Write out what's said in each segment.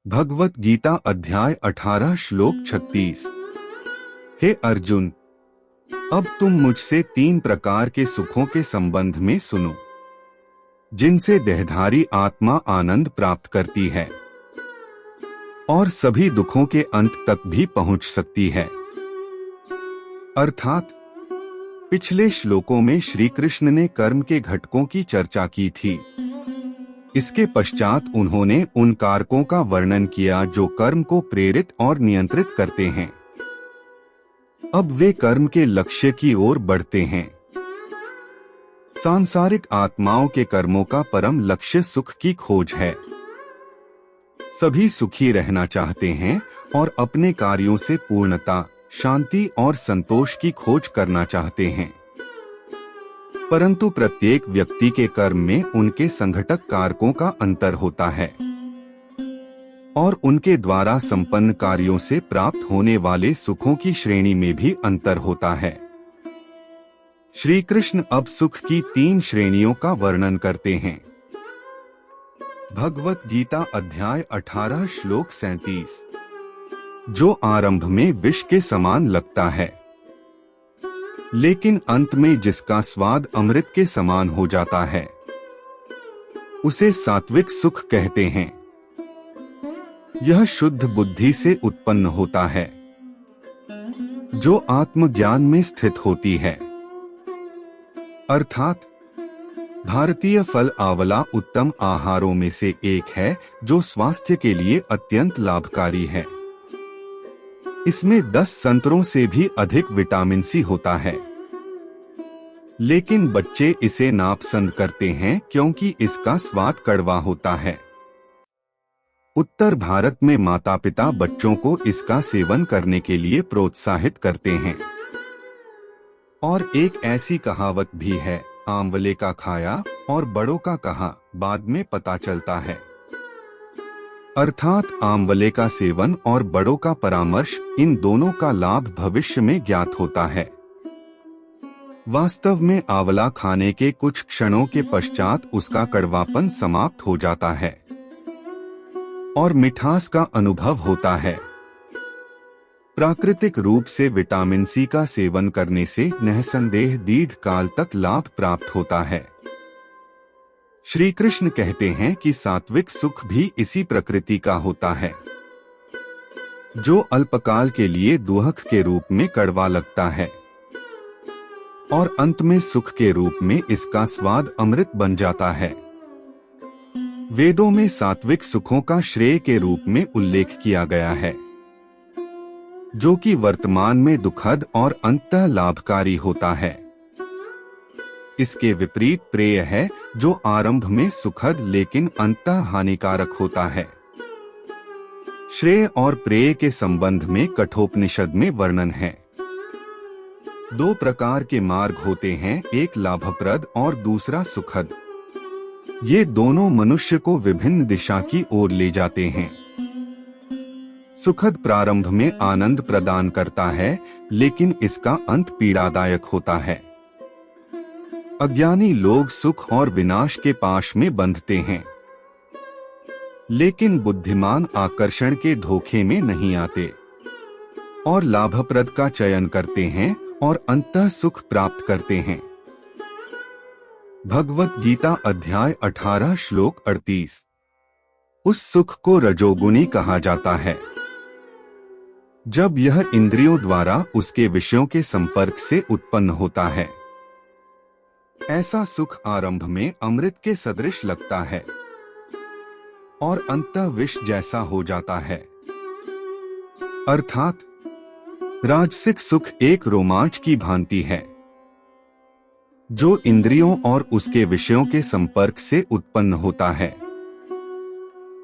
भगवत गीता अध्याय 18 श्लोक 36। हे अर्जुन, अब तुम मुझसे 3 प्रकार के सुखों के संबंध में सुनो, जिनसे देहधारी आत्मा आनंद प्राप्त करती है और सभी दुखों के अंत तक भी पहुंच सकती है। अर्थात पिछले श्लोकों में श्री कृष्ण ने कर्म के घटकों की चर्चा की थी। इसके पश्चात उन्होंने उन कारकों का वर्णन किया जो कर्म को प्रेरित और नियंत्रित करते हैं। अब वे कर्म के लक्ष्य की ओर बढ़ते हैं। सांसारिक आत्माओं के कर्मों का परम लक्ष्य सुख की खोज है। सभी सुखी रहना चाहते हैं और अपने कार्यों से पूर्णता, शांति और संतोष की खोज करना चाहते हैं। परंतु प्रत्येक व्यक्ति के कर्म में उनके संघटक कारकों का अंतर होता है और उनके द्वारा संपन्न कार्यों से प्राप्त होने वाले सुखों की श्रेणी में भी अंतर होता है। श्री कृष्ण अब सुख की 3 श्रेणियों का वर्णन करते हैं। भगवत गीता अध्याय 18 श्लोक 37। जो आरंभ में विष के समान लगता है, लेकिन अंत में जिसका स्वाद अमृत के समान हो जाता है, उसे सात्विक सुख कहते हैं। यह शुद्ध बुद्धि से उत्पन्न होता है, जो आत्मज्ञान में स्थित होती है। अर्थात भारतीय फल आंवला उत्तम आहारों में से एक है, जो स्वास्थ्य के लिए अत्यंत लाभकारी है। इसमें 10 संतरों से भी अधिक विटामिन सी होता है, लेकिन बच्चे इसे नापसंद करते हैं क्योंकि इसका स्वाद कड़वा होता है। उत्तर भारत में माता पिता बच्चों को इसका सेवन करने के लिए प्रोत्साहित करते हैं। और एक ऐसी कहावत भी है, आंवले का खाया और बड़ों का कहा बाद में पता चलता है। अर्थात आंवले का सेवन और बड़ों का परामर्श, इन दोनों का लाभ भविष्य में ज्ञात होता है। वास्तव में आंवला खाने के कुछ क्षणों के पश्चात उसका कड़वापन समाप्त हो जाता है और मिठास का अनुभव होता है। प्राकृतिक रूप से विटामिन सी का सेवन करने से निःसंदेह दीर्घ काल तक लाभ प्राप्त होता है। श्री कृष्ण कहते हैं कि सात्विक सुख भी इसी प्रकृति का होता है, जो अल्पकाल के लिए दुहक के रूप में कड़वा लगता है और अंत में सुख के रूप में इसका स्वाद अमृत बन जाता है। वेदों में सात्विक सुखों का श्रेय के रूप में उल्लेख किया गया है, जो कि वर्तमान में दुखद और अंततः लाभकारी होता है। इसके विपरीत प्रेय है, जो आरंभ में सुखद लेकिन अंततः हानिकारक होता है। श्रेय और प्रेय के संबंध में कठोपनिषद में वर्णन है। 2 प्रकार के मार्ग होते हैं, एक लाभप्रद और दूसरा सुखद। ये दोनों मनुष्य को विभिन्न दिशा की ओर ले जाते हैं। सुखद प्रारंभ में आनंद प्रदान करता है, लेकिन इसका अंत पीड़ादायक होता है। अज्ञानी लोग सुख और विनाश के पाश में बंधते हैं, लेकिन बुद्धिमान आकर्षण के धोखे में नहीं आते और लाभप्रद का चयन करते हैं और अंततः सुख प्राप्त करते हैं। भगवत गीता अध्याय 18 श्लोक 38। उस सुख को रजोगुणी कहा जाता है, जब यह इंद्रियों द्वारा उसके विषयों के संपर्क से उत्पन्न होता है। ऐसा सुख आरंभ में अमृत के सदृश लगता है और अंततः विष जैसा हो जाता है। अर्थात राजसिक सुख एक रोमांच की भांति है, जो इंद्रियों और उसके विषयों के संपर्क से उत्पन्न होता है।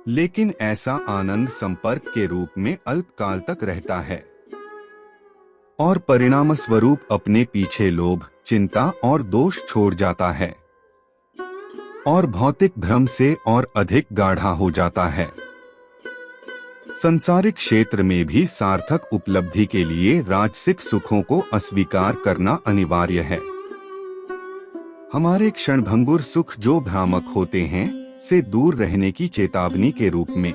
लेकिन ऐसा आनंद संपर्क के रूप में अल्पकाल तक रहता है और परिणाम स्वरूप अपने पीछे लोभ, चिंता और दोष छोड़ जाता है और भौतिक भ्रम से और अधिक गाढ़ा हो जाता है। संसारिक क्षेत्र में भी सार्थक उपलब्धि के लिए राजसिक सुखों को अस्वीकार करना अनिवार्य है। हमारे क्षणभंगुर सुख जो भ्रामक होते हैं, से दूर रहने की चेतावनी के रूप में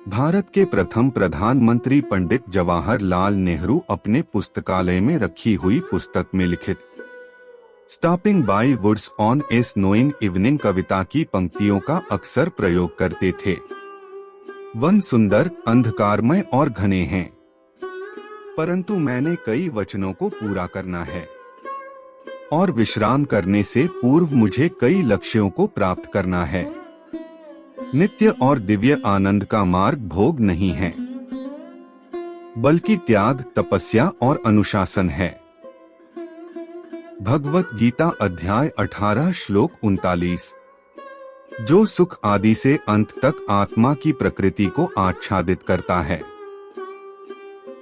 भारत के प्रथम प्रधानमंत्री पंडित जवाहरलाल नेहरू अपने पुस्तकालय में रखी हुई पुस्तक में लिखित stopping by woods on a snowing evening कविता की पंक्तियों का अक्सर प्रयोग करते थे। वन सुंदर, अंधकारमय और घने हैं, परंतु मैंने कई वचनों को पूरा करना है और विश्राम करने से पूर्व मुझे कई लक्ष्यों को प्राप्त करना है। नित्य और दिव्य आनंद का मार्ग भोग नहीं है, बल्कि त्याग, तपस्या और अनुशासन है। भगवत गीता अध्याय 18 श्लोक 39। जो सुख आदि से अंत तक आत्मा की प्रकृति को आच्छादित करता है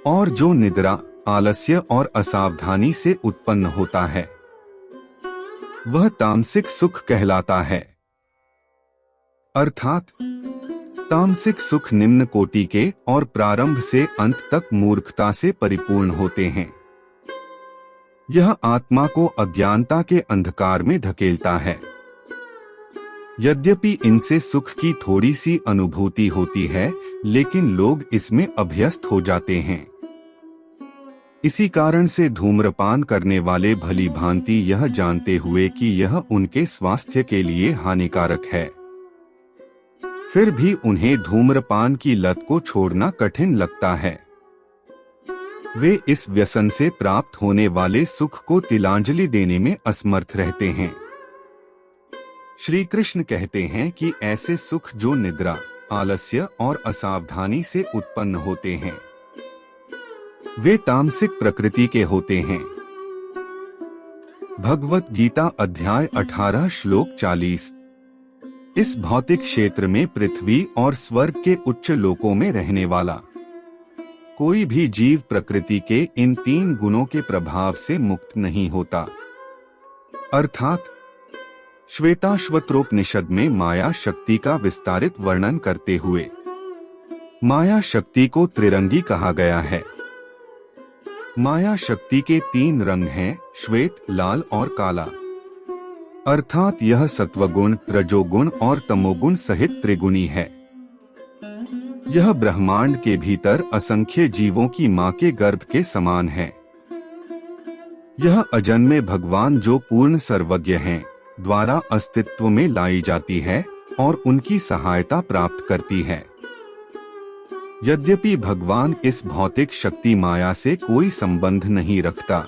और जो निद्रा, आलस्य और असावधानी से उत्पन्न होता है, वह तामसिक सुख कहलाता है। अर्थात तामसिक सुख निम्न कोटि के और प्रारंभ से अंत तक मूर्खता से परिपूर्ण होते हैं। यह आत्मा को अज्ञानता के अंधकार में धकेलता है। यद्यपि इनसे सुख की थोड़ी सी अनुभूति होती है, लेकिन लोग इसमें अभ्यस्त हो जाते हैं। इसी कारण से धूम्रपान करने वाले भली भांति यह जानते हुए कि यह उनके स्वास्थ्य के लिए हानिकारक है, फिर भी उन्हें धूम्रपान की लत को छोड़ना कठिन लगता है। वे इस व्यसन से प्राप्त होने वाले सुख को तिलांजलि देने में असमर्थ रहते हैं। श्री कृष्ण कहते हैं कि ऐसे सुख जो निद्रा, आलस्य और असावधानी से उत्पन्न होते हैं, वे तामसिक प्रकृति के होते हैं। भगवत गीता अध्याय 18 श्लोक 40। इस भौतिक क्षेत्र में पृथ्वी और स्वर्ग के उच्च लोकों में रहने वाला कोई भी जीव प्रकृति के इन 3 गुणों के प्रभाव से मुक्त नहीं होता। अर्थात श्वेताश्वत्रोपनिषद में माया शक्ति का विस्तारित वर्णन करते हुए माया शक्ति को त्रिरंगी कहा गया है। माया शक्ति के 3 रंग हैं, श्वेत, लाल और काला। अर्थात यह सत्वगुण, रजोगुण और तमोगुण सहित त्रिगुणी है। यह ब्रह्मांड के भीतर असंख्य जीवों की मां के गर्भ के समान है। यह अजन्मे भगवान जो पूर्ण सर्वज्ञ हैं, द्वारा अस्तित्व में लाई जाती है और उनकी सहायता प्राप्त करती है। यद्यपि भगवान इस भौतिक शक्ति माया से कोई संबंध नहीं रखता,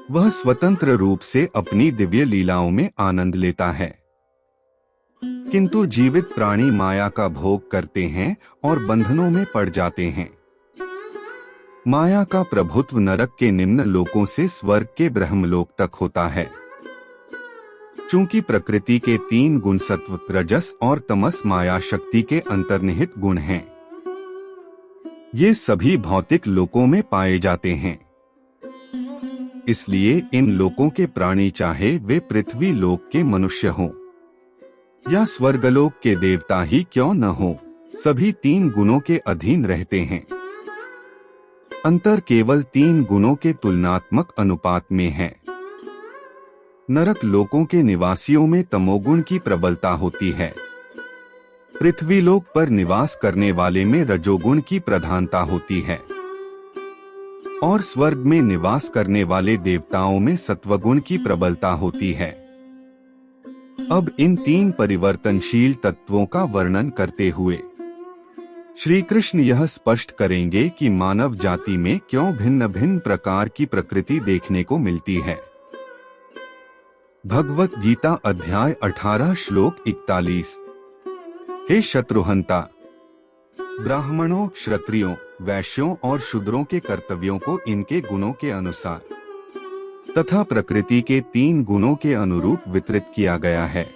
वह स्वतंत्र रूप से अपनी दिव्य लीलाओं में आनंद लेता है, किंतु जीवित प्राणी माया का भोग करते हैं और बंधनों में पड़ जाते हैं। माया का प्रभुत्व नरक के निम्न लोकों से स्वर्ग के ब्रह्मलोक तक होता है। चूंकि प्रकृति के 3 गुण सत्व, रजस और तमस माया शक्ति के अंतर्निहित गुण हैं, ये सभी भौतिक लोकों में पाए जाते हैं। इसलिए इन लोकों के प्राणी, चाहे वे पृथ्वी लोक के मनुष्य हों या स्वर्गलोक के देवता ही क्यों न हो, सभी 3 गुणों के अधीन रहते हैं। अंतर केवल 3 गुणों के तुलनात्मक अनुपात में है। नरक लोकों के निवासियों में तमोगुण की प्रबलता होती है। पृथ्वी लोक पर निवास करने वाले में रजोगुण की प्रधानता होती है और स्वर्ग में निवास करने वाले देवताओं में सत्वगुण की प्रबलता होती है। अब इन 3 परिवर्तनशील तत्वों का वर्णन करते हुए श्री कृष्ण यह स्पष्ट करेंगे कि मानव जाति में क्यों भिन्न भिन्न प्रकार की प्रकृति देखने को मिलती है। भगवत गीता अध्याय 18 श्लोक 41। हे शत्रुहंता, ब्राह्मणों, क्षत्रियों, वैश्यों और शूद्रों के कर्तव्यों को इनके गुणों के अनुसार तथा प्रकृति के 3 गुणों के अनुरूप वितरित किया गया है,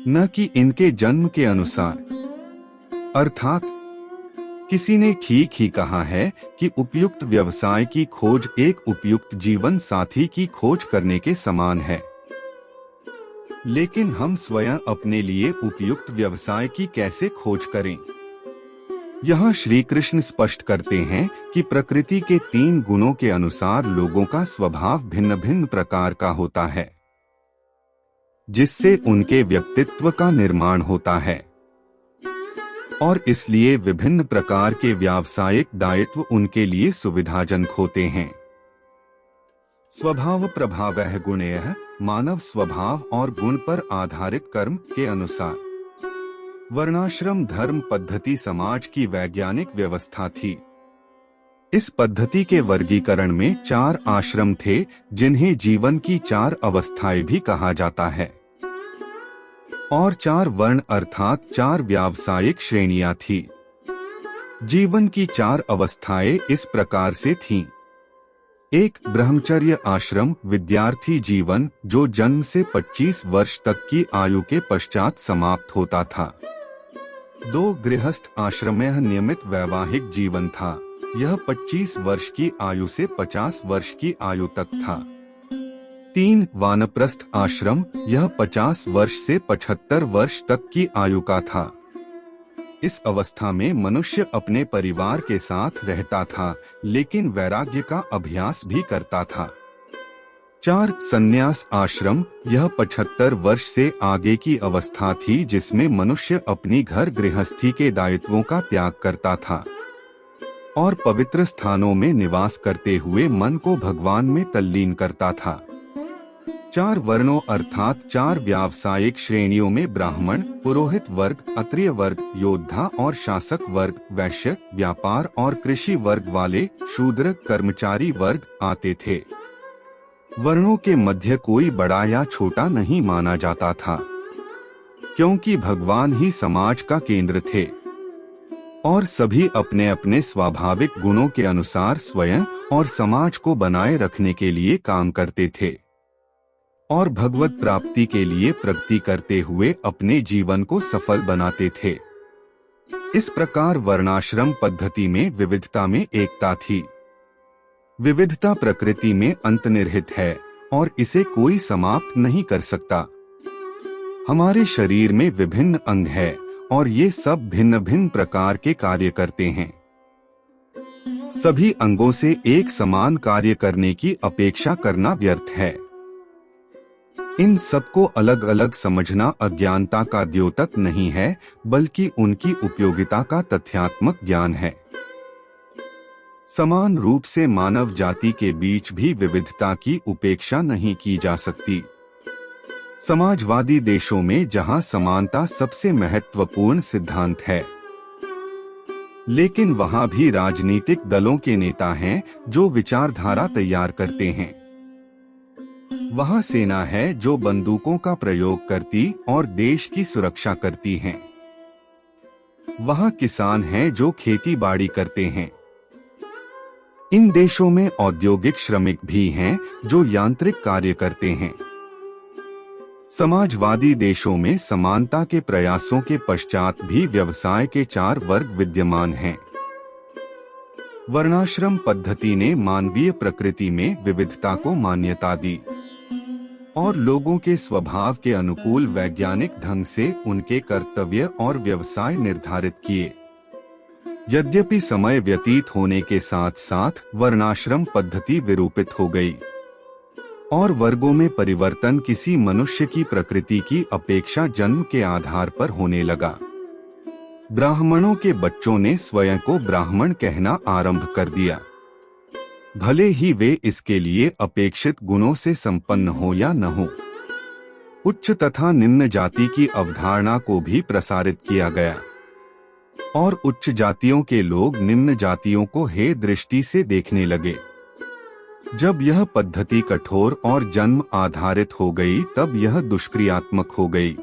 न कि इनके जन्म के अनुसार। अर्थात किसी ने ठीक ही कहा है कि उपयुक्त व्यवसाय की खोज एक उपयुक्त जीवन साथी की खोज करने के समान है। लेकिन हम स्वयं अपने लिए उपयुक्त व्यवसाय की कैसे खोज करें? यहाँ श्री कृष्ण स्पष्ट करते हैं कि प्रकृति के 3 गुणों के अनुसार लोगों का स्वभाव भिन्न भिन्न प्रकार का होता है, जिससे उनके व्यक्तित्व का निर्माण होता है। और इसलिए विभिन्न प्रकार के व्यावसायिक दायित्व उनके लिए सुविधाजनक होते हैं। स्वभाव प्रभावः गुणेयः, मानव स्वभाव और गुण पर आधारित कर्म के अनुसार। वर्णाश्रम धर्म पद्धति समाज की वैज्ञानिक व्यवस्था थी। इस पद्धति के वर्गीकरण में 4 आश्रम थे, जिन्हें जीवन की 4 अवस्थाएं भी कहा जाता है, और 4 वर्ण अर्थात 4 व्यावसायिक श्रेणियां थी। जीवन की 4 अवस्थाएं इस प्रकार से थीं। 1 ब्रह्मचर्य आश्रम, विद्यार्थी जीवन, जो जन्म से 25 वर्ष तक की आयु के पश्चात समाप्त होता था। 2 गृहस्थ आश्रम, यह नियमित वैवाहिक जीवन था, यह 25 वर्ष की आयु से 50 वर्ष की आयु तक था। 3 वानप्रस्थ आश्रम, यह 50 वर्ष से 75 वर्ष तक की आयु का था। इस अवस्था में मनुष्य अपने परिवार के साथ रहता था, लेकिन वैराग्य का अभ्यास भी करता था। 4 संन्यास आश्रम, यह 75 वर्ष से आगे की अवस्था थी, जिसमें मनुष्य अपनी घर गृहस्थी के दायित्वों का त्याग करता था और पवित्र स्थानों में निवास करते हुए मन को भगवान में तल्लीन करता था। 4 वर्णों अर्थात 4 व्यावसायिक श्रेणियों में ब्राह्मण, पुरोहित वर्ग, अत्रिय वर्ग, योद्धा और शासक वर्ग, वैश्य, व्यापार और कृषि वर्ग वाले, शूद्र, कर्मचारी वर्ग आते थे। वर्णों के मध्य कोई बड़ा या छोटा नहीं माना जाता था, क्योंकि भगवान ही समाज का केंद्र थे और सभी अपने अपने स्वाभाविक गुणों के अनुसार स्वयं और समाज को बनाए रखने के लिए काम करते थे और भगवत प्राप्ति के लिए प्रगति करते हुए अपने जीवन को सफल बनाते थे। इस प्रकार वर्णाश्रम पद्धति में विविधता में एकता थी। विविधता प्रकृति में अंतर्निहित है और इसे कोई समाप्त नहीं कर सकता। हमारे शरीर में विभिन्न अंग है और ये सब भिन्न भिन्न प्रकार के कार्य करते हैं। सभी अंगों से एक समान कार्य करने की अपेक्षा करना व्यर्थ है। इन सबको अलग अलग समझना अज्ञानता का द्योतक नहीं है, बल्कि उनकी उपयोगिता का तथ्यात्मक ज्ञान है। समान रूप से मानव जाति के बीच भी विविधता की उपेक्षा नहीं की जा सकती। समाजवादी देशों में जहां समानता सबसे महत्वपूर्ण सिद्धांत है, लेकिन वहां भी राजनीतिक दलों के नेता हैं जो विचारधारा तैयार करते हैं। वहां सेना है जो बंदूकों का प्रयोग करती और देश की सुरक्षा करती है। वहां किसान हैं जो खेती बाड़ी करते हैं। इन देशों में औद्योगिक श्रमिक भी हैं जो यांत्रिक कार्य करते हैं। समाजवादी देशों में समानता के प्रयासों के पश्चात भी व्यवसाय के 4 वर्ग विद्यमान हैं। वर्णाश्रम पद्धति ने मानवीय प्रकृति में विविधता को मान्यता दी और लोगों के स्वभाव के अनुकूल वैज्ञानिक ढंग से उनके कर्तव्य और व्यवसाय निर्धारित किए। यद्यपि समय व्यतीत होने के साथ साथ वर्णाश्रम पद्धति विरूपित हो गई और वर्गों में परिवर्तन किसी मनुष्य की प्रकृति की अपेक्षा जन्म के आधार पर होने लगा। ब्राह्मणों के बच्चों ने स्वयं को ब्राह्मण कहना आरंभ कर दिया, भले ही वे इसके लिए अपेक्षित गुणों से संपन्न हो या न हो। उच्च तथा निम्न जाति की अवधारणा को भी प्रसारित किया गया और उच्च जातियों के लोग निम्न जातियों को हे दृष्टि से देखने लगे। जब यह पद्धति कठोर और जन्म आधारित हो गई, तब यह दुष्क्रियात्मक हो गई।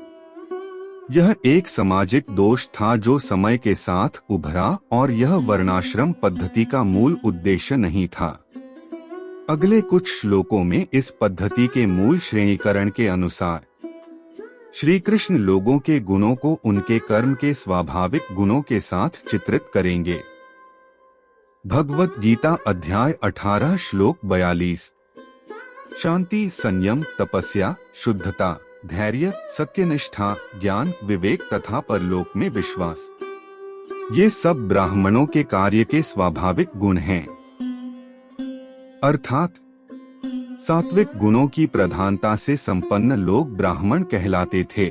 यह एक सामाजिक दोष था जो समय के साथ उभरा और यह वर्णाश्रम पद्धति का मूल उद्देश्य नहीं था। अगले कुछ श्लोकों में इस पद्धति के मूल श्रेणीकरण के अनुसार श्री कृष्ण लोगों के गुणों को उनके कर्म के स्वाभाविक गुणों के साथ चित्रित करेंगे। भगवत गीता अध्याय 18 श्लोक 42। शांति, संयम, तपस्या, शुद्धता, धैर्य, सत्यनिष्ठा, ज्ञान, विवेक तथा परलोक में विश्वास, ये सब ब्राह्मणों के कार्य के स्वाभाविक गुण हैं। अर्थात सात्विक गुणों की प्रधानता से संपन्न लोग ब्राह्मण कहलाते थे।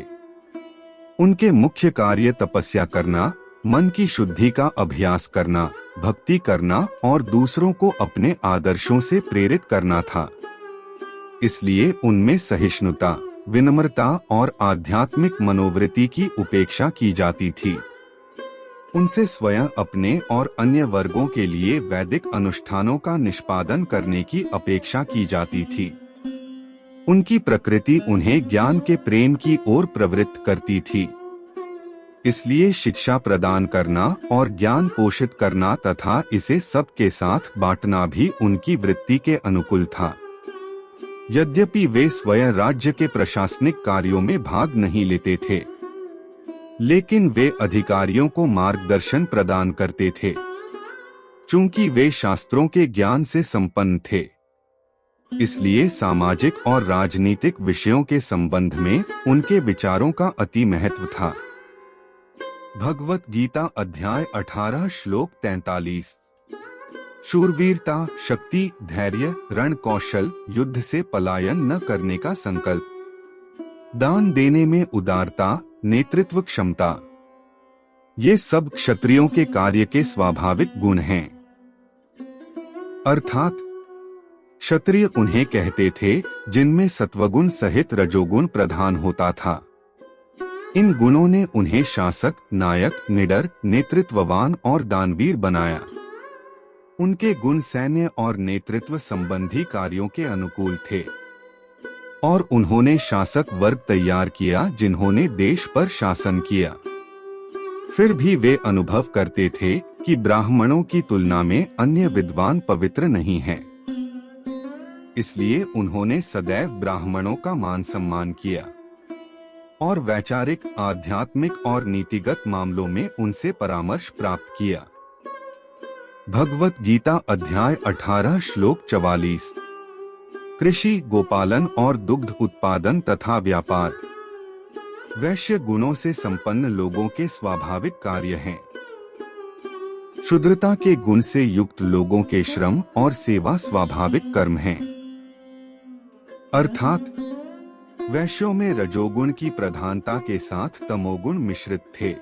उनके मुख्य कार्य तपस्या करना, मन की शुद्धि का अभ्यास करना, भक्ति करना और दूसरों को अपने आदर्शों से प्रेरित करना था। इसलिए उनमें सहिष्णुता, विनम्रता और आध्यात्मिक मनोवृत्ति की उपेक्षा की जाती थी। उनसे स्वयं अपने और अन्य वर्गों के लिए वैदिक अनुष्ठानों का निष्पादन करने की अपेक्षा की जाती थी। उनकी प्रकृति उन्हें ज्ञान के प्रेम की ओर प्रवृत्त करती थी। इसलिए शिक्षा प्रदान करना और ज्ञान पोषित करना तथा इसे सबके साथ बांटना भी उनकी वृत्ति के अनुकूल था। यद्यपि वे स्वयं राज्य के प्रशासनिक कार्यों में भाग नहीं लेते थे, लेकिन वे अधिकारियों को मार्गदर्शन प्रदान करते थे। चूंकि वे शास्त्रों के ज्ञान से संपन्न थे, इसलिए सामाजिक और राजनीतिक विषयों के संबंध में उनके विचारों का अति महत्व था। भगवत गीता अध्याय 18 श्लोक 43। शूरवीरता, शक्ति, धैर्य, रण कौशल, युद्ध से पलायन न करने का संकल्प, दान देने में उदारता, नेतृत्व क्षमता, ये सब क्षत्रियों के कार्य के स्वाभाविक गुण हैं। अर्थात क्षत्रिय उन्हें कहते थे जिनमें सत्वगुण सहित रजोगुण प्रधान होता था। इन गुणों ने उन्हें शासक, नायक, निडर, नेतृत्ववान और दानवीर बनाया। उनके गुण सैन्य और नेतृत्व संबंधी कार्यों के अनुकूल थे और उन्होंने शासक वर्ग तैयार किया जिन्होंने देश पर शासन किया। फिर भी वे अनुभव करते थे कि ब्राह्मणों की तुलना में अन्य विद्वान पवित्र नहीं हैं। इसलिए उन्होंने सदैव ब्राह्मणों का मान सम्मान किया और वैचारिक, आध्यात्मिक और नीतिगत मामलों में उनसे परामर्श प्राप्त किया। भगवत गीता अध्याय 18 श्लोक 44। कृषि, गोपालन और दुग्ध उत्पादन तथा व्यापार वैश्य गुणों से संपन्न लोगों के स्वाभाविक कार्य हैं। शूद्रता के गुण से युक्त लोगों के श्रम और सेवा स्वाभाविक कर्म हैं। अर्थात वैश्यों में रजोगुण की प्रधानता के साथ तमोगुण मिश्रित थे।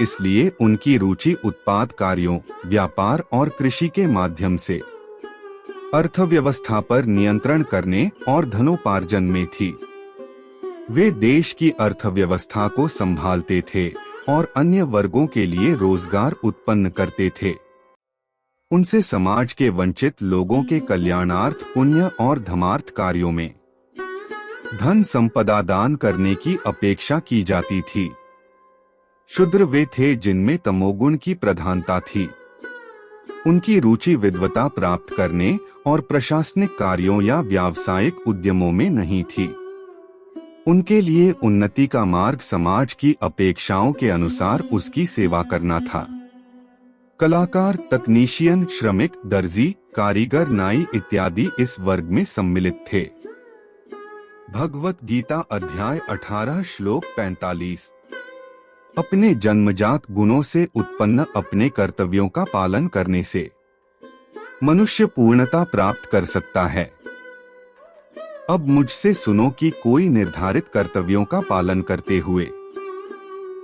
इसलिए उनकी रुचि उत्पाद कार्यों, व्यापार और कृषि के माध्यम से अर्थव्यवस्था पर नियंत्रण करने और धनोपार्जन में थी। वे देश की अर्थव्यवस्था को संभालते थे और अन्य वर्गों के लिए रोजगार उत्पन्न करते थे। उनसे समाज के वंचित लोगों के कल्याणार्थ, पुण्य और धर्मार्थ कार्यों में धन संपदा दान करने की अपेक्षा की जाती थी। शूद्र वे थे जिनमें तमोगुण की प्रधानता थी। उनकी रुचि विद्वता प्राप्त करने और प्रशासनिक कार्यों या व्यावसायिक उद्यमों में नहीं थी। उनके लिए उन्नति का मार्ग समाज की अपेक्षाओं के अनुसार उसकी सेवा करना था। कलाकार, तकनीशियन, श्रमिक, दर्जी, कारीगर, नाई इत्यादि इस वर्ग में सम्मिलित थे। भगवत गीता अध्याय 18 श्लोक 45। अपने जन्मजात गुणों से उत्पन्न अपने कर्तव्यों का पालन करने से मनुष्य पूर्णता प्राप्त कर सकता है। अब मुझसे सुनो कि कोई निर्धारित कर्तव्यों का पालन करते हुए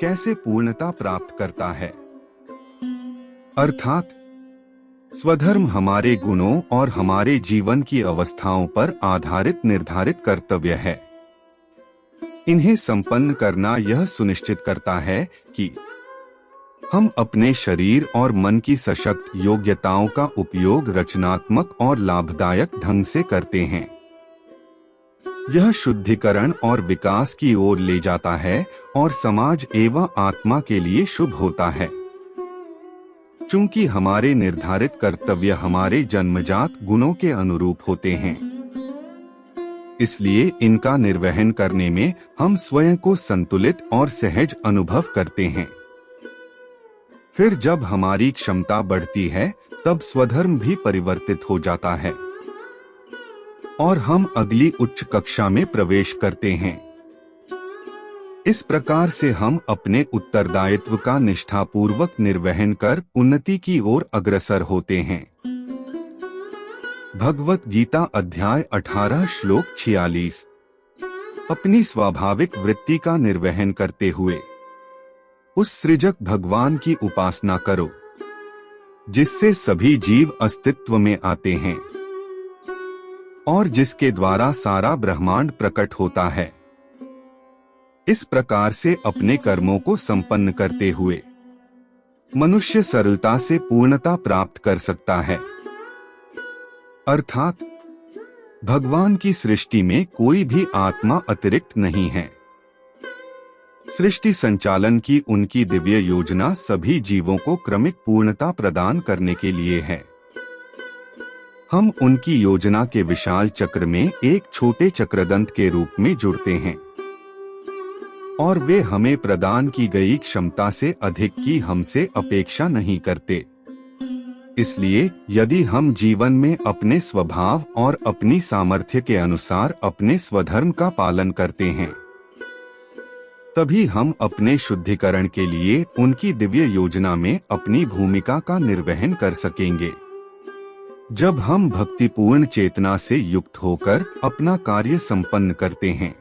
कैसे पूर्णता प्राप्त करता है। अर्थात स्वधर्म हमारे गुणों और हमारे जीवन की अवस्थाओं पर आधारित निर्धारित कर्तव्य है। इन्हें संपन्न करना यह सुनिश्चित करता है कि हम अपने शरीर और मन की सशक्त योग्यताओं का उपयोग रचनात्मक और लाभदायक ढंग से करते हैं। यह शुद्धिकरण और विकास की ओर ले जाता है और समाज एवं आत्मा के लिए शुभ होता है। चूंकि हमारे निर्धारित कर्तव्य हमारे जन्मजात गुणों के अनुरूप होते हैं, इसलिए इनका निर्वहन करने में हम स्वयं को संतुलित और सहज अनुभव करते हैं। फिर जब हमारी क्षमता बढ़ती है, तब स्वधर्म भी परिवर्तित हो जाता है और हम अगली उच्च कक्षा में प्रवेश करते हैं। इस प्रकार से हम अपने उत्तरदायित्व का निष्ठापूर्वक निर्वहन कर उन्नति की ओर अग्रसर होते हैं। भगवत गीता अध्याय 18 श्लोक 46। अपनी स्वाभाविक वृत्ति का निर्वहन करते हुए उस सृजक भगवान की उपासना करो जिससे सभी जीव अस्तित्व में आते हैं और जिसके द्वारा सारा ब्रह्मांड प्रकट होता है। इस प्रकार से अपने कर्मों को संपन्न करते हुए मनुष्य सरलता से पूर्णता प्राप्त कर सकता है। अर्थात भगवान की सृष्टि में कोई भी आत्मा अतिरिक्त नहीं है। सृष्टि संचालन की उनकी दिव्य योजना सभी जीवों को क्रमिक पूर्णता प्रदान करने के लिए है। हम उनकी योजना के विशाल चक्र में एक छोटे चक्रदंत के रूप में जुड़ते हैं और वे हमें प्रदान की गई क्षमता से अधिक की हमसे अपेक्षा नहीं करते। इसलिए यदि हम जीवन में अपने स्वभाव और अपनी सामर्थ्य के अनुसार अपने स्वधर्म का पालन करते हैं, तभी हम अपने शुद्धिकरण के लिए उनकी दिव्य योजना में अपनी भूमिका का निर्वहन कर सकेंगे। जब हम भक्तिपूर्ण चेतना से युक्त होकर अपना कार्य संपन्न करते हैं,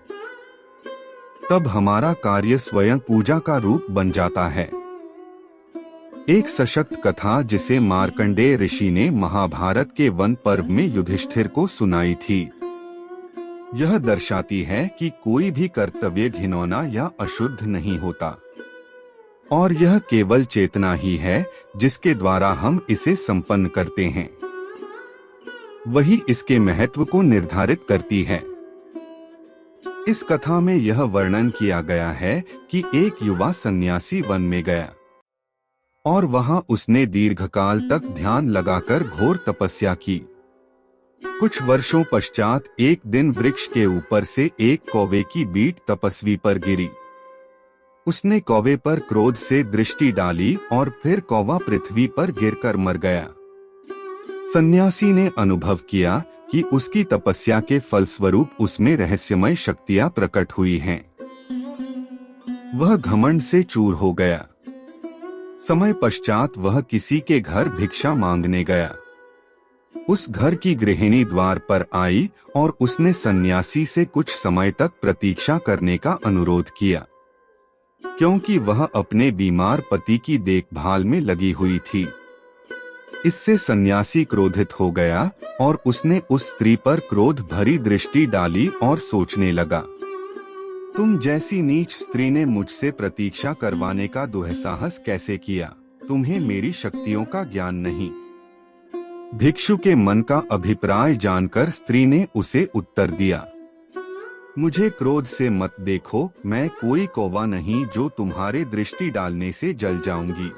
तब हमारा कार्य स्वयं पूजा का रूप बन जाता है। एक सशक्त कथा जिसे मार्कंडेय ऋषि ने महाभारत के वन पर्व में युधिष्ठिर को सुनाई थी, यह दर्शाती है कि कोई भी कर्तव्य घिनौना या अशुद्ध नहीं होता और यह केवल चेतना ही है जिसके द्वारा हम इसे संपन्न करते हैं, वही इसके महत्व को निर्धारित करती है। इस कथा में यह वर्णन किया गया है कि एक युवा सन्यासी वन में गया और वहां उसने दीर्घकाल तक ध्यान लगाकर घोर तपस्या की। कुछ वर्षों पश्चात एक दिन वृक्ष के ऊपर से एक कौवे की बीट तपस्वी पर गिरी। उसने कौवे पर क्रोध से दृष्टि डाली और फिर कौवा पृथ्वी पर गिरकर मर गया। सन्यासी ने अनुभव किया कि उसकी तपस्या के फलस्वरूप उसमें रहस्यमय शक्तियां प्रकट हुई हैं। वह घमंड से चूर हो गया। समय पश्चात वह किसी के घर भिक्षा मांगने गया। उस घर की गृहिणी द्वार पर आई और उसने सन्यासी से कुछ समय तक प्रतीक्षा करने का अनुरोध किया, क्योंकि वह अपने बीमार पति की देखभाल में लगी हुई थी। इससे सन्यासी क्रोधित हो गया और उसने उस स्त्री पर क्रोध भरी दृष्टि डाली और सोचने लगा, तुम जैसी नीच स्त्री ने मुझसे प्रतीक्षा करवाने का दुस्साहस कैसे किया? तुम्हें मेरी शक्तियों का ज्ञान नहीं। भिक्षु के मन का अभिप्राय जानकर स्त्री ने उसे उत्तर दिया, मुझे क्रोध से मत देखो, मैं कोई कौवा नहीं जो तुम्हारे दृष्टि डालने से जल जाऊंगी।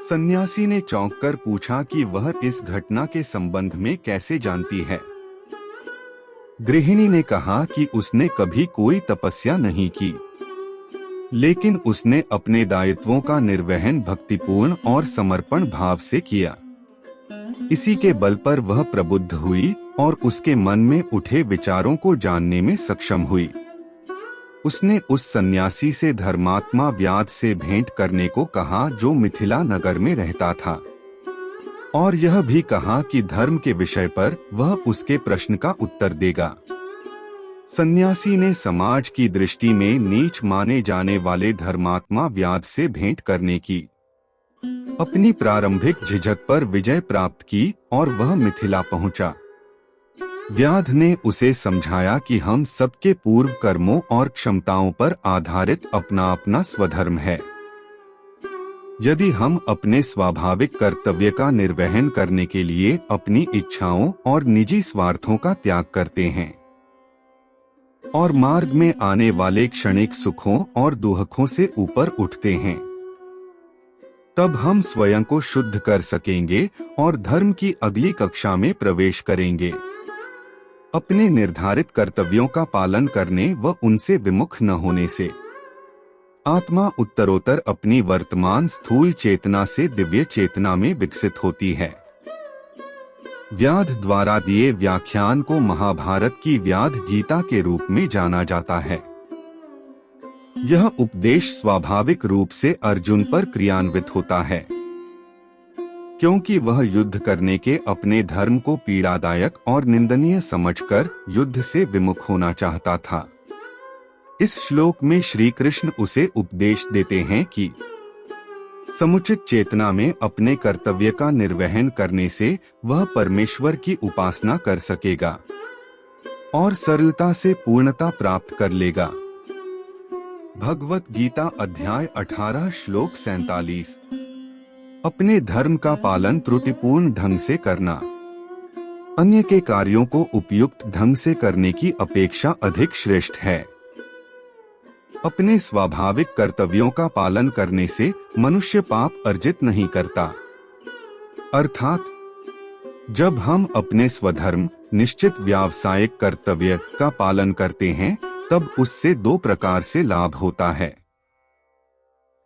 सन्यासी ने चौंक कर पूछा कि वह इस घटना के संबंध में कैसे जानती है। गृहिणी ने कहा कि उसने कभी कोई तपस्या नहीं की, लेकिन उसने अपने दायित्वों का निर्वहन भक्तिपूर्ण और समर्पण भाव से किया। इसी के बल पर वह प्रबुद्ध हुई और उसके मन में उठे विचारों को जानने में सक्षम हुई। उसने उस सन्यासी से धर्मात्मा व्याध से भेंट करने को कहा जो मिथिला नगर में रहता था, और यह भी कहा कि धर्म के विषय पर वह उसके प्रश्न का उत्तर देगा। सन्यासी ने समाज की दृष्टि में नीच माने जाने वाले धर्मात्मा व्याध से भेंट करने की अपनी प्रारंभिक झिझक पर विजय प्राप्त की और वह मिथिला पहुंचा। व्याध ने उसे समझाया कि हम सबके पूर्व कर्मों और क्षमताओं पर आधारित अपना अपना स्वधर्म है। यदि हम अपने स्वाभाविक कर्तव्य का निर्वहन करने के लिए अपनी इच्छाओं और निजी स्वार्थों का त्याग करते हैं और मार्ग में आने वाले क्षणिक सुखों और दुखों से ऊपर उठते हैं, तब हम स्वयं को शुद्ध कर सकेंगे और धर्म की अगली कक्षा में प्रवेश करेंगे। अपने निर्धारित कर्तव्यों का पालन करने व उनसे विमुख न होने से आत्मा उत्तरोत्तर अपनी वर्तमान स्थूल चेतना से दिव्य चेतना में विकसित होती है। व्याध द्वारा दिए व्याख्यान को महाभारत की व्याध गीता के रूप में जाना जाता है। यह उपदेश स्वाभाविक रूप से अर्जुन पर क्रियान्वित होता है, क्योंकि वह युद्ध करने के अपने धर्म को पीड़ादायक और निंदनीय समझकर युद्ध से विमुख होना चाहता था। इस श्लोक में श्री कृष्ण उसे उपदेश देते हैं कि समुचित चेतना में अपने कर्तव्य का निर्वहन करने से वह परमेश्वर की उपासना कर सकेगा और सरलता से पूर्णता प्राप्त कर लेगा। भगवत गीता अध्याय 18 श्लोक 47। अपने धर्म का पालन त्रुटिपूर्ण ढंग से करना अन्य के कार्यों को उपयुक्त ढंग से करने की अपेक्षा अधिक श्रेष्ठ है। अपने स्वाभाविक कर्तव्यों का पालन करने से मनुष्य पाप अर्जित नहीं करता। अर्थात जब हम अपने स्वधर्म निश्चित व्यावसायिक कर्तव्य का पालन करते हैं तब उससे दो प्रकार से लाभ होता है।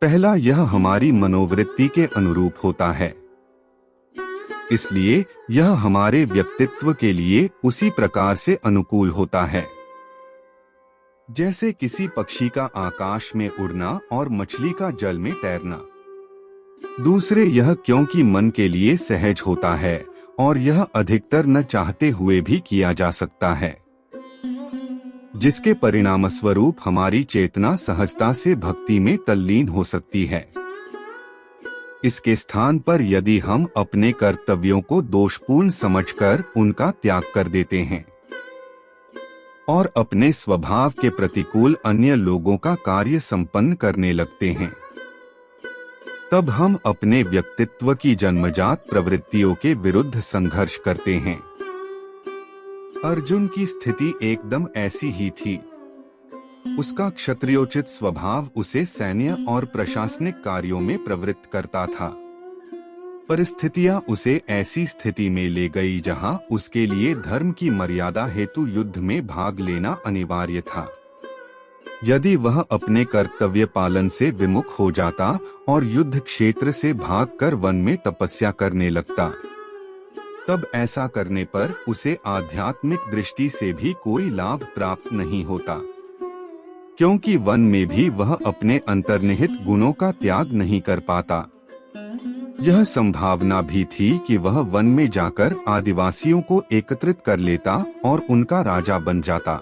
पहला, यह हमारी मनोवृत्ति के अनुरूप होता है, इसलिए यह हमारे व्यक्तित्व के लिए उसी प्रकार से अनुकूल होता है जैसे किसी पक्षी का आकाश में उड़ना और मछली का जल में तैरना। दूसरे, यह क्योंकि मन के लिए सहज होता है और यह अधिकतर न चाहते हुए भी किया जा सकता है, जिसके परिणामस्वरूप हमारी चेतना सहजता से भक्ति में तल्लीन हो सकती है। इसके स्थान पर यदि हम अपने कर्तव्यों को दोषपूर्ण समझकर उनका त्याग कर देते हैं और अपने स्वभाव के प्रतिकूल अन्य लोगों का कार्य संपन्न करने लगते हैं, तब हम अपने व्यक्तित्व की जन्मजात प्रवृत्तियों के विरुद्ध संघर्ष करते हैं। अर्जुन की स्थिति एकदम ऐसी ही थी। उसका क्षत्रियोचित स्वभाव उसे सैन्य और प्रशासनिक कार्यों में प्रवृत्त करता था। परिस्थितियां उसे ऐसी स्थिति में ले गई जहां उसके लिए धर्म की मर्यादा हेतु युद्ध में भाग लेना अनिवार्य था। यदि वह अपने कर्तव्य पालन से विमुख हो जाता और युद्ध क्षेत्र से भागकर वन में तपस्या करने लगता, तब ऐसा करने पर उसे आध्यात्मिक दृष्टि से भी कोई लाभ प्राप्त नहीं होता, क्योंकि वन में भी वह अपने अंतर्निहित गुणों का त्याग नहीं कर पाता। यह संभावना भी थी कि वह वन में जाकर आदिवासियों को एकत्रित कर लेता और उनका राजा बन जाता।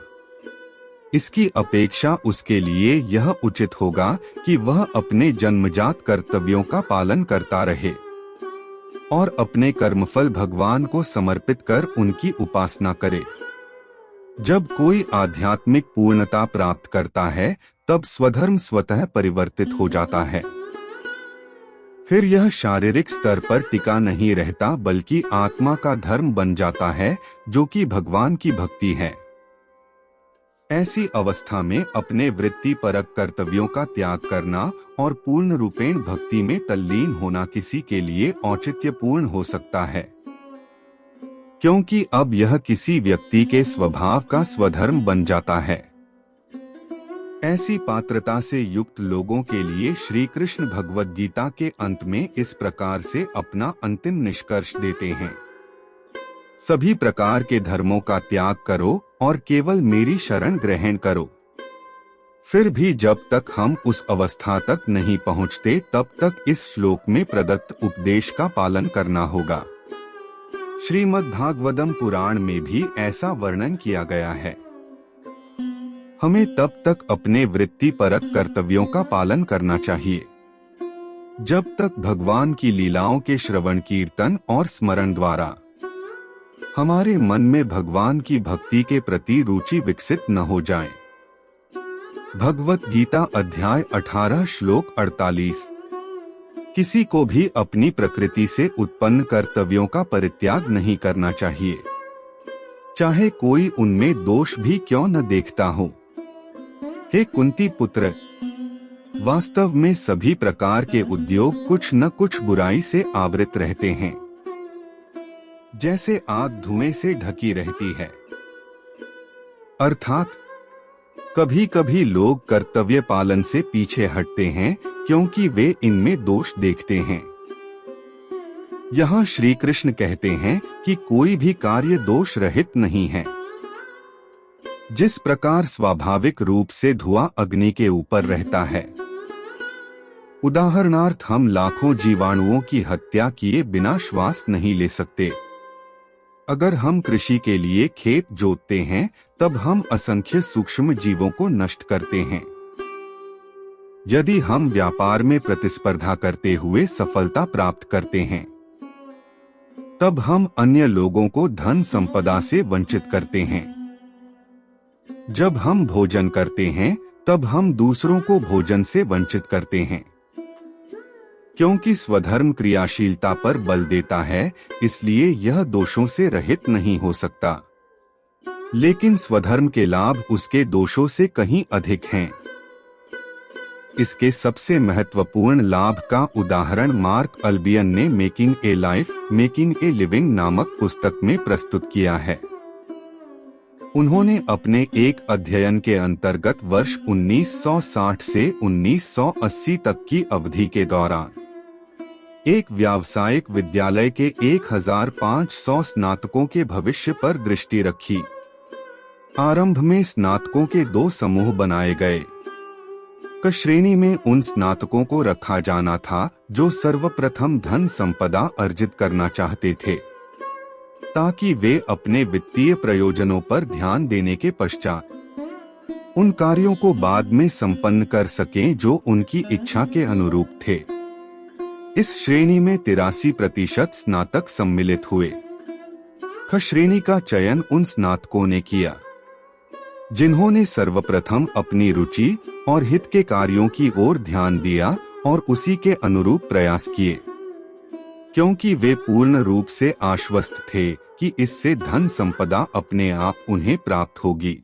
इसकी अपेक्षा उसके लिए यह उचित होगा कि वह अपने जन्मजात कर्तव्यों का पालन करता रहे और अपने कर्मफल भगवान को समर्पित कर उनकी उपासना करे। जब कोई आध्यात्मिक पूर्णता प्राप्त करता है तब स्वधर्म स्वतः परिवर्तित हो जाता है। फिर यह शारीरिक स्तर पर टिका नहीं रहता बल्कि आत्मा का धर्म बन जाता है, जो कि भगवान की भक्ति है। ऐसी अवस्था में अपने वृत्तिपरक कर्तव्यों का त्याग करना और पूर्ण रूपेण भक्ति में तल्लीन होना किसी के लिए औचित्यपूर्ण हो सकता है, क्योंकि अब यह किसी व्यक्ति के स्वभाव का स्वधर्म बन जाता है। ऐसी पात्रता से युक्त लोगों के लिए श्री कृष्ण भगवद गीता के अंत में इस प्रकार से अपना अंतिम निष्कर्ष देते हैं। सभी प्रकार के धर्मों का त्याग करो और केवल मेरी शरण ग्रहण करो। फिर भी जब तक हम उस अवस्था तक नहीं पहुंचते तब तक इस श्लोक में प्रदत्त उपदेश का पालन करना होगा। श्रीमद्भागवतम पुराण में भी ऐसा वर्णन किया गया है। हमें तब तक अपने वृत्तिपरक कर्तव्यों का पालन करना चाहिए जब तक भगवान की लीलाओं के श्रवण कीर्तन और स्मरण द्वारा हमारे मन में भगवान की भक्ति के प्रति रुचि विकसित न हो जाए। भगवत गीता अध्याय 18 श्लोक 48। किसी को भी अपनी प्रकृति से उत्पन्न कर्तव्यों का परित्याग नहीं करना चाहिए, चाहे कोई उनमें दोष भी क्यों न देखता हो। हे कुंती पुत्र, वास्तव में सभी प्रकार के उद्योग कुछ न कुछ बुराई से आवृत रहते हैं, जैसे आग धुएं से ढकी रहती है। अर्थात कभी कभी लोग कर्तव्य पालन से पीछे हटते हैं क्योंकि वे इनमें दोष देखते हैं। यहाँ श्री कृष्ण कहते हैं कि कोई भी कार्य दोष रहित नहीं है। जिस प्रकार स्वाभाविक रूप से धुआं अग्नि के ऊपर रहता है, उदाहरणार्थ हम लाखों जीवाणुओं की हत्या किए बिना श्वास नहीं ले सकते, अगर हम कृषि के लिए खेत जोतते हैं, तब हम असंख्य सूक्ष्म जीवों को नष्ट करते हैं। यदि हम व्यापार में प्रतिस्पर्धा करते हुए सफलता प्राप्त करते हैं, तब हम अन्य लोगों को धन संपदा से वंचित करते हैं। जब हम भोजन करते हैं, तब हम दूसरों को भोजन से वंचित करते हैं। क्योंकि स्वधर्म क्रियाशीलता पर बल देता है, इसलिए यह दोषों से रहित नहीं हो सकता। लेकिन स्वधर्म के लाभ उसके दोषों से कहीं अधिक हैं। इसके सबसे महत्वपूर्ण लाभ का उदाहरण मार्क अल्बियन ने making a life, making a living नामक पुस्तक में प्रस्तुत किया है। उन्होंने अपने एक अध्ययन के अंतर्गत वर्ष 1960 से 1980 तक की अवधि के दौरान एक व्यावसायिक विद्यालय के 1500 स्नातकों के भविष्य पर दृष्टि रखी। आरंभ में स्नातकों के 2 समूह बनाए गए। क श्रेणी में उन स्नातकों को रखा जाना था जो सर्वप्रथम धन संपदा अर्जित करना चाहते थे, ताकि वे अपने वित्तीय प्रयोजनों पर ध्यान देने के पश्चात उन कार्यों को बाद में संपन्न कर सकें जो उनकी इच्छा के अनुरूप थे। इस श्रेणी में 83% स्नातक सम्मिलित हुए। ख श्रेणी का चयन उन स्नातकों ने किया जिन्होंने सर्वप्रथम अपनी रुचि और हित के कार्यों की ओर ध्यान दिया और उसी के अनुरूप प्रयास किए, क्योंकि वे पूर्ण रूप से आश्वस्त थे कि इससे धन संपदा अपने आप उन्हें प्राप्त होगी।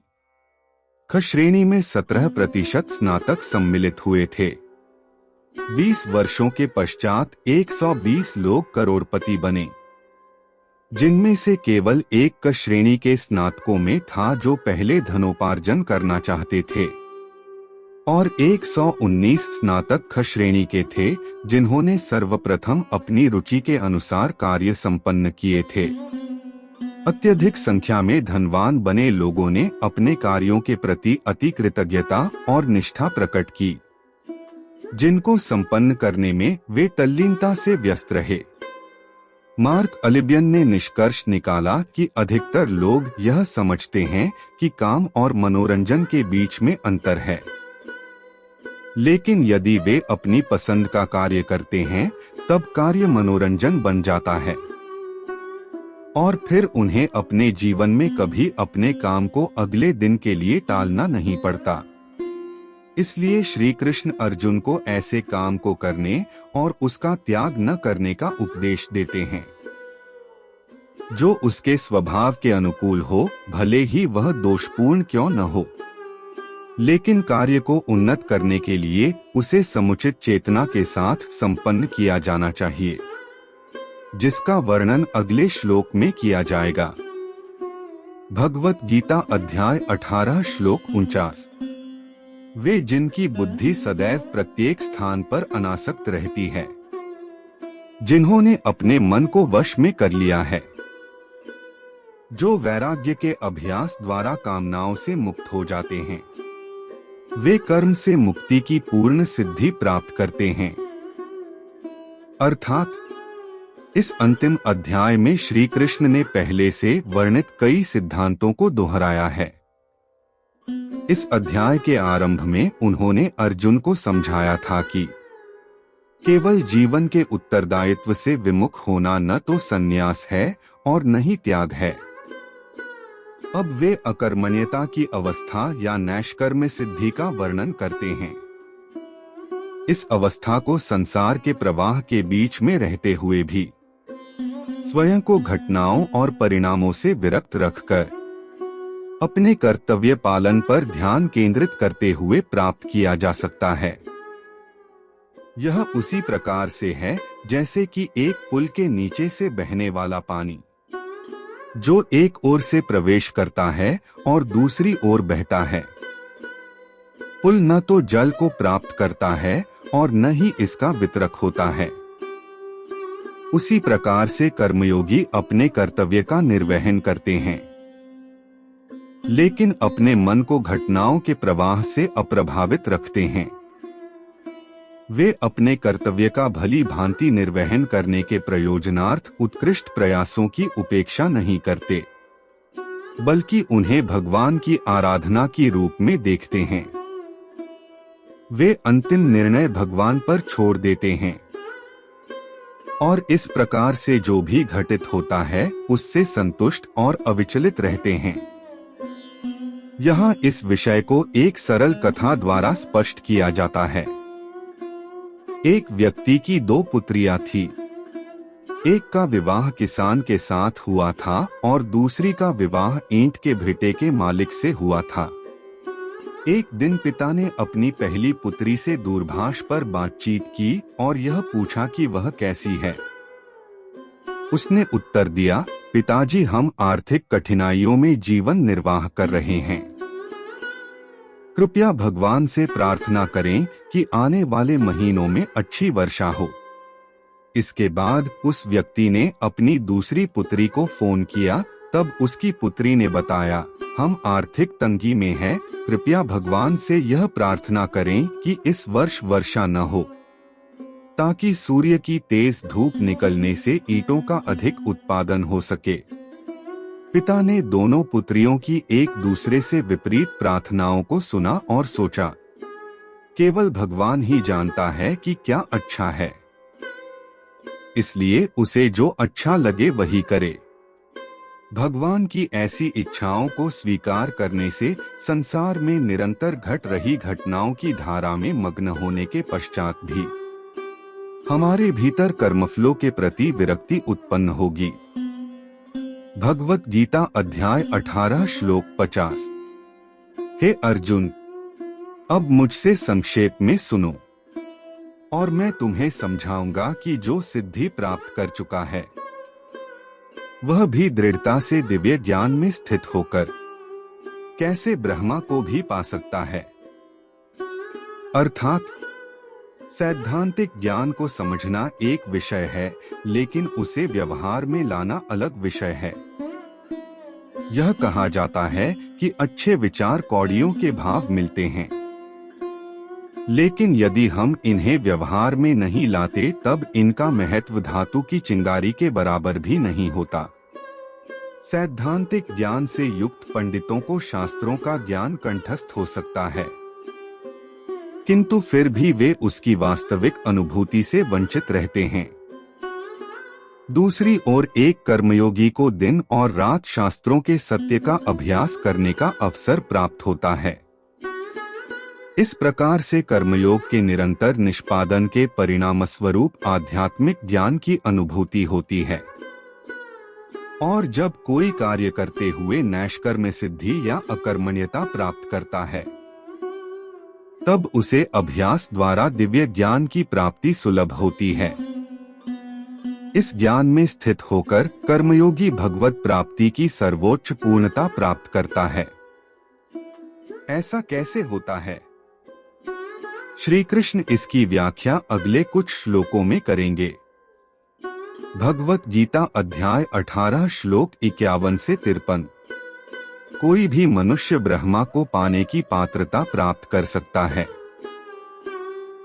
ख श्रेणी में 17% स्नातक सम्मिलित हुए थे। 20 वर्षों के पश्चात 120 लोग करोड़पति बने, जिनमें से केवल एक क श्रेणी के स्नातकों में था जो पहले धनोपार्जन करना चाहते थे, और 119 स्नातक ख श्रेणी के थे जिन्होंने सर्वप्रथम अपनी रुचि के अनुसार कार्य संपन्न किए थे। अत्यधिक संख्या में धनवान बने लोगों ने अपने कार्यों के प्रति अति कृतज्ञता और निष्ठा प्रकट की, जिनको संपन्न करने में वे तल्लीनता से व्यस्त रहे। मार्क अल्बियन ने निष्कर्ष निकाला कि अधिकतर लोग यह समझते हैं कि काम और मनोरंजन के बीच में अंतर है, लेकिन यदि वे अपनी पसंद का कार्य करते हैं, तब कार्य मनोरंजन बन जाता है और फिर उन्हें अपने जीवन में कभी अपने काम को अगले दिन के लिए टालना नहीं पड़ता। इसलिए श्री कृष्ण अर्जुन को ऐसे काम को करने और उसका त्याग न करने का उपदेश देते हैं जो उसके स्वभाव के अनुकूल हो, भले ही वह दोषपूर्ण क्यों न हो। लेकिन कार्य को उन्नत करने के लिए उसे समुचित चेतना के साथ संपन्न किया जाना चाहिए, जिसका वर्णन अगले श्लोक में किया जाएगा। भगवत गीता अध्याय 18 श्लोक 49। वे जिनकी बुद्धि सदैव प्रत्येक स्थान पर अनासक्त रहती है, जिन्होंने अपने मन को वश में कर लिया है, जो वैराग्य के अभ्यास द्वारा कामनाओं से मुक्त हो जाते हैं, वे कर्म से मुक्ति की पूर्ण सिद्धि प्राप्त करते हैं। अर्थात इस अंतिम अध्याय में श्री कृष्ण ने पहले से वर्णित कई सिद्धांतों को दोहराया है। इस अध्याय के आरंभ में उन्होंने अर्जुन को समझाया था कि केवल जीवन के उत्तरदायित्व से विमुख होना न तो संन्यास है और न ही त्याग है। अब वे अकर्मण्यता की अवस्था या नैष्कर्म्य सिद्धि का वर्णन करते हैं। इस अवस्था को संसार के प्रवाह के बीच में रहते हुए भी स्वयं को घटनाओं और परिणामों से विरक्त रखकर अपने कर्तव्य पालन पर ध्यान केंद्रित करते हुए प्राप्त किया जा सकता है। यह उसी प्रकार से है जैसे कि एक पुल के नीचे से बहने वाला पानी, जो एक ओर से प्रवेश करता है और दूसरी ओर बहता है। पुल न तो जल को प्राप्त करता है और न ही इसका वितरक होता है। उसी प्रकार से कर्मयोगी अपने कर्तव्य का निर्वहन करते हैं, लेकिन अपने मन को घटनाओं के प्रवाह से अप्रभावित रखते हैं। वे अपने कर्तव्य का भली भांति निर्वहन करने के प्रयोजनार्थ उत्कृष्ट प्रयासों की उपेक्षा नहीं करते, बल्कि उन्हें भगवान की आराधना के रूप में देखते हैं। वे अंतिम निर्णय भगवान पर छोड़ देते हैं और इस प्रकार से जो भी घटित होता है उससे संतुष्ट और अविचलित रहते हैं। यहाँ इस विषय को एक सरल कथा द्वारा स्पष्ट किया जाता है। एक व्यक्ति की 2 पुत्रियां थी। एक का विवाह किसान के साथ हुआ था और दूसरी का विवाह ईंट के भट्टे के मालिक से हुआ था। एक दिन पिता ने अपनी पहली पुत्री से दूरभाष पर बातचीत की और यह पूछा कि वह कैसी है। उसने उत्तर दिया, पिताजी, हम आर्थिक कठिनाइयों में जीवन निर्वाह कर रहे हैं। कृपया भगवान से प्रार्थना करें कि आने वाले महीनों में अच्छी वर्षा हो। इसके बाद उस व्यक्ति ने अपनी दूसरी पुत्री को फोन किया। तब उसकी पुत्री ने बताया, हम आर्थिक तंगी में हैं, कृपया भगवान से यह प्रार्थना करें कि इस वर्ष वर्षा न हो, ताकि सूर्य की तेज धूप निकलने से ईंटों का अधिक उत्पादन हो सके। पिता ने दोनों पुत्रियों की एक दूसरे से विपरीत प्रार्थनाओं को सुना और सोचा, केवल भगवान ही जानता है कि क्या अच्छा है, इसलिए उसे जो अच्छा लगे वही करे। भगवान की ऐसी इच्छाओं को स्वीकार करने से संसार में निरंतर घट रही घटनाओं की धारा में मग्न होने के पश्चात भी हमारे भीतर कर्मफलों के प्रति विरक्ति उत्पन्न होगी। भगवत गीता अध्याय 18 श्लोक 50। हे अर्जुन, अब मुझसे संक्षेप में सुनो और मैं तुम्हें समझाऊंगा कि जो सिद्धि प्राप्त कर चुका है वह भी दृढ़ता से दिव्य ज्ञान में स्थित होकर कैसे ब्रह्मा को भी पा सकता है। अर्थात सैद्धांतिक ज्ञान को समझना एक विषय है, लेकिन उसे व्यवहार में लाना अलग विषय है। यह कहा जाता है कि अच्छे विचार कौड़ियों के भाव मिलते हैं, लेकिन यदि हम इन्हें व्यवहार में नहीं लाते तब इनका महत्व धातु की चिंगारी के बराबर भी नहीं होता। सैद्धांतिक ज्ञान से युक्त पंडितों को शास्त्रों का ज्ञान कंठस्थ हो सकता है, किंतु फिर भी वे उसकी वास्तविक अनुभूति से वंचित रहते हैं। दूसरी ओर एक कर्मयोगी को दिन और रात शास्त्रों के सत्य का अभ्यास करने का अवसर प्राप्त होता है। इस प्रकार से कर्मयोग के निरंतर निष्पादन के परिणामस्वरूप आध्यात्मिक ज्ञान की अनुभूति होती है। और जब कोई कार्य करते हुए नैष्कर्म्य सिद्धि या अकर्मण्यता प्राप्त करता है तब उसे अभ्यास द्वारा दिव्य ज्ञान की प्राप्ति सुलभ होती है। इस ज्ञान में स्थित होकर कर्मयोगी भगवत प्राप्ति की सर्वोच्च पूर्णता प्राप्त करता है। ऐसा कैसे होता है? श्री कृष्ण इसकी व्याख्या अगले कुछ श्लोकों में करेंगे। भगवत गीता अध्याय 18 श्लोक 51 से 53। कोई भी मनुष्य ब्रह्मा को पाने की पात्रता प्राप्त कर सकता है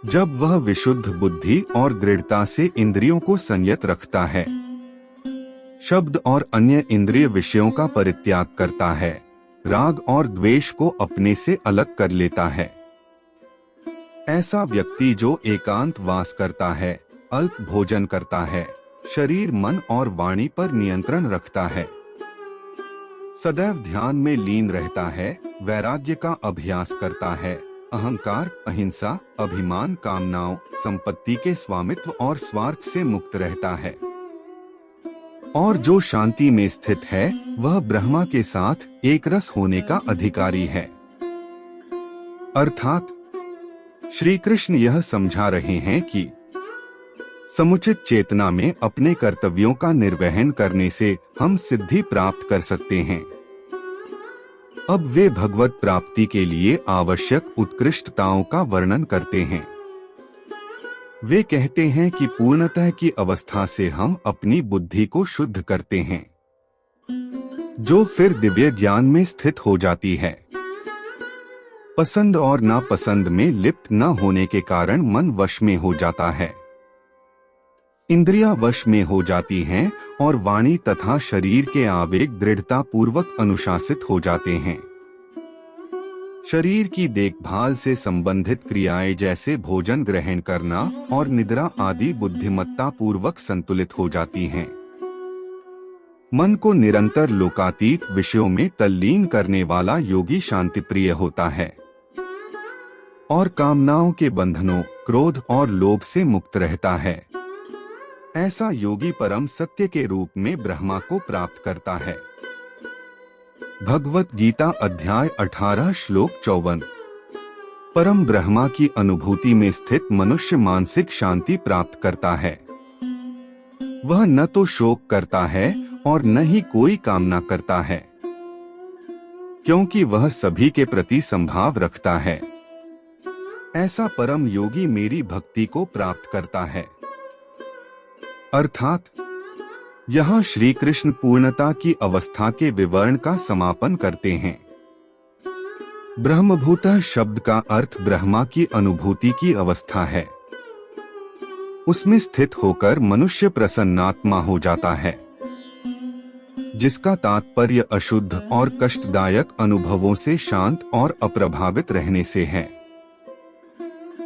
जब वह विशुद्ध बुद्धि और दृढ़ता से इंद्रियों को संयत रखता है, शब्द और अन्य इंद्रिय विषयों का परित्याग करता है, राग और द्वेष को अपने से अलग कर लेता है। ऐसा व्यक्ति जो एकांत वास करता है, अल्प भोजन करता है, शरीर, मन और वाणी पर नियंत्रण रखता है, सदैव ध्यान में लीन रहता है, वैराग्य का अभ्यास करता है, अहंकार, अहिंसा, अभिमान, कामनाओं, संपत्ति के स्वामित्व और स्वार्थ से मुक्त रहता है, और जो शांति में स्थित है वह ब्रह्मा के साथ एक रस होने का अधिकारी है। अर्थात श्री कृष्ण यह समझा रहे हैं कि समुचित चेतना में अपने कर्तव्यों का निर्वहन करने से हम सिद्धि प्राप्त कर सकते हैं। अब वे भगवत प्राप्ति के लिए आवश्यक उत्कृष्टताओं का वर्णन करते हैं। वे कहते हैं कि पूर्णतः की अवस्था से हम अपनी बुद्धि को शुद्ध करते हैं, जो फिर दिव्य ज्ञान में स्थित हो जाती है। पसंद और नापसंद में लिप्त न होने के कारण मन वश में हो जाता है। इंद्रियां वश में हो जाती हैं और वाणी तथा शरीर के आवेग दृढ़ता पूर्वक अनुशासित हो जाते हैं। शरीर की देखभाल से संबंधित क्रियाएं जैसे भोजन ग्रहण करना और निद्रा आदि बुद्धिमत्ता पूर्वक संतुलित हो जाती हैं। मन को निरंतर लोकातीत विषयों में तल्लीन करने वाला योगी शांतिप्रिय होता है और कामनाओं के बंधनों, क्रोध और लोभ से मुक्त रहता है। ऐसा योगी परम सत्य के रूप में ब्रह्मा को प्राप्त करता है। भगवत गीता अध्याय 18 श्लोक 54। परम ब्रह्मा की अनुभूति में स्थित मनुष्य मानसिक शांति प्राप्त करता है। वह न तो शोक करता है और न ही कोई कामना करता है, क्योंकि वह सभी के प्रति संभाव रखता है। ऐसा परम योगी मेरी भक्ति को प्राप्त करता है। अर्थात यहाँ श्री कृष्ण पूर्णता की अवस्था के विवरण का समापन करते हैं। ब्रह्मभूतः शब्द का अर्थ ब्रह्मा की अनुभूति की अवस्था है। उसमें स्थित होकर मनुष्य प्रसन्नात्मा हो जाता है, जिसका तात्पर्य अशुद्ध और कष्टदायक अनुभवों से शांत और अप्रभावित रहने से है।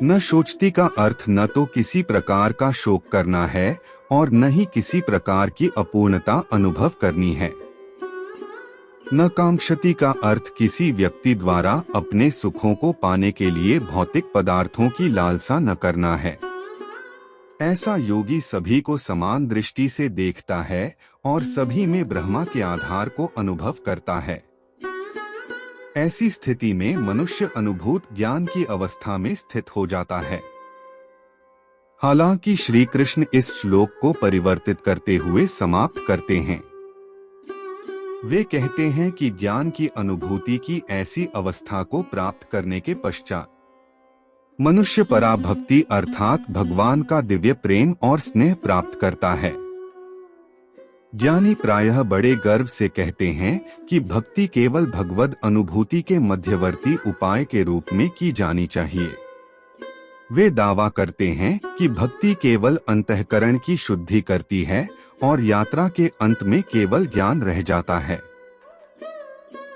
न शोचती का अर्थ न तो किसी प्रकार का शोक करना है और न ही किसी प्रकार की अपूर्णता अनुभव करनी है। न कांक्षति का अर्थ किसी व्यक्ति द्वारा अपने सुखों को पाने के लिए भौतिक पदार्थों की लालसा न करना है। ऐसा योगी सभी को समान दृष्टि से देखता है और सभी में ब्रह्मा के आधार को अनुभव करता है। ऐसी स्थिति में मनुष्य अनुभूत ज्ञान की अवस्था में स्थित हो जाता है। हालांकि श्री कृष्ण इस श्लोक को परिवर्तित करते हुए समाप्त करते हैं। वे कहते हैं कि ज्ञान की अनुभूति की ऐसी अवस्था को प्राप्त करने के पश्चात मनुष्य पराभक्ति अर्थात भगवान का दिव्य प्रेम और स्नेह प्राप्त करता है। ज्ञानी प्रायः बड़े गर्व से कहते हैं कि भक्ति केवल भगवद अनुभूति के मध्यवर्ती उपाय के रूप में की जानी चाहिए। वे दावा करते हैं कि भक्ति केवल अंतःकरण की शुद्धि करती है और यात्रा के अंत में केवल ज्ञान रह जाता है।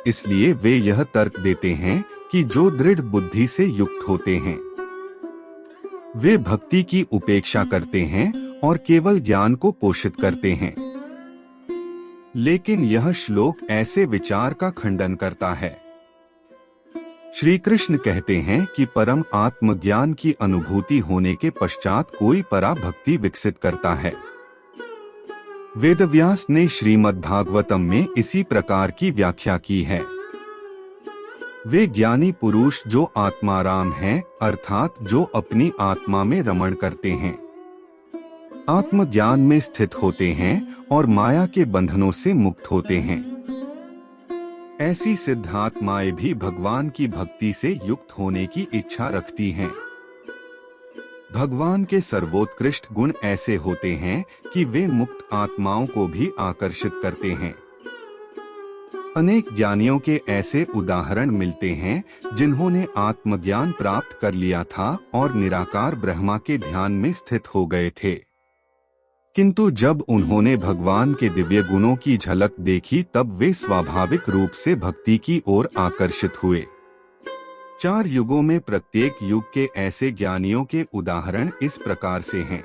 इसलिए वे यह तर्क देते हैं कि जो दृढ़ बुद्धि से युक्त होते हैं वे भक्ति की उपेक्षा करते हैं और केवल ज्ञान को पोषित करते हैं। लेकिन यह श्लोक ऐसे विचार का खंडन करता है। श्री कृष्ण कहते हैं कि परम आत्मज्ञान की अनुभूति होने के पश्चात कोई पराभक्ति विकसित करता है। वेदव्यास ने श्रीमद्भागवतम में इसी प्रकार की व्याख्या की है। वे ज्ञानी पुरुष जो आत्माराम हैं, अर्थात जो अपनी आत्मा में रमण करते हैं, आत्मज्ञान में स्थित होते हैं और माया के बंधनों से मुक्त होते हैं। ऐसी सिद्धात्माएं भी भगवान की भक्ति से युक्त होने की इच्छा रखती हैं। भगवान के सर्वोत्कृष्ट गुण ऐसे होते हैं कि वे मुक्त आत्माओं को भी आकर्षित करते हैं। अनेक ज्ञानियों के ऐसे उदाहरण मिलते हैं जिन्होंने आत्मज्ञान प्राप्त कर लिया था और निराकार ब्रह्मा के ध्यान में स्थित हो गए थे, किंतु जब उन्होंने भगवान के दिव्य गुणों की झलक देखी तब वे स्वाभाविक रूप से भक्ति की ओर आकर्षित हुए। 4 युगों में प्रत्येक युग के ऐसे ज्ञानियों के उदाहरण इस प्रकार से हैं।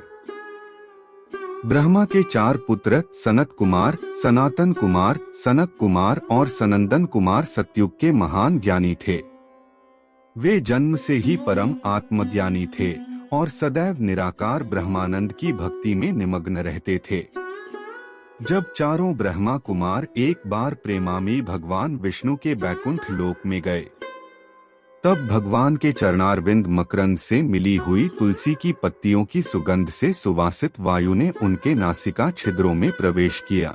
ब्रह्मा के 4 पुत्र सनत कुमार, सनातन कुमार, सनक कुमार और सनंदन कुमार सतयुग के महान ज्ञानी थे। वे जन्म से ही परम आत्मज्ञानी थे और सदैव निराकार ब्रह्मानंद की भक्ति में निमग्न रहते थे। जब चारों ब्रह्मा कुमार एक बार प्रेमामी भगवान विष्णु के बैकुंठ लोक में गए, तब भगवान के चरणारविंद मकरंद से मिली हुई तुलसी की पत्तियों की सुगंध से सुवासित वायु ने उनके नासिका छिद्रों में प्रवेश किया,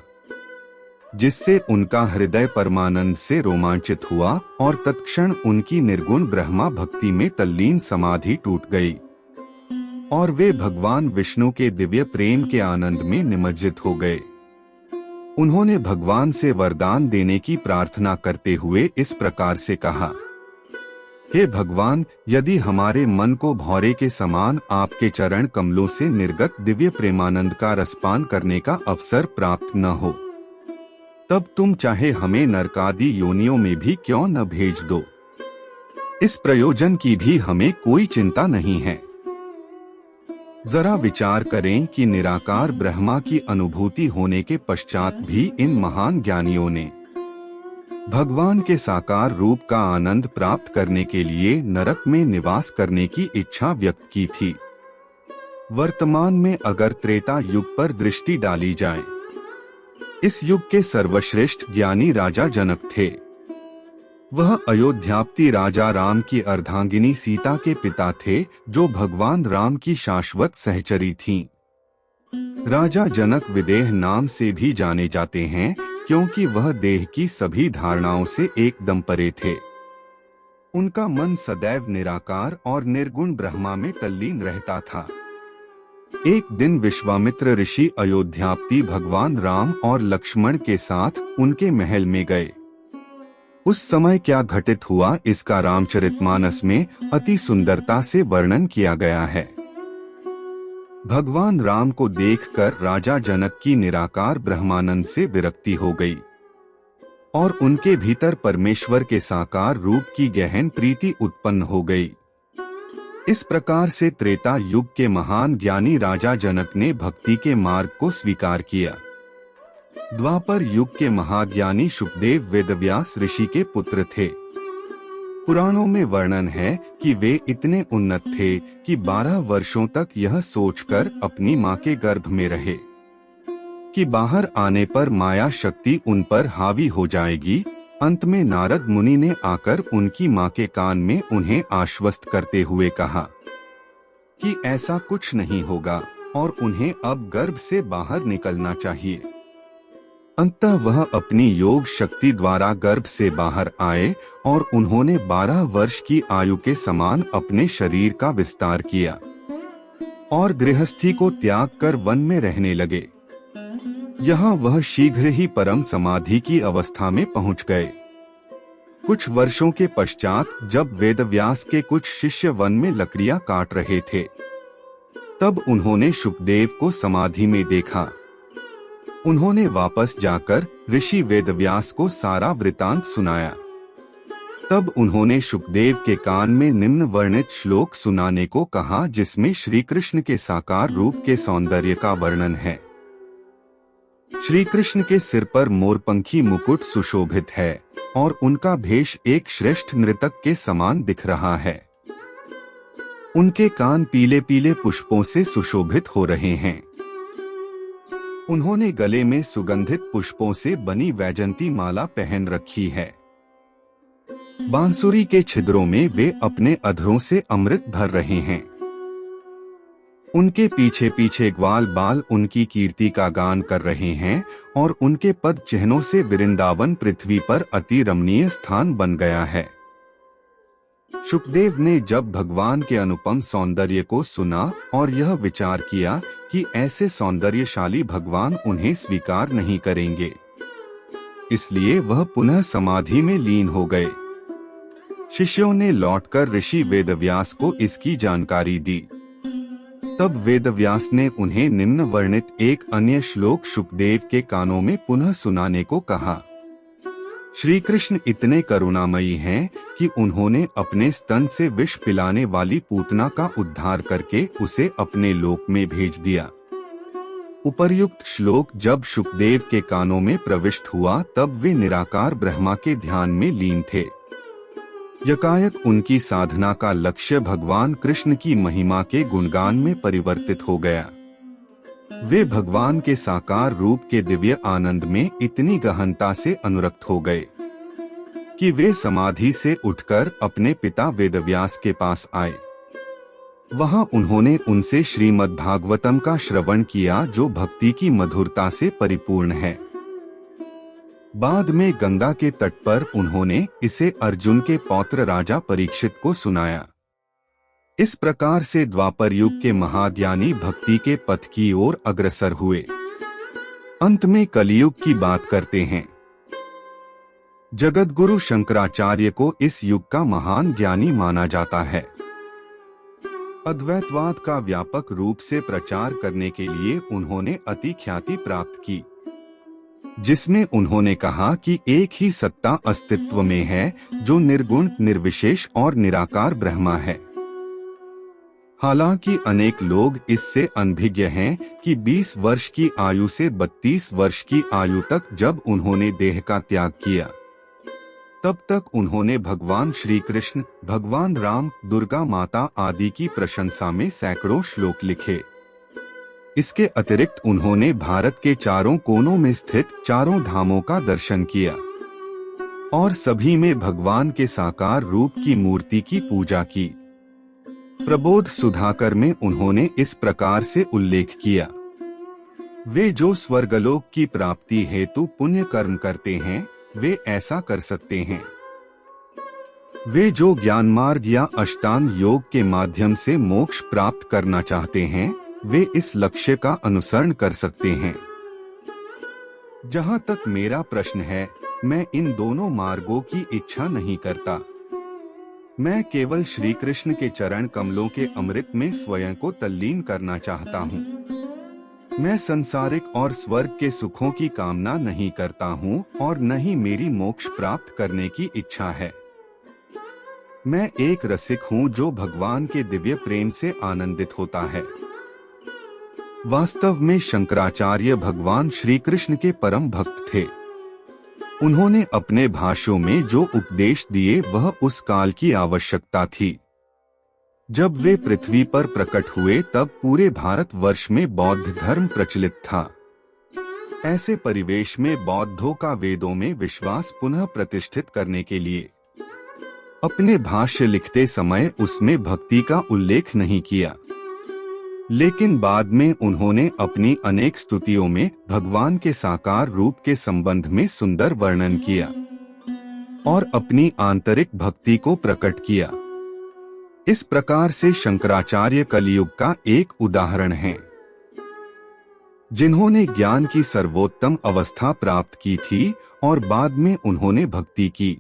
जिससे उनका हृदय परमानंद से रोमांचित हुआ और तत्क्षण उनकी निर्गुण ब्रह्मा भक्ति में तल्लीन समाधि टूट गई और वे भगवान विष्णु के दिव्य प्रेम के आनंद में निमज्जित हो गए। उन्होंने भगवान से वरदान देने की प्रार्थना करते हुए इस प्रकार से कहा, हे भगवान, यदि हमारे मन को भौरे के समान आपके चरण कमलों से निर्गत दिव्य प्रेमानंद का रसपान करने का अवसर प्राप्त न हो, तब तुम चाहे हमें नरकादि योनियों में भी क्यों न भेज दो। इस प्रयोजन की भी हमें कोई चिंता नहीं है। जरा विचार करें कि निराकार ब्रह्मा की अनुभूति होने के पश्चात भी इन महान ज्ञानियों ने भगवान के साकार रूप का आनंद प्राप्त करने के लिए नरक में निवास करने की इच्छा व्यक्त की थी। वर्तमान में अगर त्रेता युग पर दृष्टि डाली जाए, इस युग के सर्वश्रेष्ठ ज्ञानी राजा जनक थे। वह अयोध्यापति राजा राम की अर्धांगिनी सीता के पिता थे, जो भगवान राम की शाश्वत सहचरी थीं। राजा जनक विदेह नाम से भी जाने जाते हैं, क्योंकि वह देह की सभी धारणाओं से एकदम परे थे। उनका मन सदैव निराकार और निर्गुण ब्रह्मा में तल्लीन रहता था। एक दिन विश्वामित्र ऋषि अयोध्यापति भगवान राम और लक्ष्मण के साथ उनके महल में गए। उस समय क्या घटित हुआ, इसका रामचरितमानस में अति सुंदरता से वर्णन किया गया है। भगवान राम को देखकर राजा जनक की निराकार ब्रह्मानंद से विरक्ति हो गई और उनके भीतर परमेश्वर के साकार रूप की गहन प्रीति उत्पन्न हो गई। इस प्रकार से त्रेता युग के महान ज्ञानी राजा जनक ने भक्ति के मार्ग को स्वीकार किया। द्वापर युग के महाज्ञानी शुकदेव वेदव्यास ऋषि के पुत्र थे। पुराणों में वर्णन है कि वे इतने उन्नत थे कि 12 वर्षों तक यह सोचकर अपनी मां के गर्भ में रहे कि बाहर आने पर माया शक्ति उन पर हावी हो जाएगी। अंत में नारद मुनि ने आकर उनकी मां के कान में उन्हें आश्वस्त करते हुए कहा कि ऐसा कुछ नहीं होगा और उन्हें अब गर्भ से बाहर निकलना चाहिए। अंततः वह अपनी योग शक्ति द्वारा गर्भ से बाहर आए और उन्होंने 12 वर्ष की आयु के समान अपने शरीर का विस्तार किया और गृहस्थी को त्याग कर वन में रहने लगे। यहाँ वह शीघ्र ही परम समाधि की अवस्था में पहुँच गए। कुछ वर्षों के पश्चात जब वेदव्यास के कुछ शिष्य वन में लकड़ियां काट रहे थे, तब उन्होंने शुकदेव को समाधि में देखा। उन्होंने वापस जाकर ऋषि वेदव्यास को सारा वृतांत सुनाया। तब उन्होंने शुकदेव के कान में निम्न वर्णित श्लोक सुनाने को कहा, जिसमें श्री कृष्ण के साकार रूप के सौंदर्य का वर्णन है। श्री कृष्ण के सिर पर मोरपंखी मुकुट सुशोभित है और उनका भेष एक श्रेष्ठ नृतक के समान दिख रहा है। उनके कान पीले पीले पुष्पों से सुशोभित हो रहे हैं। उन्होंने गले में सुगंधित पुष्पों से बनी वैजंती माला पहन रखी है। बांसुरी के छिद्रों में वे अपने अधरों से अमृत भर रहे हैं। उनके पीछे पीछे ग्वाल बाल उनकी कीर्ति का गान कर रहे हैं और उनके पद चिन्हों से वृंदावन पृथ्वी पर अति रमणीय स्थान बन गया है। शुकदेव ने जब भगवान के अनुपम सौंदर्य को सुना और यह विचार किया कि ऐसे सौंदर्यशाली भगवान उन्हें स्वीकार नहीं करेंगे, इसलिए वह पुनः समाधि में लीन हो गए। शिष्यों ने लौटकर ऋषि वेदव्यास को इसकी जानकारी दी। तब वेदव्यास ने उन्हें निम्न वर्णित एक अन्य श्लोक शुकदेव के कानों में पुनः सुनाने को कहा। श्री कृष्ण इतने करुणामयी हैं कि उन्होंने अपने स्तन से विष पिलाने वाली पूतना का उद्धार करके उसे अपने लोक में भेज दिया। उपर्युक्त श्लोक जब शुकदेव के कानों में प्रविष्ट हुआ, तब वे निराकार ब्रह्मा के ध्यान में लीन थे। यकायक उनकी साधना का लक्ष्य भगवान कृष्ण की महिमा के गुणगान में परिवर्तित हो गया। वे भगवान के साकार रूप के दिव्य आनंद में इतनी गहनता से अनुरक्त हो गए कि वे समाधि से उठकर अपने पिता वेदव्यास के पास आए। वहां उन्होंने उनसे श्रीमद् भागवतम का श्रवण किया, जो भक्ति की मधुरता से परिपूर्ण है। बाद में गंगा के तट पर उन्होंने इसे अर्जुन के पौत्र राजा परीक्षित को सुनाया। इस प्रकार से द्वापर युग के महाज्ञानी भक्ति के पथ की ओर अग्रसर हुए। अंत में कलियुग की बात करते हैं। जगतगुरु शंकराचार्य को इस युग का महान ज्ञानी माना जाता है। अद्वैतवाद का व्यापक रूप से प्रचार करने के लिए उन्होंने अति ख्याति प्राप्त की, जिसमें उन्होंने कहा कि एक ही सत्ता अस्तित्व में है जो निर्गुण, निर्विशेष और निराकार ब्रह्मा है। हालांकि अनेक लोग इससे अनभिज्ञ हैं कि 20 वर्ष की आयु से 32 वर्ष की आयु तक जब उन्होंने देह का त्याग किया, तब तक उन्होंने भगवान श्री कृष्ण, भगवान राम, दुर्गा माता आदि की प्रशंसा में सैकड़ों श्लोक लिखे। इसके अतिरिक्त उन्होंने भारत के चारों कोनों में स्थित चारों धामों का दर्शन किया और सभी में भगवान के साकार रूप की मूर्ति की पूजा की। प्रबोध सुधाकर में उन्होंने इस प्रकार से उल्लेख किया, वे जो स्वर्गलोक की प्राप्ति हेतु पुण्य कर्म करते हैं वे ऐसा कर सकते हैं। वे जो ज्ञान मार्ग या अष्टांग योग के माध्यम से मोक्ष प्राप्त करना चाहते हैं वे इस लक्ष्य का अनुसरण कर सकते हैं। जहां तक मेरा प्रश्न है, मैं इन दोनों मार्गों की इच्छा नहीं करता। मैं केवल श्री कृष्ण के चरण कमलों के अमृत में स्वयं को तल्लीन करना चाहता हूँ। मैं संसारिक और स्वर्ग के सुखों की कामना नहीं करता हूँ और न ही मेरी मोक्ष प्राप्त करने की इच्छा है। मैं एक रसिक हूँ जो भगवान के दिव्य प्रेम से आनंदित होता है। वास्तव में शंकराचार्य भगवान श्री कृष्ण के परम भक्त थे। उन्होंने अपने भाष्यों में जो उपदेश दिए वह उस काल की आवश्यकता थी। जब वे पृथ्वी पर प्रकट हुए तब पूरे भारतवर्ष में बौद्ध धर्म प्रचलित था। ऐसे परिवेश में बौद्धों का वेदों में विश्वास पुनः प्रतिष्ठित करने के लिए अपने भाष्य लिखते समय उसमें भक्ति का उल्लेख नहीं किया, लेकिन बाद में उन्होंने अपनी अनेक स्तुतियों में भगवान के साकार रूप के संबंध में सुंदर वर्णन किया और अपनी आंतरिक भक्ति को प्रकट किया। इस प्रकार से शंकराचार्य कलियुग का एक उदाहरण हैं, जिन्होंने ज्ञान की सर्वोत्तम अवस्था प्राप्त की थी और बाद में उन्होंने भक्ति की।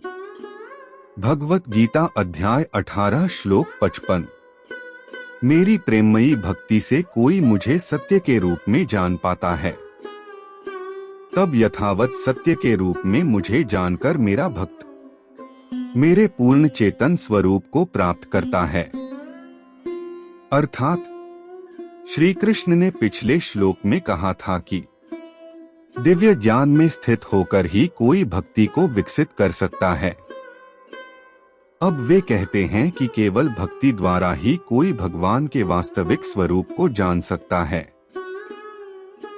भगवत गीता अध्याय 18 श्लोक 55। मेरी प्रेममयी भक्ति से कोई मुझे सत्य के रूप में जान पाता है, तब यथावत सत्य के रूप में मुझे जानकर मेरा भक्त मेरे पूर्ण चेतन स्वरूप को प्राप्त करता है। अर्थात श्री कृष्ण ने पिछले श्लोक में कहा था कि दिव्य ज्ञान में स्थित होकर ही कोई भक्ति को विकसित कर सकता है। अब वे कहते हैं कि केवल भक्ति द्वारा ही कोई भगवान के वास्तविक स्वरूप को जान सकता है।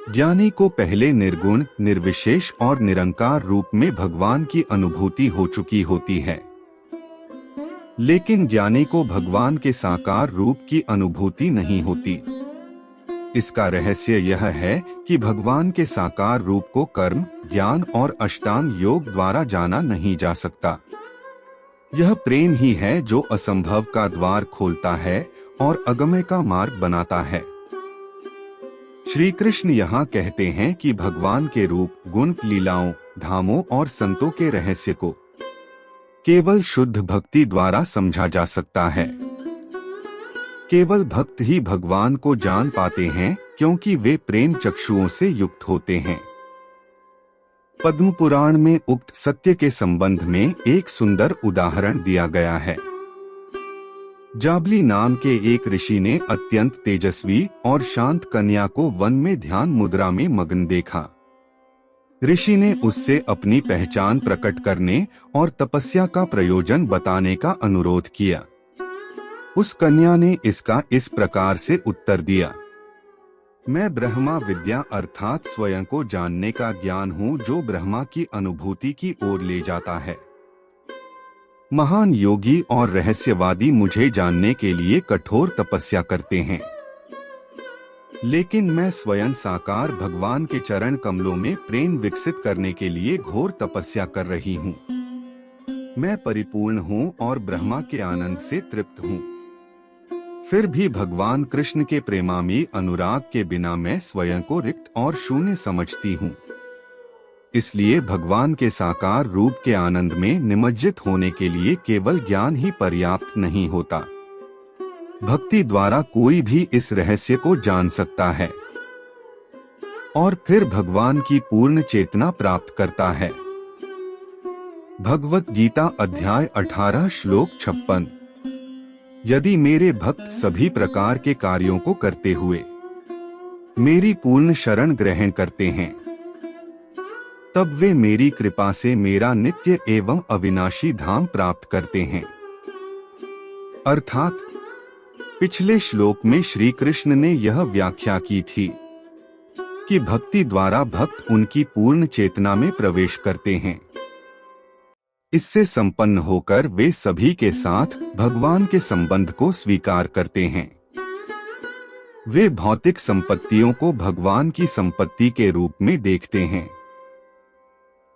ज्ञानी को पहले निर्गुण, निर्विशेष और निरंकार रूप में भगवान की अनुभूति हो चुकी होती है, लेकिन ज्ञानी को भगवान के साकार रूप की अनुभूति नहीं होती। इसका रहस्य यह है कि भगवान के साकार रूप को कर्म, ज्ञान और अष्टांग योग द्वारा जाना नहीं जा सकता। यह प्रेम ही है जो असंभव का द्वार खोलता है और अगम्य का मार्ग बनाता है। श्री कृष्ण यहाँ कहते हैं कि भगवान के रूप, गुण, लीलाओं, धामों और संतों के रहस्य को केवल शुद्ध भक्ति द्वारा समझा जा सकता है। केवल भक्त ही भगवान को जान पाते हैं, क्योंकि वे प्रेम चक्षुओं से युक्त होते हैं। पद्म पुराण में उक्त सत्य के संबंध में एक सुंदर उदाहरण दिया गया है। जाबली नाम के एक ऋषि ने अत्यंत तेजस्वी और शांत कन्या को वन में ध्यान मुद्रा में मग्न देखा। ऋषि ने उससे अपनी पहचान प्रकट करने और तपस्या का प्रयोजन बताने का अनुरोध किया। उस कन्या ने इसका इस प्रकार से उत्तर दिया, मैं ब्रह्मा विद्या अर्थात स्वयं को जानने का ज्ञान हूँ जो ब्रह्मा की अनुभूति की ओर ले जाता है। महान योगी और रहस्यवादी मुझे जानने के लिए कठोर तपस्या करते हैं, लेकिन मैं स्वयं साकार भगवान के चरण कमलों में प्रेम विकसित करने के लिए घोर तपस्या कर रही हूँ। मैं परिपूर्ण हूँ और ब्रह्मा के आनंद से तृप्त हूँ। फिर भी भगवान कृष्ण के प्रेमामी अनुराग के बिना मैं स्वयं को रिक्त और शून्य समझती हूँ। इसलिए भगवान के साकार रूप के आनंद में निमज्जित होने के लिए केवल ज्ञान ही पर्याप्त नहीं होता। भक्ति द्वारा कोई भी इस रहस्य को जान सकता है और फिर भगवान की पूर्ण चेतना प्राप्त करता है। भगवत गीता अध्याय 18 श्लोक 56। यदि मेरे भक्त सभी प्रकार के कार्यों को करते हुए मेरी पूर्ण शरण ग्रहण करते हैं, तब वे मेरी कृपा से मेरा नित्य एवं अविनाशी धाम प्राप्त करते हैं। अर्थात पिछले श्लोक में श्री कृष्ण ने यह व्याख्या की थी कि भक्ति द्वारा भक्त उनकी पूर्ण चेतना में प्रवेश करते हैं। इससे संपन्न होकर वे सभी के साथ भगवान के संबंध को स्वीकार करते हैं। वे भौतिक संपत्तियों को भगवान की संपत्ति के रूप में देखते हैं।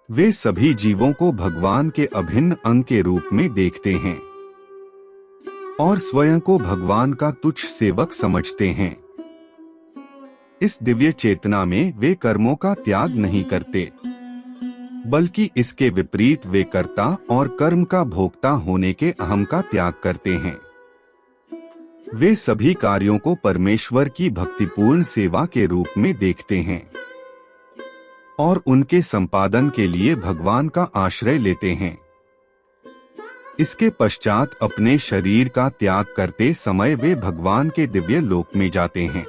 वे सभी जीवों को भगवान के अभिन्न अंग के रूप में देखते हैं और स्वयं को भगवान का तुच्छ सेवक समझते हैं। इस दिव्य चेतना में वे कर्मों का त्याग नहीं करते, बल्कि इसके विपरीत वे कर्ता और कर्म का भोक्ता होने के अहम का त्याग करते हैं। वे सभी कार्यों को परमेश्वर की भक्तिपूर्ण सेवा के रूप में देखते हैं और उनके संपादन के लिए भगवान का आश्रय लेते हैं। इसके पश्चात अपने शरीर का त्याग करते समय वे भगवान के दिव्य लोक में जाते हैं।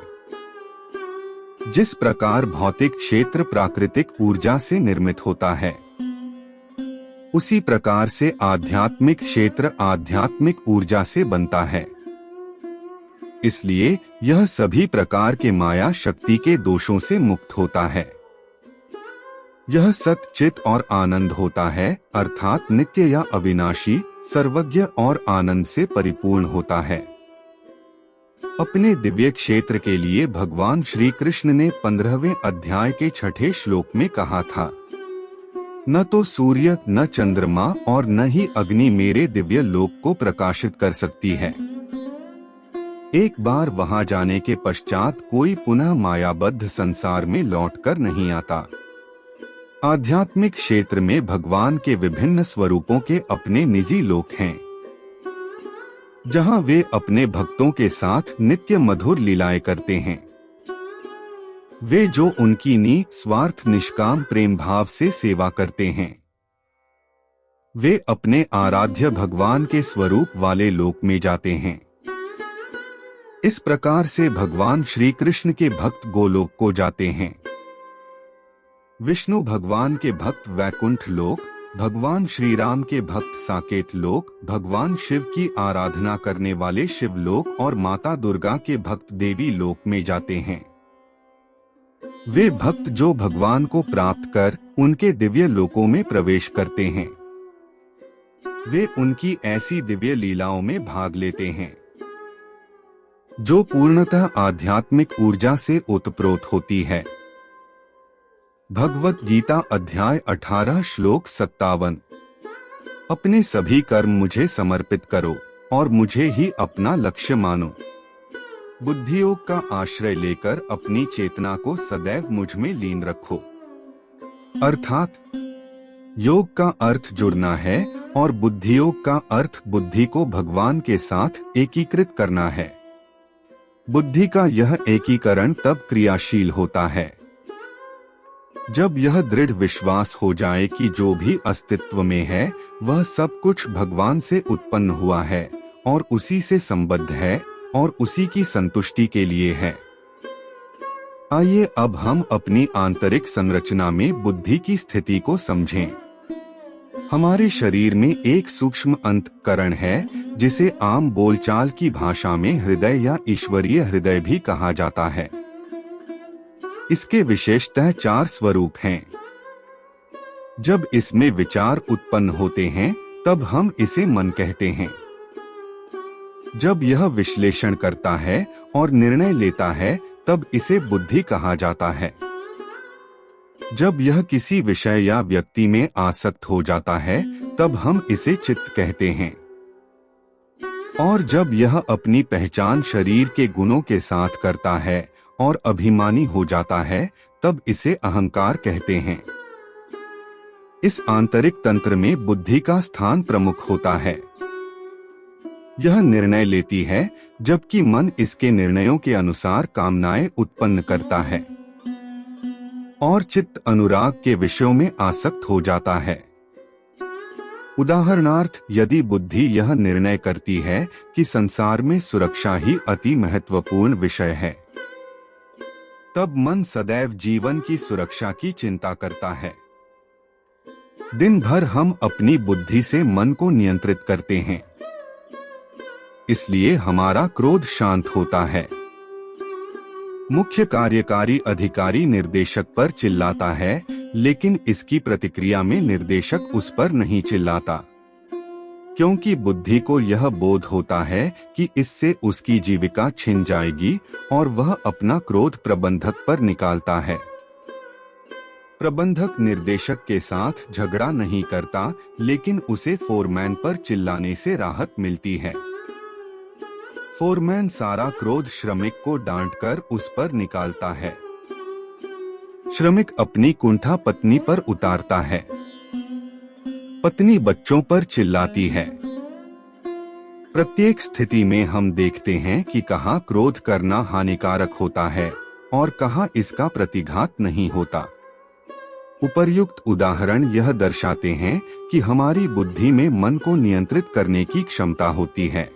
जिस प्रकार भौतिक क्षेत्र प्राकृतिक ऊर्जा से निर्मित होता है, उसी प्रकार से आध्यात्मिक क्षेत्र आध्यात्मिक ऊर्जा से बनता है। इसलिए यह सभी प्रकार के माया शक्ति के दोषों से मुक्त होता है। यह सत चित और आनंद होता है, अर्थात नित्य या अविनाशी, सर्वज्ञ और आनंद से परिपूर्ण होता है। अपने दिव्य क्षेत्र के लिए भगवान श्री कृष्ण ने 15वें अध्याय के 6ठे श्लोक में कहा था, न तो सूर्य न चंद्रमा और न ही अग्नि मेरे दिव्य लोक को प्रकाशित कर सकती है। एक बार वहां जाने के पश्चात कोई पुनः मायाबद्ध संसार में लौटकर नहीं आता। आध्यात्मिक क्षेत्र में भगवान के विभिन्न स्वरूपों के अपने निजी लोक हैं, जहां वे अपने भक्तों के साथ नित्य मधुर लीलाएं करते हैं। वे जो उनकी निस्वार्थ निष्काम प्रेम भाव से सेवा करते हैं, वे अपने आराध्य भगवान के स्वरूप वाले लोक में जाते हैं। इस प्रकार से भगवान श्री कृष्ण के भक्त गोलोक को जाते हैं। विष्णु भगवान के भक्त वैकुंठ लोक, भगवान श्री राम के भक्त साकेत लोक, भगवान शिव की आराधना करने वाले शिवलोक और माता दुर्गा के भक्त देवी लोक में जाते हैं। वे भक्त जो भगवान को प्राप्त कर उनके दिव्य लोकों में प्रवेश करते हैं, वे उनकी ऐसी दिव्य लीलाओं में भाग लेते हैं जो पूर्णतः आध्यात्मिक ऊर्जा से ओतप्रोत होती है। भगवत गीता अध्याय 18 श्लोक 57। अपने सभी कर्म मुझे समर्पित करो और मुझे ही अपना लक्ष्य मानो। बुद्धियोग का आश्रय लेकर अपनी चेतना को सदैव मुझ में लीन रखो। अर्थात योग का अर्थ जुड़ना है और बुद्धियोग का अर्थ बुद्धि को भगवान के साथ एकीकृत करना है। बुद्धि का यह एकीकरण तब क्रियाशील होता है जब यह दृढ़ विश्वास हो जाए कि जो भी अस्तित्व में है वह सब कुछ भगवान से उत्पन्न हुआ है और उसी से संबद्ध है और उसी की संतुष्टि के लिए है। आइए अब हम अपनी आंतरिक संरचना में बुद्धि की स्थिति को समझें। हमारे शरीर में एक सूक्ष्म अंतःकरण है जिसे आम बोलचाल की भाषा में हृदय या ईश्वरीय हृदय भी कहा जाता है। इसके विशेषतः 4 स्वरूप हैं। जब इसमें विचार उत्पन्न होते हैं तब हम इसे मन कहते हैं। जब यह विश्लेषण करता है और निर्णय लेता है तब इसे बुद्धि कहा जाता है। जब यह किसी विषय या व्यक्ति में आसक्त हो जाता है तब हम इसे चित्त कहते हैं। और जब यह अपनी पहचान शरीर के गुणों के साथ करता है और अभिमानी हो जाता है तब इसे अहंकार कहते हैं। इस आंतरिक तंत्र में बुद्धि का स्थान प्रमुख होता है। यह निर्णय लेती है, जबकि मन इसके निर्णयों के अनुसार कामनाएं उत्पन्न करता है और चित्त अनुराग के विषयों में आसक्त हो जाता है। उदाहरणार्थ, यदि बुद्धि यह निर्णय करती है कि संसार में सुरक्षा ही अति महत्वपूर्ण विषय है, तब मन सदैव जीवन की सुरक्षा की चिंता करता है। दिन भर हम अपनी बुद्धि से मन को नियंत्रित करते हैं, इसलिए हमारा क्रोध शांत होता है। मुख्य कार्यकारी अधिकारी निर्देशक पर चिल्लाता है, लेकिन इसकी प्रतिक्रिया में निर्देशक उस पर नहीं चिल्लाता, क्योंकि बुद्धि को यह बोध होता है कि इससे उसकी जीविका छिन जाएगी और वह अपना क्रोध प्रबंधक पर निकालता है। प्रबंधक निर्देशक के साथ झगड़ा नहीं करता, लेकिन उसे फोरमैन पर चिल्लाने से राहत मिलती है। फोरमैन सारा क्रोध श्रमिक को डांटकर उस पर निकालता है। श्रमिक अपनी कुंठा पत्नी पर उतारता है। पत्नी बच्चों पर चिल्लाती है। प्रत्येक स्थिति में हम देखते हैं कि कहाँ क्रोध करना हानिकारक होता है और कहाँ इसका प्रतिघात नहीं होता। उपर्युक्त उदाहरण यह दर्शाते हैं कि हमारी बुद्धि में मन को नियंत्रित करने की क्षमता होती है।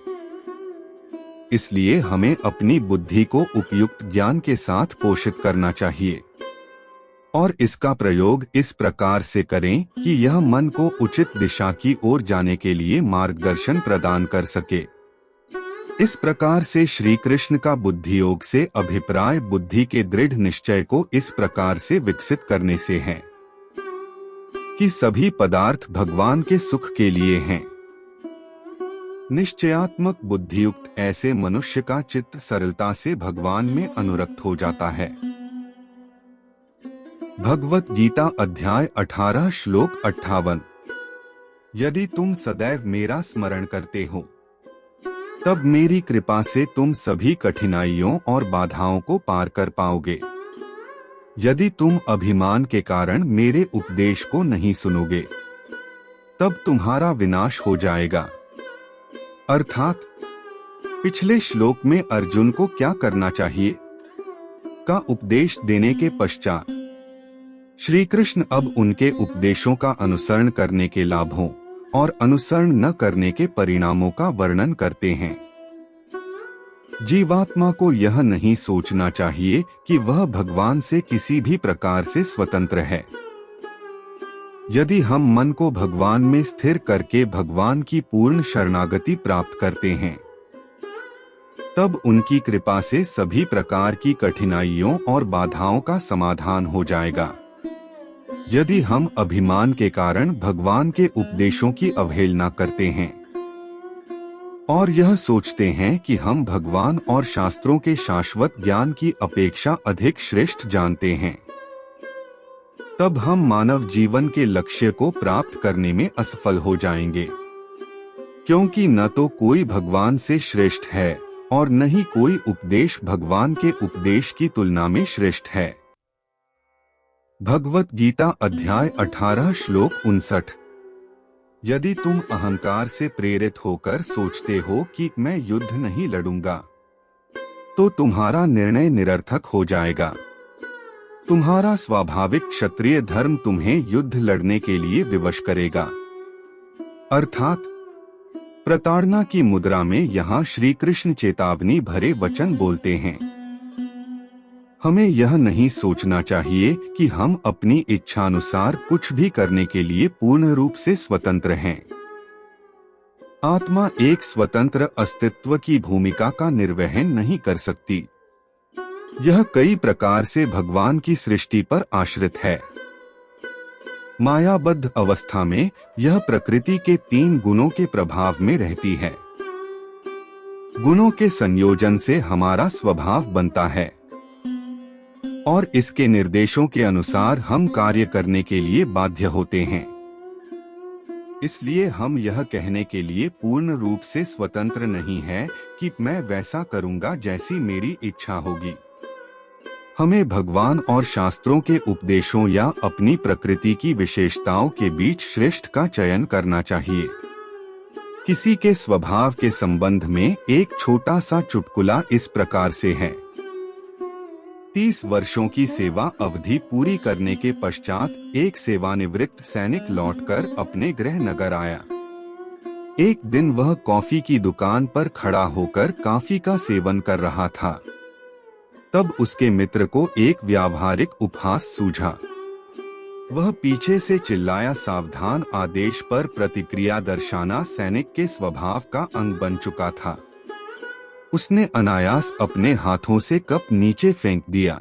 इसलिए हमें अपनी बुद्धि को उपयुक्त ज्ञान के साथ पोषित करना चाहिए और इसका प्रयोग इस प्रकार से करें कि यह मन को उचित दिशा की ओर जाने के लिए मार्गदर्शन प्रदान कर सके। इस प्रकार से श्री कृष्ण का बुद्धि योग से अभिप्राय बुद्धि के दृढ़ निश्चय को इस प्रकार से विकसित करने से है कि सभी पदार्थ भगवान के सुख के लिए हैं। निश्चयात्मक बुद्धियुक्त ऐसे मनुष्य का चित्त सरलता से भगवान में अनुरक्त हो जाता है। भगवत गीता अध्याय 18 श्लोक 58। यदि तुम सदैव मेरा स्मरण करते हो, तब मेरी कृपा से तुम सभी कठिनाइयों और बाधाओं को पार कर पाओगे। यदि तुम अभिमान के कारण मेरे उपदेश को नहीं सुनोगे, तब तुम्हारा विनाश हो जाएगा। अर्थात पिछले श्लोक में अर्जुन को क्या करना चाहिए का उपदेश देने के पश्चात श्री कृष्ण अब उनके उपदेशों का अनुसरण करने के लाभों और अनुसरण न करने के परिणामों का वर्णन करते हैं। जीवात्मा को यह नहीं सोचना चाहिए कि वह भगवान से किसी भी प्रकार से स्वतंत्र है। यदि हम मन को भगवान में स्थिर करके भगवान की पूर्ण शरणागति प्राप्त करते हैं, तब उनकी कृपा से सभी प्रकार की कठिनाइयों और बाधाओं का समाधान हो जाएगा। यदि हम अभिमान के कारण भगवान के उपदेशों की अवहेलना करते हैं और यह सोचते हैं कि हम भगवान और शास्त्रों के शाश्वत ज्ञान की अपेक्षा अधिक श्रेष्ठ जानते हैं, तब हम मानव जीवन के लक्ष्य को प्राप्त करने में असफल हो जाएंगे, क्योंकि न तो कोई भगवान से श्रेष्ठ है और न ही कोई उपदेश भगवान के उपदेश की तुलना में श्रेष्ठ है। भगवत गीता अध्याय 18 श्लोक 59। यदि तुम अहंकार से प्रेरित होकर सोचते हो कि मैं युद्ध नहीं लड़ूंगा, तो तुम्हारा निर्णय निरर्थक हो जाएगा। तुम्हारा स्वाभाविक क्षत्रिय धर्म तुम्हें युद्ध लड़ने के लिए विवश करेगा। अर्थात प्रताड़ना की मुद्रा में यहाँ श्री कृष्ण चेतावनी भरे वचन बोलते हैं। हमें यह नहीं सोचना चाहिए कि हम अपनी इच्छानुसार कुछ भी करने के लिए पूर्ण रूप से स्वतंत्र हैं। आत्मा एक स्वतंत्र अस्तित्व की भूमिका का निर्वहन नहीं कर सकती। यह कई प्रकार से भगवान की सृष्टि पर आश्रित है। मायाबद्ध अवस्था में यह प्रकृति के 3 गुणों के प्रभाव में रहती है। गुणों के संयोजन से हमारा स्वभाव बनता है और इसके निर्देशों के अनुसार हम कार्य करने के लिए बाध्य होते हैं। इसलिए हम यह कहने के लिए पूर्ण रूप से स्वतंत्र नहीं है कि मैं वैसा करूंगा जैसी मेरी इच्छा होगी। हमें भगवान और शास्त्रों के उपदेशों या अपनी प्रकृति की विशेषताओं के बीच श्रेष्ठ का चयन करना चाहिए। किसी के स्वभाव के संबंध में एक छोटा सा चुटकुला इस प्रकार से है। 30 वर्षों की सेवा अवधि पूरी करने के पश्चात एक सेवानिवृत्त सैनिक लौटकर अपने गृह नगर आया। एक दिन वह कॉफी की दुकान पर खड़ा होकर कॉफी का सेवन कर रहा था। तब उसके मित्र को एक व्यावहारिक उपहास सूझा। वह पीछे से चिल्लाया, सावधान! आदेश पर प्रतिक्रिया दर्शाना सैनिक के स्वभाव का अंग बन चुका था। उसने अनायास अपने हाथों से कप नीचे फेंक दिया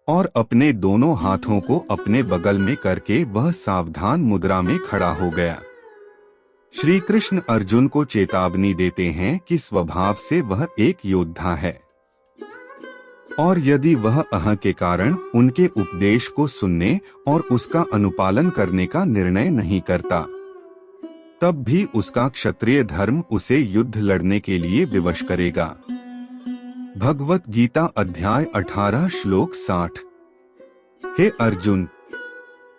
और अपने दोनों हाथों को अपने बगल में करके वह सावधान मुद्रा में खड़ा हो गया। श्री कृष्ण अर्जुन को चेतावनी देते हैं कि स्वभाव से वह एक योद्धा है और यदि वह अहं के कारण उनके उपदेश को सुनने और उसका अनुपालन करने का निर्णय नहीं करता, तब भी उसका क्षत्रिय धर्म उसे युद्ध लड़ने के लिए विवश करेगा। भगवत गीता अध्याय 18 श्लोक 60। हे अर्जुन,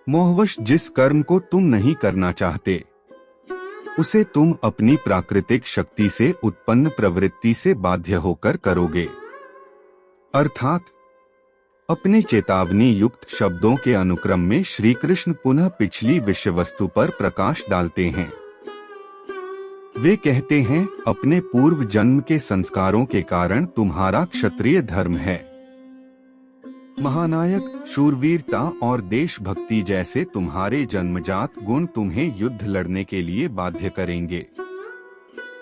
मोहवश जिस कर्म को तुम नहीं करना चाहते, उसे तुम अपनी प्राकृतिक शक्ति से उत्पन्न प्रवृत्ति से बाध्य होकर करोगे। अर्थात अपने चेतावनी युक्त शब्दों के अनुक्रम में श्री कृष्ण पुनः पिछली विषय वस्तु पर प्रकाश डालते हैं। वे कहते हैं, अपने पूर्व जन्म के संस्कारों के कारण तुम्हारा क्षत्रिय धर्म है। महानायक, शूरवीरता और देशभक्ति जैसे तुम्हारे जन्मजात गुण तुम्हें युद्ध लड़ने के लिए बाध्य करेंगे।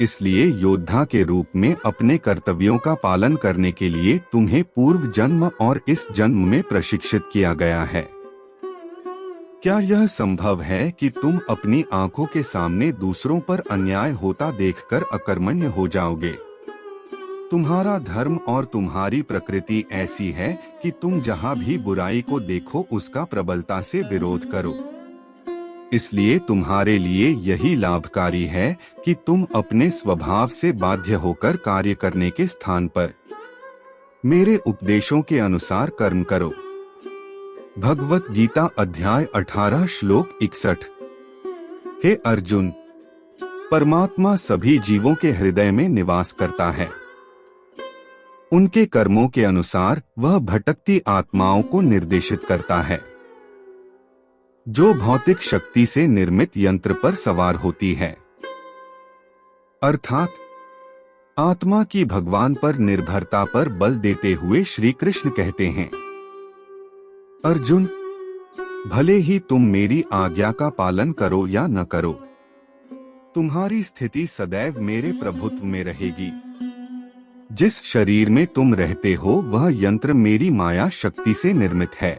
इसलिए योद्धा के रूप में अपने कर्तव्यों का पालन करने के लिए तुम्हें पूर्व जन्म और इस जन्म में प्रशिक्षित किया गया है। क्या यह संभव है कि तुम अपनी आंखों के सामने दूसरों पर अन्याय होता देखकर अकर्मण्य हो जाओगे? तुम्हारा धर्म और तुम्हारी प्रकृति ऐसी है कि तुम जहां भी बुराई को देखो उसका प्रबलता से विरोध करो। इसलिए तुम्हारे लिए यही लाभकारी है कि तुम अपने स्वभाव से बाध्य होकर कार्य करने के स्थान पर मेरे उपदेशों के अनुसार कर्म करो। भगवत गीता अध्याय 18 श्लोक 61। हे अर्जुन, परमात्मा सभी जीवों के हृदय में निवास करता है। उनके कर्मों के अनुसार वह भटकती आत्माओं को निर्देशित करता है, जो भौतिक शक्ति से निर्मित यंत्र पर सवार होती है। अर्थात आत्मा की भगवान पर निर्भरता पर बल देते हुए श्री कृष्ण कहते हैं, अर्जुन, भले ही तुम मेरी आज्ञा का पालन करो या न करो, तुम्हारी स्थिति सदैव मेरे प्रभुत्व में रहेगी। जिस शरीर में तुम रहते हो वह यंत्र मेरी माया शक्ति से निर्मित है।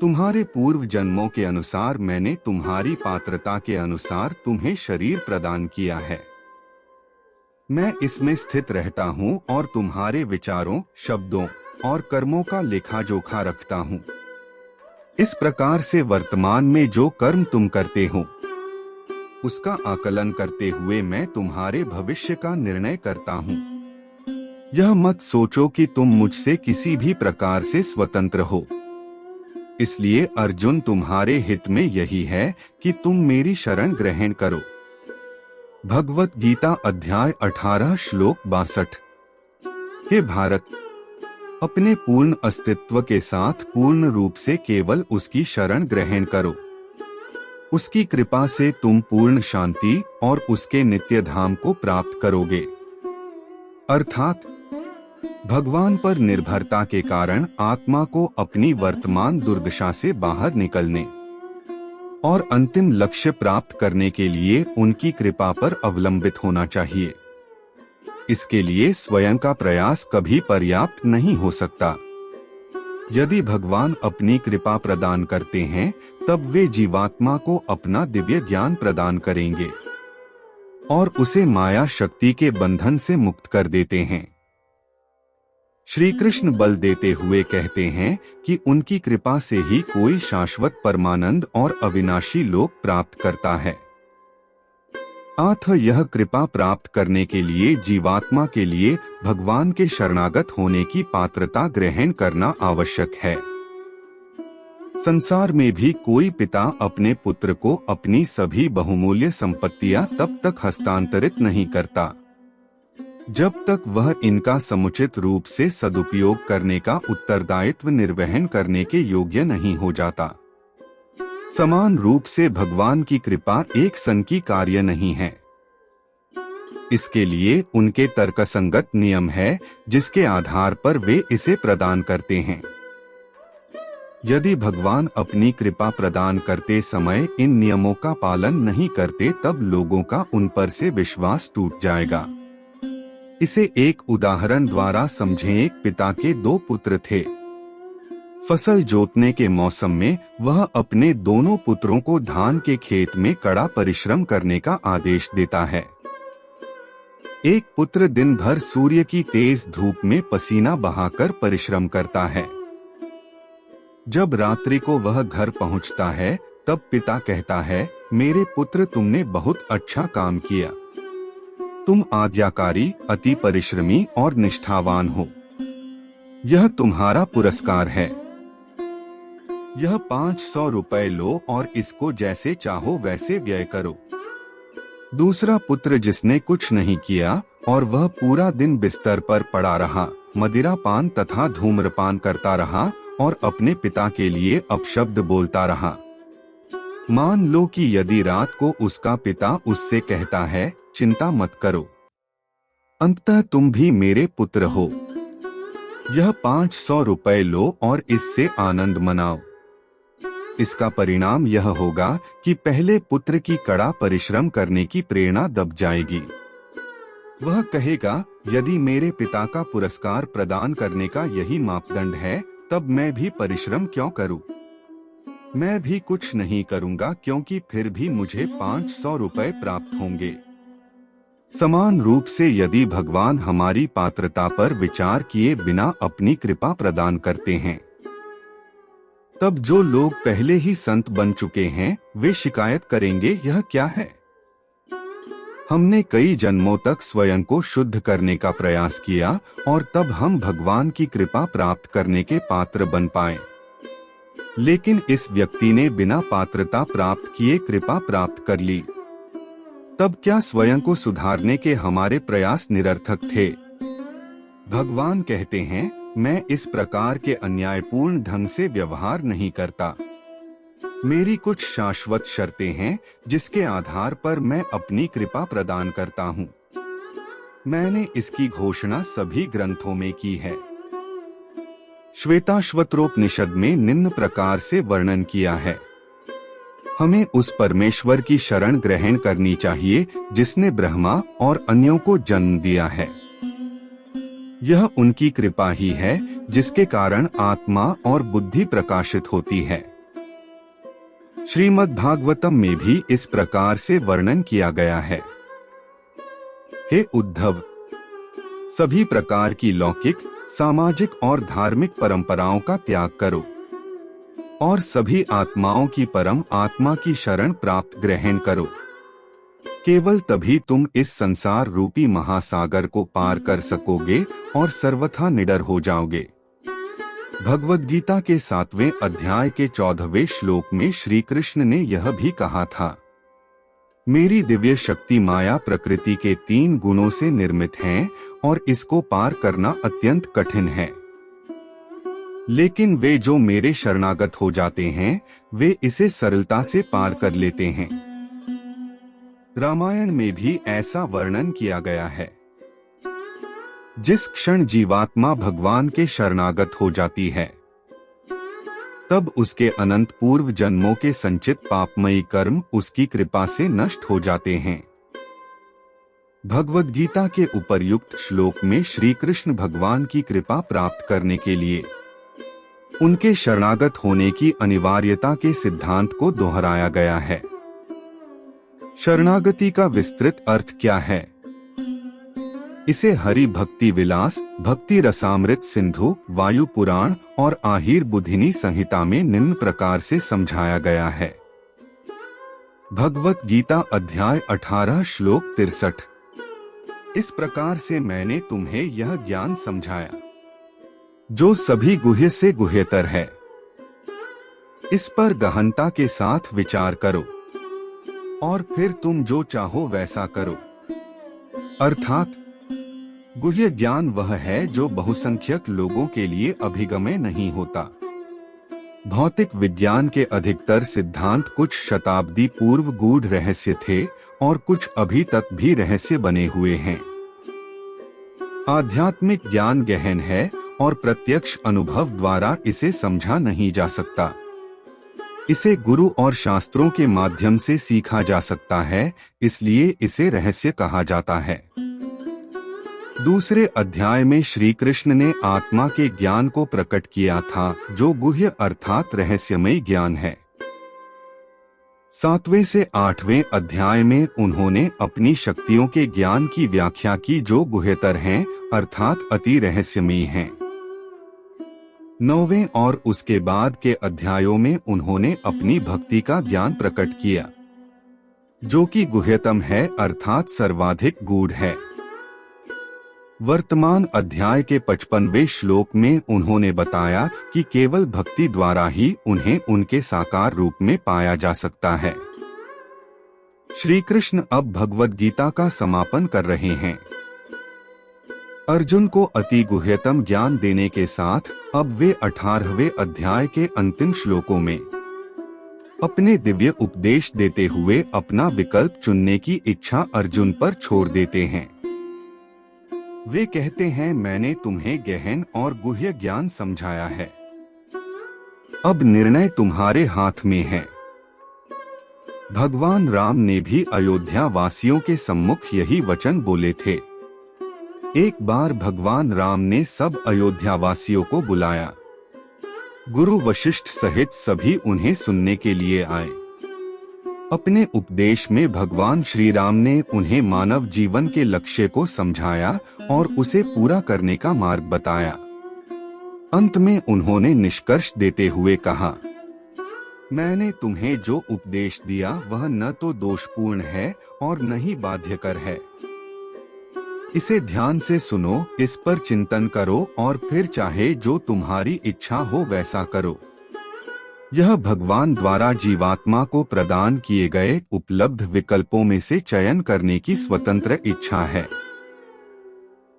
तुम्हारे पूर्व जन्मों के अनुसार मैंने तुम्हारी पात्रता के अनुसार तुम्हें शरीर प्रदान किया है। मैं इसमें स्थित रहता हूँ और तुम्हारे विचारों, शब्दों और कर्मों का लेखा जोखा रखता हूँ। इस प्रकार से वर्तमान में जो कर्म तुम करते हो उसका आकलन करते हुए मैं तुम्हारे भविष्य का निर्णय करता हूँ। यह मत सोचो कि तुम मुझसे किसी भी प्रकार से स्वतंत्र हो। इसलिए अर्जुन, तुम्हारे हित में यही है कि तुम मेरी शरण ग्रहण करो। भगवत गीता अध्याय 18 श्लोक 62। हे भारत, अपने पूर्ण अस्तित्व के साथ पूर्ण रूप से केवल उसकी शरण ग्रहण करो। उसकी कृपा से तुम पूर्ण शांति और उसके नित्य धाम को प्राप्त करोगे। अर्थात भगवान पर निर्भरता के कारण आत्मा को अपनी वर्तमान दुर्दशा से बाहर निकलने और अंतिम लक्ष्य प्राप्त करने के लिए उनकी कृपा पर अवलंबित होना चाहिए। इसके लिए स्वयं का प्रयास कभी पर्याप्त नहीं हो सकता। यदि भगवान अपनी कृपा प्रदान करते हैं तब वे जीवात्मा को अपना दिव्य ज्ञान प्रदान करेंगे और उसे माया शक्ति के बंधन से मुक्त कर देते हैं। श्री कृष्ण बल देते हुए कहते हैं कि उनकी कृपा से ही कोई शाश्वत परमानंद और अविनाशी लोक प्राप्त करता है। अतः यह कृपा प्राप्त करने के लिए जीवात्मा के लिए भगवान के शरणागत होने की पात्रता ग्रहण करना आवश्यक है। संसार में भी कोई पिता अपने पुत्र को अपनी सभी बहुमूल्य संपत्तियां तब तक हस्तांतरित नहीं करता जब तक वह इनका समुचित रूप से सदुपयोग करने का उत्तरदायित्व निर्वहन करने के योग्य नहीं हो जाता। समान रूप से भगवान की कृपा एक सन की कार्य नहीं है। इसके लिए उनके तर्कसंगत नियम है जिसके आधार पर वे इसे प्रदान करते हैं। यदि भगवान अपनी कृपा प्रदान करते समय इन नियमों का पालन नहीं करते तब लोगों का उन पर से विश्वास टूट जाएगा। इसे एक उदाहरण द्वारा समझें। एक पिता के 2 पुत्र थे। फसल जोतने के मौसम में वह अपने दोनों पुत्रों को धान के खेत में कड़ा परिश्रम करने का आदेश देता है। एक पुत्र दिन भर सूर्य की तेज धूप में पसीना बहाकर परिश्रम करता है। जब रात्रि को वह घर पहुंचता है तब पिता कहता है, मेरे पुत्र, तुमने बहुत अच्छा काम किया। तुम आज्ञाकारी, अति परिश्रमी और निष्ठावान हो। यह तुम्हारा पुरस्कार है। यह 500 रुपए लो और इसको जैसे चाहो वैसे व्यय करो। दूसरा पुत्र, जिसने कुछ नहीं किया और वह पूरा दिन बिस्तर पर पड़ा रहा, मदिरापान तथा धूम्रपान करता रहा और अपने पिता के लिए अपशब्द बोलता रहा। मान लो कि यदि रात को उसका पिता उससे कहता है, चिंता मत करो, अंततः तुम भी मेरे पुत्र हो। यह 500 रुपए लो और इससे आनंद मनाओ। इसका परिणाम यह होगा कि पहले पुत्र की कड़ा परिश्रम करने की प्रेरणा दब जाएगी। वह कहेगा, यदि मेरे पिता का पुरस्कार प्रदान करने का यही मापदंड है तब मैं भी परिश्रम क्यों करूं? मैं भी कुछ नहीं करूंगा क्योंकि फिर भी मुझे 500 रुपए प्राप्त होंगे। समान रूप से यदि भगवान हमारी पात्रता पर विचार किए बिना अपनी कृपा प्रदान करते हैं तब जो लोग पहले ही संत बन चुके हैं वे शिकायत करेंगे, यह क्या है? हमने कई जन्मों तक स्वयं को शुद्ध करने का प्रयास किया और तब हम भगवान की कृपा प्राप्त करने के पात्र बन पाए। लेकिन इस व्यक्ति ने बिना पात्रता प्राप्त किए कृपा प्राप्त कर ली। तब क्या स्वयं को सुधारने के हमारे प्रयास निरर्थक थे? भगवान कहते हैं, मैं इस प्रकार के अन्यायपूर्ण ढंग से व्यवहार नहीं करता। मेरी कुछ शाश्वत शर्तें हैं जिसके आधार पर मैं अपनी कृपा प्रदान करता हूँ। मैंने इसकी घोषणा सभी ग्रंथों में की है। श्वेताश्वतरोपनिषद में निम्न प्रकार से वर्णन किया है, हमें उस परमेश्वर की शरण ग्रहण करनी चाहिए जिसने ब्रह्मा और अन्यों को जन्म दिया है। यह उनकी कृपा ही है जिसके कारण आत्मा और बुद्धि प्रकाशित होती है। श्रीमद् भागवतम में भी इस प्रकार से वर्णन किया गया है। हे उद्धव, सभी प्रकार की लौकिक, सामाजिक और धार्मिक परंपराओं का त्याग करो और सभी आत्माओं की परम आत्मा की शरण प्राप्त ग्रहण करो। केवल तभी तुम इस संसार रूपी महासागर को पार कर सकोगे और सर्वथा निडर हो जाओगे। भगवद गीता के 7वें अध्याय के 14वें श्लोक में श्री कृष्ण ने यह भी कहा था, मेरी दिव्य शक्ति माया प्रकृति के 3 गुणों से निर्मित है और इसको पार करना अत्यंत कठिन है। लेकिन वे जो मेरे शरणागत हो जाते हैं वे इसे सरलता से पार कर लेते हैं। रामायण में भी ऐसा वर्णन किया गया है। जिस क्षण जीवात्मा भगवान के शरणागत हो जाती है तब उसके अनंत पूर्व जन्मों के संचित पापमयी कर्म उसकी कृपा से नष्ट हो जाते हैं। भगवद गीता के उपर्युक्त श्लोक में श्री कृष्ण भगवान की कृपा प्राप्त करने के लिए उनके शरणागत होने की अनिवार्यता के सिद्धांत को दोहराया गया है। शरणागति का विस्तृत अर्थ क्या है? इसे हरि भक्ति विलास, भक्ति रसामृत सिंधु, वायु पुराण और आहिर बुधिनी संहिता में निम्न प्रकार से समझाया गया है। भगवत गीता अध्याय 18 श्लोक 63। इस प्रकार से मैंने तुम्हें यह ज्ञान समझाया जो सभी गुह्य से गुह्यतर है। इस पर गहनता के साथ विचार करो और फिर तुम जो चाहो वैसा करो। अर्थात गुह्य ज्ञान वह है जो बहुसंख्यक लोगों के लिए अभिगम्य नहीं होता। भौतिक विज्ञान के अधिकतर सिद्धांत कुछ शताब्दी पूर्व गूढ़ रहस्य थे और कुछ अभी तक भी रहस्य बने हुए हैं। आध्यात्मिक ज्ञान गहन है और प्रत्यक्ष अनुभव द्वारा इसे समझा नहीं जा सकता। इसे गुरु और शास्त्रों के माध्यम से सीखा जा सकता है, इसलिए इसे रहस्य कहा जाता है। दूसरे अध्याय में श्री कृष्ण ने आत्मा के ज्ञान को प्रकट किया था जो गुह्य अर्थात रहस्यमय ज्ञान है। 7वें से 8वें अध्याय में उन्होंने अपनी शक्तियों के ज्ञान की व्याख्या की जो गुह्यतर हैं अर्थात अति रहस्यमयी हैं। 9वें और उसके बाद के अध्यायों में उन्होंने अपनी भक्ति का ज्ञान प्रकट किया जो कि गुह्यतम है अर्थात सर्वाधिक गूढ़ है। वर्तमान अध्याय के 55वें श्लोक में उन्होंने बताया कि केवल भक्ति द्वारा ही उन्हें उनके साकार रूप में पाया जा सकता है। श्री कृष्ण अब भगवद गीता का समापन कर रहे हैं। अर्जुन को अति गुह्यतम ज्ञान देने के साथ अब वे 18वें अध्याय के अंतिम श्लोकों में अपने दिव्य उपदेश देते हुए अपना विकल्प चुनने की इच्छा अर्जुन पर छोड़ देते हैं। वे कहते हैं, मैंने तुम्हें गहन और गुह्य ज्ञान समझाया है, अब निर्णय तुम्हारे हाथ में है। भगवान राम ने भी अयोध्या वासियों के सम्मुख यही वचन बोले थे। एक बार भगवान राम ने सब अयोध्या वासियों को बुलाया। गुरु वशिष्ठ सहित सभी उन्हें सुनने के लिए आए। अपने उपदेश में भगवान श्री राम ने उन्हें मानव जीवन के लक्ष्य को समझाया और उसे पूरा करने का मार्ग बताया। अंत में उन्होंने निष्कर्ष देते हुए कहा, मैंने तुम्हें जो उपदेश दिया वह न तो दोषपूर्ण है और न ही बाध्यकर है। इसे ध्यान से सुनो, इस पर चिंतन करो और फिर चाहे जो तुम्हारी इच्छा हो वैसा करो। यह भगवान द्वारा जीवात्मा को प्रदान किए गए उपलब्ध विकल्पों में से चयन करने की स्वतंत्र इच्छा है।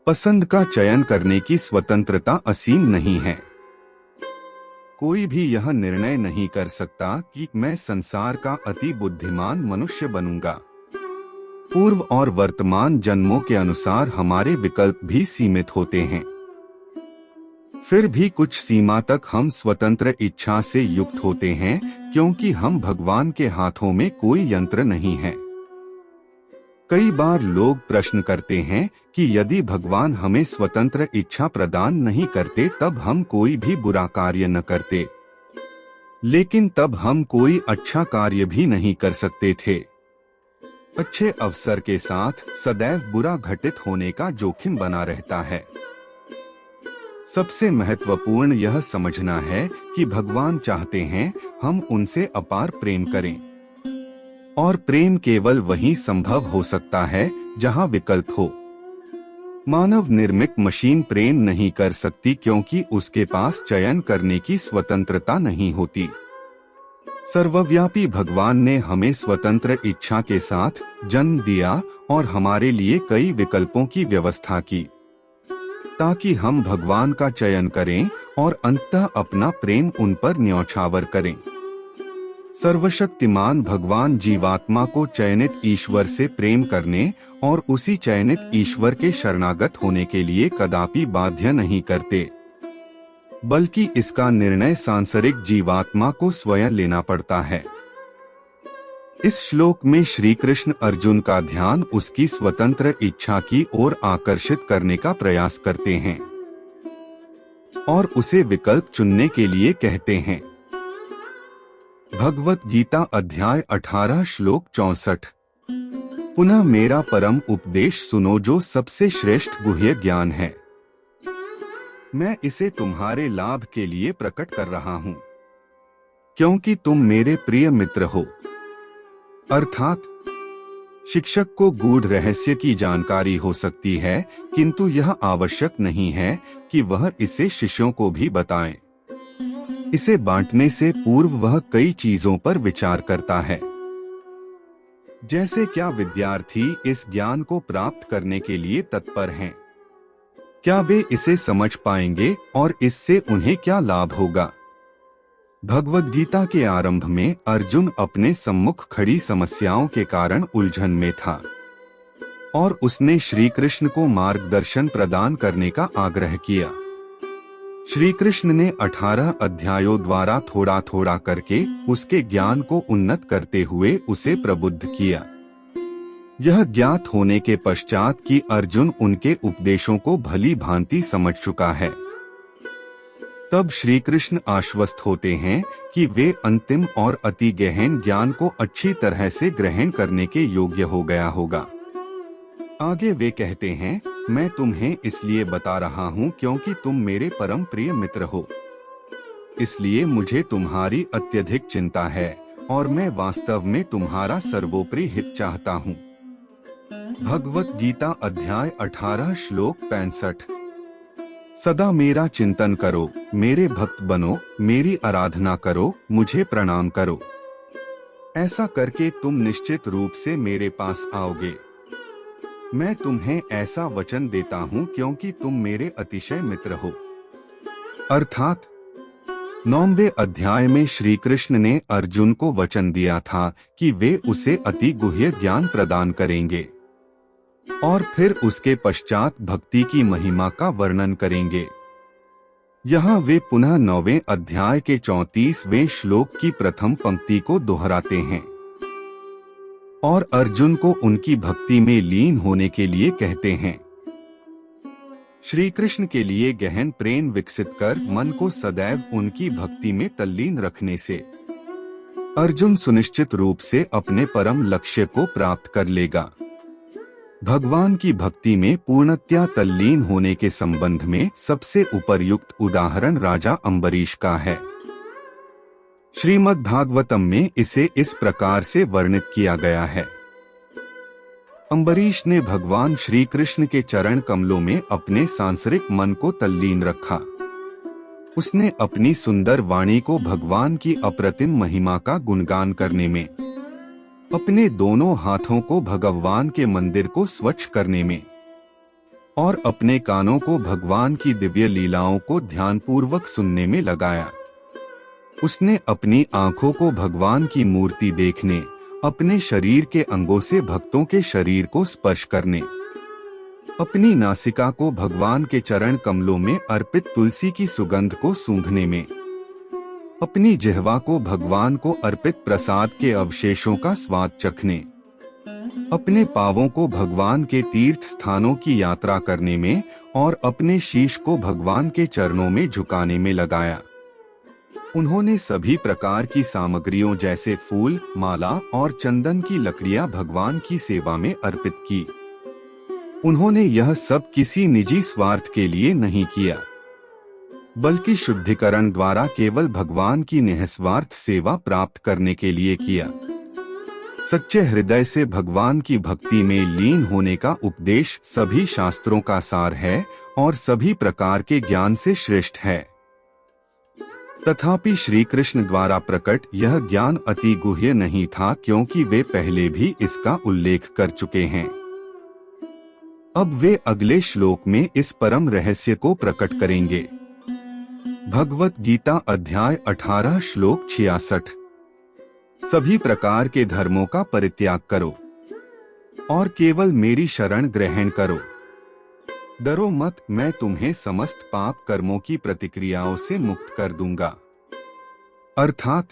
पसंद का चयन करने की स्वतंत्रता असीम नहीं है। कोई भी यह निर्णय नहीं कर सकता कि मैं संसार का अति बुद्धिमान मनुष्य बनूंगा। पूर्व और वर्तमान जन्मों के अनुसार हमारे विकल्प भी सीमित होते हैं। फिर भी कुछ सीमा तक हम स्वतंत्र इच्छा से युक्त होते हैं, क्योंकि हम भगवान के हाथों में कोई यंत्र नहीं है। कई बार लोग प्रश्न करते हैं कि यदि भगवान हमें स्वतंत्र इच्छा प्रदान नहीं करते तब हम कोई भी बुरा कार्य न करते, लेकिन तब हम कोई अच्छा कार्य भी नहीं कर सकते थे। अच्छे अवसर के साथ सदैव बुरा घटित होने का जोखिम बना रहता है। सबसे महत्वपूर्ण यह समझना है कि भगवान चाहते हैं हम उनसे अपार प्रेम करें, और प्रेम केवल वहीं संभव हो सकता है जहां विकल्प हो। मानव निर्मित मशीन प्रेम नहीं कर सकती क्योंकि उसके पास चयन करने की स्वतंत्रता नहीं होती। सर्वव्यापी भगवान ने हमें स्वतंत्र इच्छा के साथ जन्म दिया और हमारे लिए कई विकल्पों की व्यवस्था की, ताकि हम भगवान का चयन करें और अंततः अपना प्रेम उन पर न्यौछावर करें। सर्वशक्तिमान भगवान जीवात्मा को चयनित ईश्वर से प्रेम करने और उसी चयनित ईश्वर के शरणागत होने के लिए कदापि बाध्य नहीं करते, बल्कि इसका निर्णय सांसारिक जीवात्मा को स्वयं लेना पड़ता है। इस श्लोक में श्री कृष्ण अर्जुन का ध्यान उसकी स्वतंत्र इच्छा की ओर आकर्षित करने का प्रयास करते हैं और उसे विकल्प चुनने के लिए कहते हैं। भगवत गीता अध्याय 18 श्लोक 64। पुनः मेरा परम उपदेश सुनो जो सबसे श्रेष्ठ गुह्य ज्ञान है। मैं इसे तुम्हारे लाभ के लिए प्रकट कर रहा हूँ, क्योंकि तुम मेरे प्रिय मित्र हो। अर्थात शिक्षक को गूढ़ रहस्य की जानकारी हो सकती है, किंतु यह आवश्यक नहीं है कि वह इसे शिष्यों को भी बताए। इसे बांटने से पूर्व वह कई चीजों पर विचार करता है, जैसे क्या विद्यार्थी इस ज्ञान को प्राप्त करने के लिए तत्पर हैं? क्या वे इसे समझ पाएंगे और इससे उन्हें क्या लाभ होगा? भगवद गीता के आरंभ में अर्जुन अपने सम्मुख खड़ी समस्याओं के कारण उलझन में था और उसने श्री कृष्ण को मार्गदर्शन प्रदान करने का आग्रह किया। श्री कृष्ण ने 18 अध्यायों द्वारा थोड़ा थोड़ा करके उसके ज्ञान को उन्नत करते हुए उसे प्रबुद्ध किया। यह ज्ञात होने के पश्चात कि अर्जुन उनके उपदेशों को भली भांति समझ चुका है, तब श्री कृष्ण आश्वस्त होते हैं कि वे अंतिम और अति गहन ज्ञान को अच्छी तरह से ग्रहण करने के योग्य हो गया होगा। आगे वे कहते हैं, मैं तुम्हें इसलिए बता रहा हूँ क्योंकि तुम मेरे परम प्रिय मित्र हो, इसलिए मुझे तुम्हारी अत्यधिक चिंता है और मैं वास्तव में तुम्हारा सर्वोपरि हित चाहता हूँ। भगवत गीता अध्याय 18 श्लोक 65। सदा मेरा चिंतन करो, मेरे भक्त बनो, मेरी आराधना करो, मुझे प्रणाम करो। ऐसा करके तुम निश्चित रूप से मेरे पास आओगे। मैं तुम्हें ऐसा वचन देता हूँ क्योंकि तुम मेरे अतिशय मित्र हो। अर्थात 9वें अध्याय में श्री कृष्ण ने अर्जुन को वचन दिया था कि वे उसे अति गुह्य ज्ञान प्रदान करेंगे और फिर उसके पश्चात भक्ति की महिमा का वर्णन करेंगे। यहाँ वे पुनः 9वें अध्याय के 34वें श्लोक की प्रथम पंक्ति को दोहराते हैं और अर्जुन को उनकी भक्ति में लीन होने के लिए कहते हैं। श्री कृष्ण के लिए गहन प्रेम विकसित कर मन को सदैव उनकी भक्ति में तल्लीन रखने से अर्जुन सुनिश्चित रूप से अपने परम लक्ष्य को प्राप्त कर लेगा। भगवान की भक्ति में पूर्णतया तल्लीन होने के संबंध में सबसे उपयुक्त उदाहरण राजा अम्बरीश का है। श्रीमद् भागवतम में इसे इस प्रकार से वर्णित किया गया है। अम्बरीश ने भगवान श्री कृष्ण के चरण कमलों में अपने सांसारिक मन को तल्लीन रखा। उसने अपनी सुंदर वाणी को भगवान की अप्रतिम महिमा का गुणगान करने में, अपने दोनों हाथों को भगवान के मंदिर को स्वच्छ करने में और अपने कानों को भगवान की दिव्य लीलाओं को ध्यानपूर्वक सुनने में लगाया। उसने अपनी आंखों को भगवान की मूर्ति देखने, अपने शरीर के अंगों से भक्तों के शरीर को स्पर्श करने, अपनी नासिका को भगवान के चरण कमलों में अर्पित तुलसी की सुगंध को सूंघने में, अपनी जिह्वा को भगवान को अर्पित प्रसाद के अवशेषों का स्वाद चखने, अपने पांवों को भगवान के तीर्थ स्थानों की यात्रा करने में और अपने शीश को भगवान के चरणों में झुकाने में लगाया। उन्होंने सभी प्रकार की सामग्रियों जैसे फूल, माला और चंदन की लकड़ियां भगवान की सेवा में अर्पित की। उन्होंने यह सब किसी निजी स्वार्थ के लिए नहीं किया, बल्कि शुद्धिकरण द्वारा केवल भगवान की निस्वार्थ सेवा प्राप्त करने के लिए किया। सच्चे हृदय से भगवान की भक्ति में लीन होने का उपदेश सभी शास्त्रों का सार है और सभी प्रकार के ज्ञान से श्रेष्ठ है। तथापि श्री कृष्ण द्वारा प्रकट यह ज्ञान अति गुह्य नहीं था, क्योंकि वे पहले भी इसका उल्लेख कर चुके हैं। अब वे अगले श्लोक में इस परम रहस्य को प्रकट करेंगे। भगवत गीता अध्याय 18 श्लोक 66। सभी प्रकार के धर्मों का परित्याग करो और केवल मेरी शरण ग्रहण करो। डरो मत, मैं तुम्हें समस्त पाप कर्मों की प्रतिक्रियाओं से मुक्त कर दूंगा। अर्थात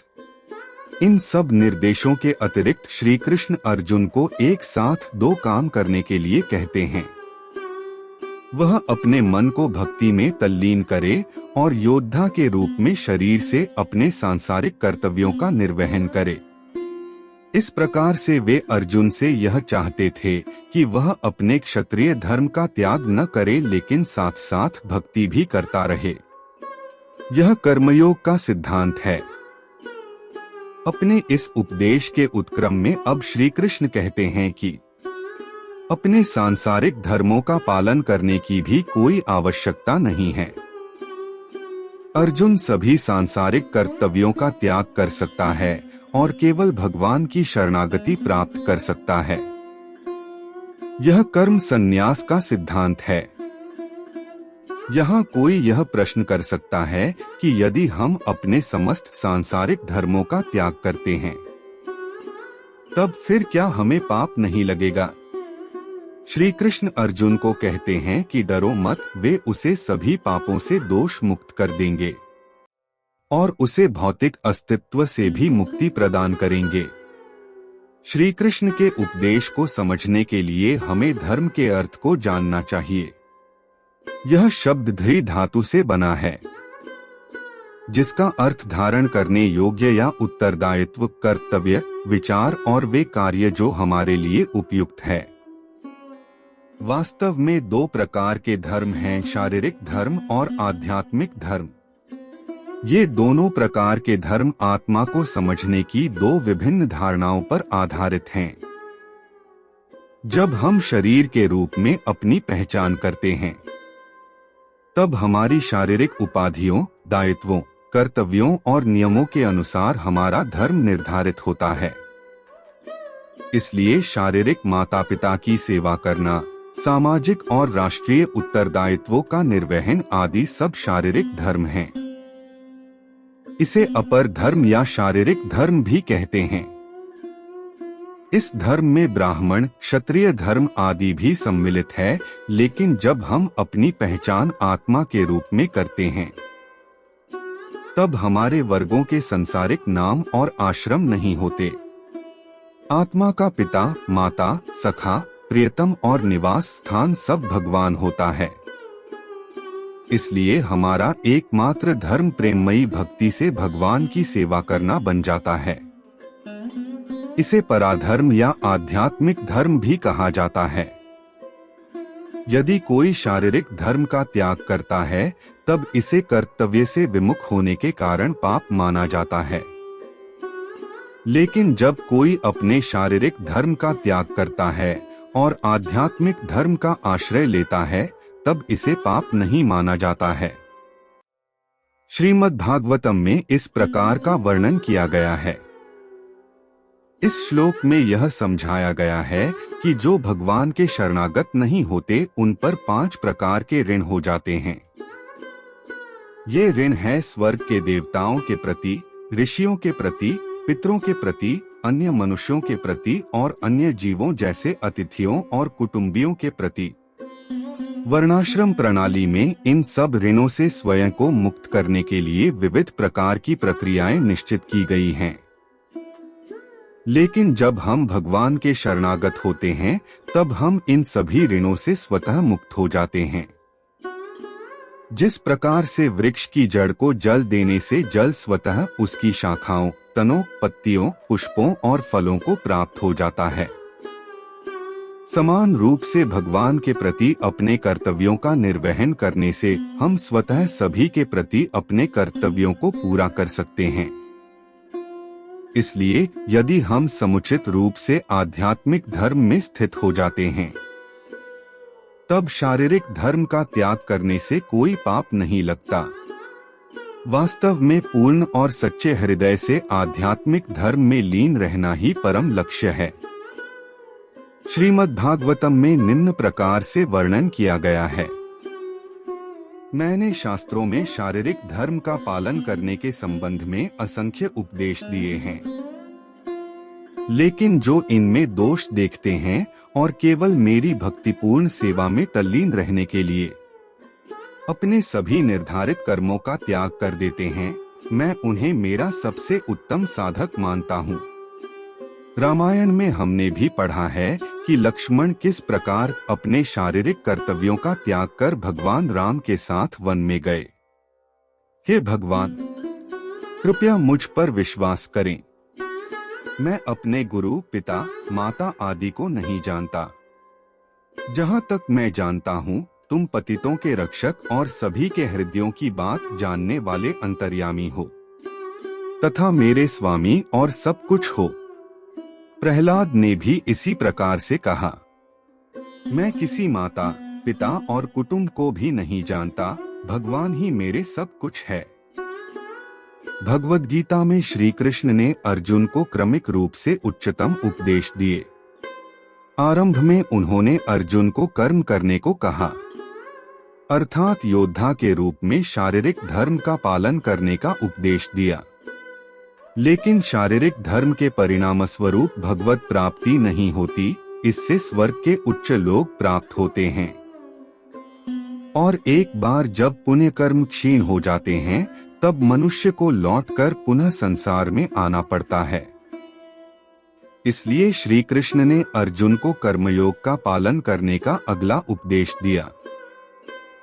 इन सब निर्देशों के अतिरिक्त श्री कृष्ण अर्जुन को एक साथ दो काम करने के लिए कहते हैं। वह अपने मन को भक्ति में तल्लीन करे और योद्धा के रूप में शरीर से अपने सांसारिक कर्तव्यों का निर्वहन करे। इस प्रकार से वे अर्जुन से यह चाहते थे कि वह अपने क्षत्रिय धर्म का त्याग न करे, लेकिन साथ साथ भक्ति भी करता रहे। यह कर्मयोग का सिद्धांत है। अपने इस उपदेश के उत्क्रम में अब श्री कृष्ण कहते हैं कि अपने सांसारिक धर्मों का पालन करने की भी कोई आवश्यकता नहीं है। अर्जुन सभी सांसारिक कर्तव्यों का त्याग कर सकता है और केवल भगवान की शरणागति प्राप्त कर सकता है। यह कर्म संन्यास का सिद्धांत है। यहाँ कोई यह प्रश्न कर सकता है कि यदि हम अपने समस्त सांसारिक धर्मों का त्याग करते हैं, तब फिर क्या हमें पाप नहीं लगेगा? श्री कृष्ण अर्जुन को कहते हैं कि डरो मत, वे उसे सभी पापों से दोष मुक्त कर देंगे और उसे भौतिक अस्तित्व से भी मुक्ति प्रदान करेंगे। श्री कृष्ण के उपदेश को समझने के लिए हमें धर्म के अर्थ को जानना चाहिए। यह शब्द ध्री धातु से बना है, जिसका अर्थ धारण करने योग्य या उत्तरदायित्व, कर्तव्य, विचार और वे कार्य जो हमारे लिए उपयुक्त है। वास्तव में दो प्रकार के धर्म हैं, शारीरिक धर्म और आध्यात्मिक धर्म। ये दोनों प्रकार के धर्म आत्मा को समझने की दो विभिन्न धारणाओं पर आधारित हैं। जब हम शरीर के रूप में अपनी पहचान करते हैं, तब हमारी शारीरिक उपाधियों, दायित्वों, कर्तव्यों और नियमों के अनुसार हमारा धर्म निर्धारित होता है। इसलिए शारीरिक माता पिता की सेवा करना, सामाजिक और राष्ट्रीय उत्तरदायित्वों का निर्वहन आदि सब शारीरिक धर्म हैं। इसे अपर धर्म या शारीरिक धर्म भी कहते हैं। इस धर्म में ब्राह्मण, क्षत्रिय धर्म आदि भी सम्मिलित है, लेकिन जब हम अपनी पहचान आत्मा के रूप में करते हैं, तब हमारे वर्गों के सांसारिक नाम और आश्रम नहीं होते। आत्मा का पिता, माता, सखा, प्रियतम और निवास स्थान सब भगवान होता है। इसलिए हमारा एकमात्र धर्म प्रेममयी भक्ति से भगवान की सेवा करना बन जाता है। इसे पराधर्म या आध्यात्मिक धर्म भी कहा जाता है। यदि कोई शारीरिक धर्म का त्याग करता है, तब इसे कर्तव्य से विमुख होने के कारण पाप माना जाता है। लेकिन जब कोई अपने शारीरिक धर्म का त्याग करता है और आध्यात्मिक धर्म का आश्रय लेता है, तब इसे पाप नहीं माना जाता है। श्रीमद् भागवतम में इस प्रकार का वर्णन किया गया है। इस श्लोक में यह समझाया गया है कि जो भगवान के शरणागत नहीं होते, उन पर 5 प्रकार के ऋण हो जाते हैं। ये ऋण है स्वर्ग के देवताओं के प्रति, ऋषियों के प्रति, पितरों के प्रति, अन्य मनुष्यों के प्रति और अन्य जीवों जैसे अतिथियों और कुटुंबियों के प्रति। वर्णाश्रम प्रणाली में इन सब ऋणों से स्वयं को मुक्त करने के लिए विविध प्रकार की प्रक्रियाएं निश्चित की गई हैं। लेकिन जब हम भगवान के शरणागत होते हैं, तब हम इन सभी ऋणों से स्वतः मुक्त हो जाते हैं। जिस प्रकार से वृक्ष की जड़ को जल देने से जल स्वतः उसकी शाखाओं, तनों, पत्तियों, पुष्पों और फलों को प्राप्त हो जाता है, समान रूप से भगवान के प्रति अपने कर्तव्यों का निर्वहन करने से हम स्वतः सभी के प्रति अपने कर्तव्यों को पूरा कर सकते हैं। इसलिए यदि हम समुचित रूप से आध्यात्मिक धर्म में स्थित हो जाते हैं, तब शारीरिक धर्म का त्याग करने से कोई पाप नहीं लगता। वास्तव में पूर्ण और सच्चे हृदय से आध्यात्मिक धर्म में लीन रहना ही परम लक्ष्य है। श्रीमद् भागवतम में निम्न प्रकार से वर्णन किया गया है। मैंने शास्त्रों में शारीरिक धर्म का पालन करने के संबंध में असंख्य उपदेश दिए हैं, लेकिन जो इनमें दोष देखते हैं और केवल मेरी भक्तिपूर्ण सेवा में तल्लीन रहने के लिए अपने सभी निर्धारित कर्मों का त्याग कर देते हैं, मैं उन्हें मेरा सबसे उत्तम साधक मानता हूँ। रामायण में हमने भी पढ़ा है कि लक्ष्मण किस प्रकार अपने शारीरिक कर्तव्यों का त्याग कर भगवान राम के साथ वन में गए। हे भगवान, कृपया मुझ पर विश्वास करें। मैं अपने गुरु, पिता, माता आदि को नहीं जानता। जहाँ तक मैं जानता हूँ, तुम पतितों के रक्षक और सभी के हृदयों की बात जानने वाले अंतर्यामी हो। तथा मेरे स्वामी और सब कुछ हो। प्रहलाद ने भी इसी प्रकार से कहा, मैं किसी माता, पिता और कुटुंब को भी नहीं जानता, भगवान ही मेरे सब कुछ है। भगवद गीता में श्री कृष्ण ने अर्जुन को क्रमिक रूप से उच्चतम उपदेश दिए। आरंभ में उन्होंने अर्जुन को कर्म करने को कहा, अर्थात योद्धा के रूप में शारीरिक धर्म का पालन करने का उपदेश दिया। लेकिन शारीरिक धर्म के परिणाम स्वरूप भगवत प्राप्ति नहीं होती, इससे स्वर्ग के उच्च लोक प्राप्त होते हैं। और एक बार जब पुण्य कर्म क्षीण हो जाते हैं, तब मनुष्य को लौटकर पुनः संसार में आना पड़ता है। इसलिए श्री कृष्ण ने अर्जुन को कर्मयोग का पालन करने का अगला उपदेश दिया,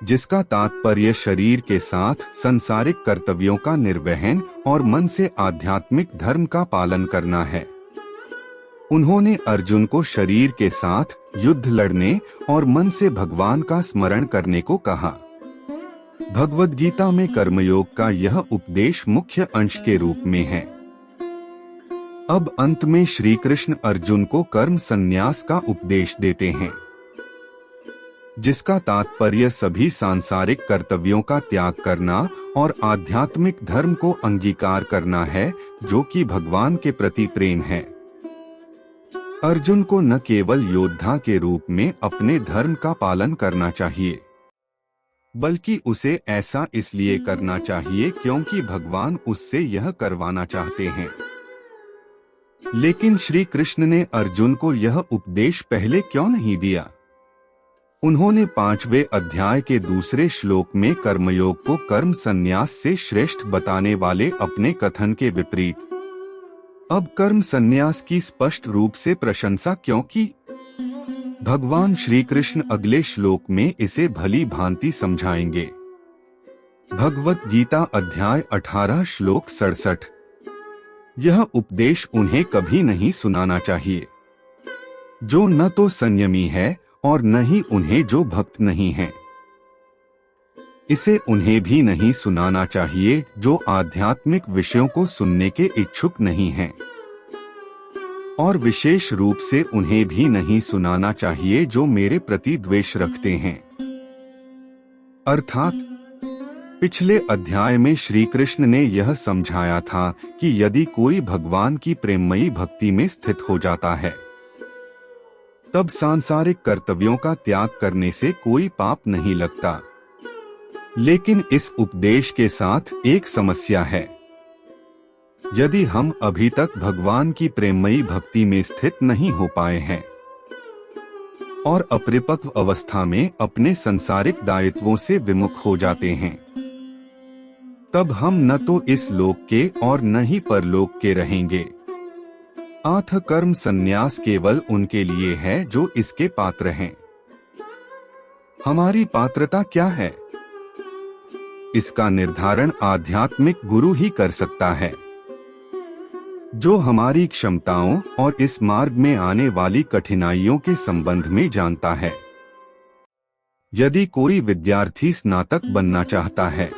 जिसका तात्पर्य शरीर के साथ संसारिक कर्तव्यों का निर्वहन और मन से आध्यात्मिक धर्म का पालन करना है। उन्होंने अर्जुन को शरीर के साथ युद्ध लड़ने और मन से भगवान का स्मरण करने को कहा। भगवद गीता में कर्मयोग का यह उपदेश मुख्य अंश के रूप में है। अब अंत में श्री कृष्ण अर्जुन को कर्म संन्यास का उपदेश देते हैं, जिसका तात्पर्य सभी सांसारिक कर्तव्यों का त्याग करना और आध्यात्मिक धर्म को अंगीकार करना है, जो कि भगवान के प्रति प्रेम है। अर्जुन को न केवल योद्धा के रूप में अपने धर्म का पालन करना चाहिए, बल्कि उसे ऐसा इसलिए करना चाहिए क्योंकि भगवान उससे यह करवाना चाहते हैं। लेकिन श्री कृष्ण ने अर्जुन को यह उपदेश पहले क्यों नहीं दिया? उन्होंने 5वें अध्याय के दूसरे श्लोक में कर्मयोग को कर्म संन्यास से श्रेष्ठ बताने वाले अपने कथन के विपरीत अब कर्म संन्यास की स्पष्ट रूप से प्रशंसा क्यों की? भगवान श्री कृष्ण अगले श्लोक में इसे भली भांति समझाएंगे। भगवत गीता अध्याय 18 श्लोक 67। यह उपदेश उन्हें कभी नहीं सुनाना चाहिए जो न तो संयमी है और न ही उन्हें जो भक्त नहीं है। इसे उन्हें भी नहीं सुनाना चाहिए जो आध्यात्मिक विषयों को सुनने के इच्छुक नहीं हैं। और विशेष रूप से उन्हें भी नहीं सुनाना चाहिए जो मेरे प्रति द्वेष रखते हैं। अर्थात पिछले अध्याय में श्री कृष्ण ने यह समझाया था कि यदि कोई भगवान की प्रेममयी भक्ति में स्थित हो जाता है, तब सांसारिक कर्तव्यों का त्याग करने से कोई पाप नहीं लगता। लेकिन इस उपदेश के साथ एक समस्या है। यदि हम अभी तक भगवान की प्रेममयी भक्ति में स्थित नहीं हो पाए हैं और अपरिपक्व अवस्था में अपने सांसारिक दायित्वों से विमुख हो जाते हैं, तब हम न तो इस लोक के और न ही परलोक के रहेंगे। अतः कर्म संन्यास केवल उनके लिए है जो इसके पात्र हैं। हमारी पात्रता क्या है? इसका निर्धारण आध्यात्मिक गुरु ही कर सकता है, जो हमारी क्षमताओं और इस मार्ग में आने वाली कठिनाइयों के संबंध में जानता है। यदि कोई विद्यार्थी स्नातक बनना चाहता है,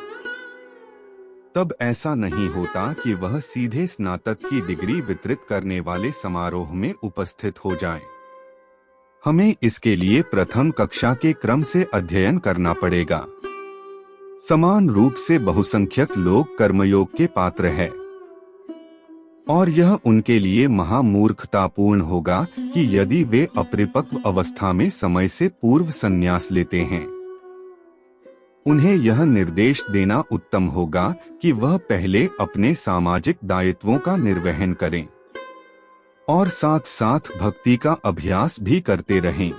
तब ऐसा नहीं होता कि वह सीधे स्नातक की डिग्री वितरित करने वाले समारोह में उपस्थित हो जाए। हमें इसके लिए प्रथम कक्षा के क्रम से अध्ययन करना पड़ेगा। समान रूप से बहुसंख्यक लोग कर्मयोग के पात्र हैं, और यह उनके लिए महामूर्खतापूर्ण होगा कि यदि वे अपरिपक्व अवस्था में समय से पूर्व संन्यास लेते हैं। उन्हें यह निर्देश देना उत्तम होगा कि वह पहले अपने सामाजिक दायित्वों का निर्वहन करें और साथ साथ भक्ति का अभ्यास भी करते रहें।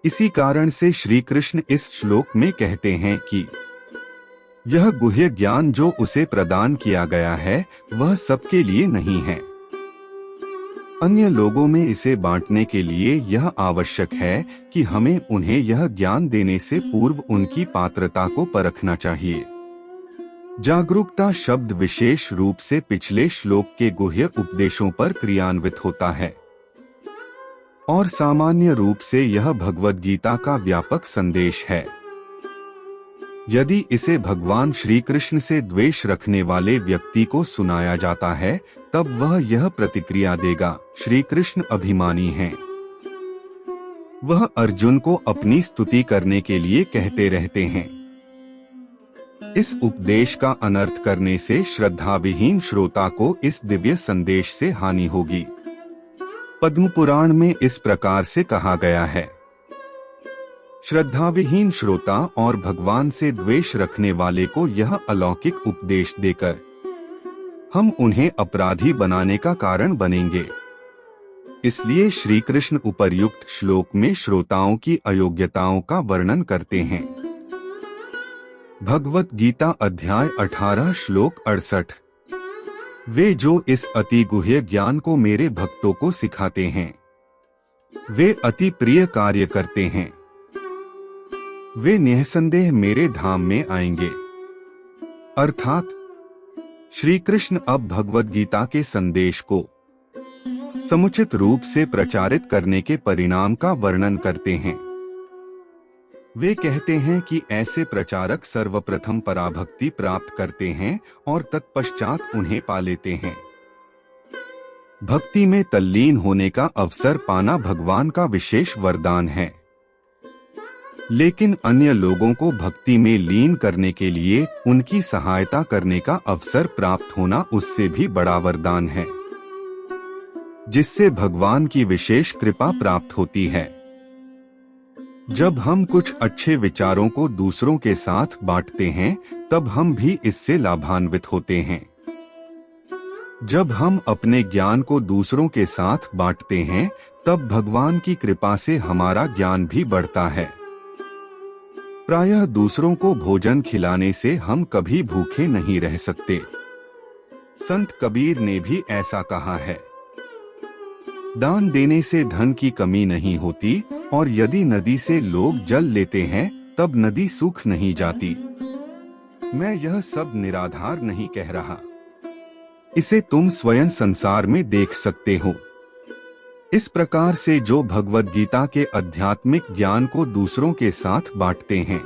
इसी कारण से श्री कृष्ण इस श्लोक में कहते हैं कि यह गुह्य ज्ञान जो उसे प्रदान किया गया है वह सबके लिए नहीं है। अन्य लोगों में इसे बांटने के लिए यह आवश्यक है कि हमें उन्हें यह ज्ञान देने से पूर्व उनकी पात्रता को परखना चाहिए। जागरूकता शब्द विशेष रूप से पिछले श्लोक के गुह्य उपदेशों पर क्रियान्वित होता है और सामान्य रूप से यह भगवद गीता का व्यापक संदेश है। यदि इसे भगवान श्री कृष्ण से द्वेष रखने वाले व्यक्ति को सुनाया जाता है तब वह यह प्रतिक्रिया देगा, श्री कृष्ण अभिमानी हैं। वह अर्जुन को अपनी स्तुति करने के लिए कहते रहते हैं। इस उपदेश का अनर्थ करने से श्रद्धाविहीन श्रोता को इस दिव्य संदेश से हानि होगी। पद्म पुराण में इस प्रकार से कहा गया है, श्रद्धाविहीन श्रोता और भगवान से द्वेष रखने वाले को यह अलौकिक उपदेश देकर हम उन्हें अपराधी बनाने का कारण बनेंगे। इसलिए श्री कृष्ण उपर्युक्त श्लोक में श्रोताओं की अयोग्यताओं का वर्णन करते हैं। भगवत गीता अध्याय 18 श्लोक 68। वे जो इस अति गुह्य ज्ञान को मेरे भक्तों को सिखाते हैं वे अति प्रिय कार्य करते हैं। वे निःसंदेह मेरे धाम में आएंगे। अर्थात श्री कृष्ण अब भगवत गीता के संदेश को समुचित रूप से प्रचारित करने के परिणाम का वर्णन करते हैं। वे कहते हैं कि ऐसे प्रचारक सर्वप्रथम पराभक्ति प्राप्त करते हैं और तत्पश्चात उन्हें पा लेते हैं। भक्ति में तल्लीन होने का अवसर पाना भगवान का विशेष वरदान है, लेकिन अन्य लोगों को भक्ति में लीन करने के लिए उनकी सहायता करने का अवसर प्राप्त होना उससे भी बड़ा वरदान है, जिससे भगवान की विशेष कृपा प्राप्त होती है। जब हम कुछ अच्छे विचारों को दूसरों के साथ बांटते हैं तब हम भी इससे लाभान्वित होते हैं। जब हम अपने ज्ञान को दूसरों के साथ बांटते हैं तब भगवान की कृपा से हमारा ज्ञान भी बढ़ता है। प्रायः दूसरों को भोजन खिलाने से हम कभी भूखे नहीं रह सकते। संत कबीर ने भी ऐसा कहा है, दान देने से धन की कमी नहीं होती और यदि नदी से लोग जल लेते हैं तब नदी सूख नहीं जाती। मैं यह सब निराधार नहीं कह रहा, इसे तुम स्वयं संसार में देख सकते हो। इस प्रकार से जो भगवद गीता के आध्यात्मिक ज्ञान को दूसरों के साथ बांटते हैं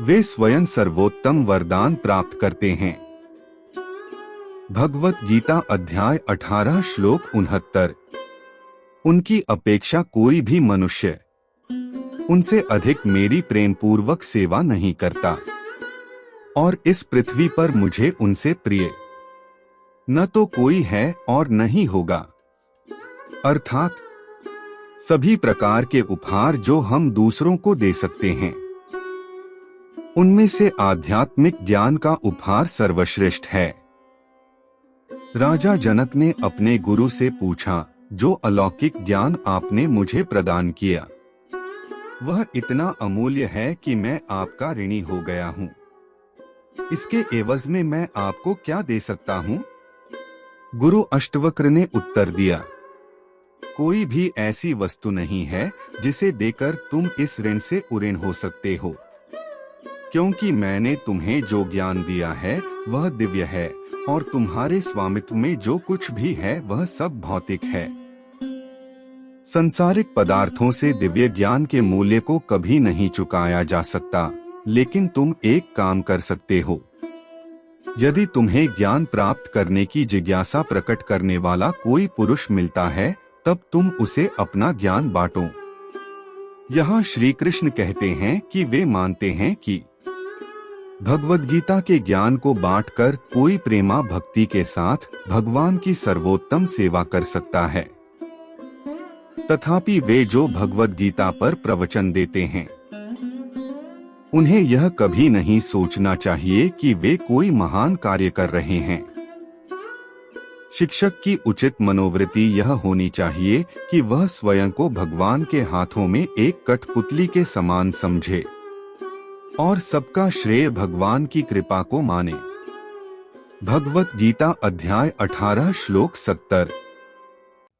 वे स्वयं सर्वोत्तम वरदान प्राप्त करते हैं। भगवत गीता अध्याय 18 श्लोक 69। उनकी अपेक्षा कोई भी मनुष्य उनसे अधिक मेरी प्रेम पूर्वक सेवा नहीं करता और इस पृथ्वी पर मुझे उनसे प्रिय न तो कोई है और न ही होगा। अर्थात सभी प्रकार के उपहार जो हम दूसरों को दे सकते हैं उनमें से आध्यात्मिक ज्ञान का उपहार सर्वश्रेष्ठ है। राजा जनक ने अपने गुरु से पूछा, जो अलौकिक ज्ञान आपने मुझे प्रदान किया वह इतना अमूल्य है कि मैं आपका ऋणी हो गया हूँ। इसके एवज में मैं आपको क्या दे सकता हूँ? गुरु अष्टवक्र ने उत्तर दिया, कोई भी ऐसी वस्तु नहीं है जिसे देकर तुम इस ऋण से उऋण हो सकते हो, क्योंकि मैंने तुम्हें जो ज्ञान दिया है वह दिव्य है और तुम्हारे स्वामित्व में जो कुछ भी है वह सब भौतिक है। संसारिक पदार्थों से दिव्य ज्ञान के मूल्य को कभी नहीं चुकाया जा सकता, लेकिन तुम एक काम कर सकते हो। यदि तुम्हें ज्ञान प्राप्त करने की जिज्ञासा प्रकट करने वाला कोई पुरुष मिलता है तब तुम उसे अपना ज्ञान बांटो। यहाँ श्री कृष्ण कहते हैं कि वे मानते हैं कि भगवद गीता के ज्ञान को बांटकर कोई प्रेमा भक्ति के साथ भगवान की सर्वोत्तम सेवा कर सकता है। तथापि वे जो भगवद गीता पर प्रवचन देते हैं उन्हें यह कभी नहीं सोचना चाहिए कि वे कोई महान कार्य कर रहे हैं। शिक्षक की उचित मनोवृत्ति यह होनी चाहिए कि वह स्वयं को भगवान के हाथों में एक कठपुतली के समान समझे और सबका श्रेय भगवान की कृपा को माने। भगवत गीता अध्याय 18 श्लोक 70।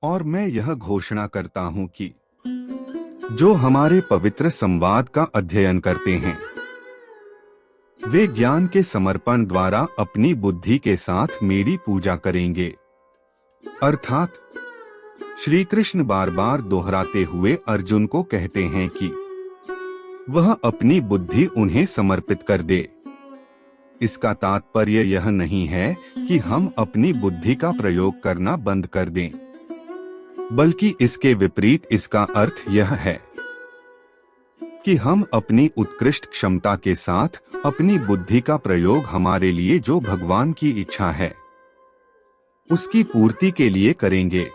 और मैं यह घोषणा करता हूँ कि जो हमारे पवित्र संवाद का अध्ययन करते हैं वे ज्ञान के समर्पण द्वारा अपनी बुद्धि के साथ मेरी पूजा करेंगे। अर्थात श्री कृष्ण बार बार दोहराते हुए अर्जुन को कहते हैं कि वह अपनी बुद्धि उन्हें समर्पित कर दे। इसका तात्पर्य यह नहीं है कि हम अपनी बुद्धि का प्रयोग करना बंद कर दें, बल्कि इसके विपरीत इसका अर्थ यह है कि हम अपनी उत्कृष्ट क्षमता के साथ अपनी बुद्धि का प्रयोग हमारे लिए जो भगवान की इच्छा है उसकी पूर्ति के लिए करेंगे।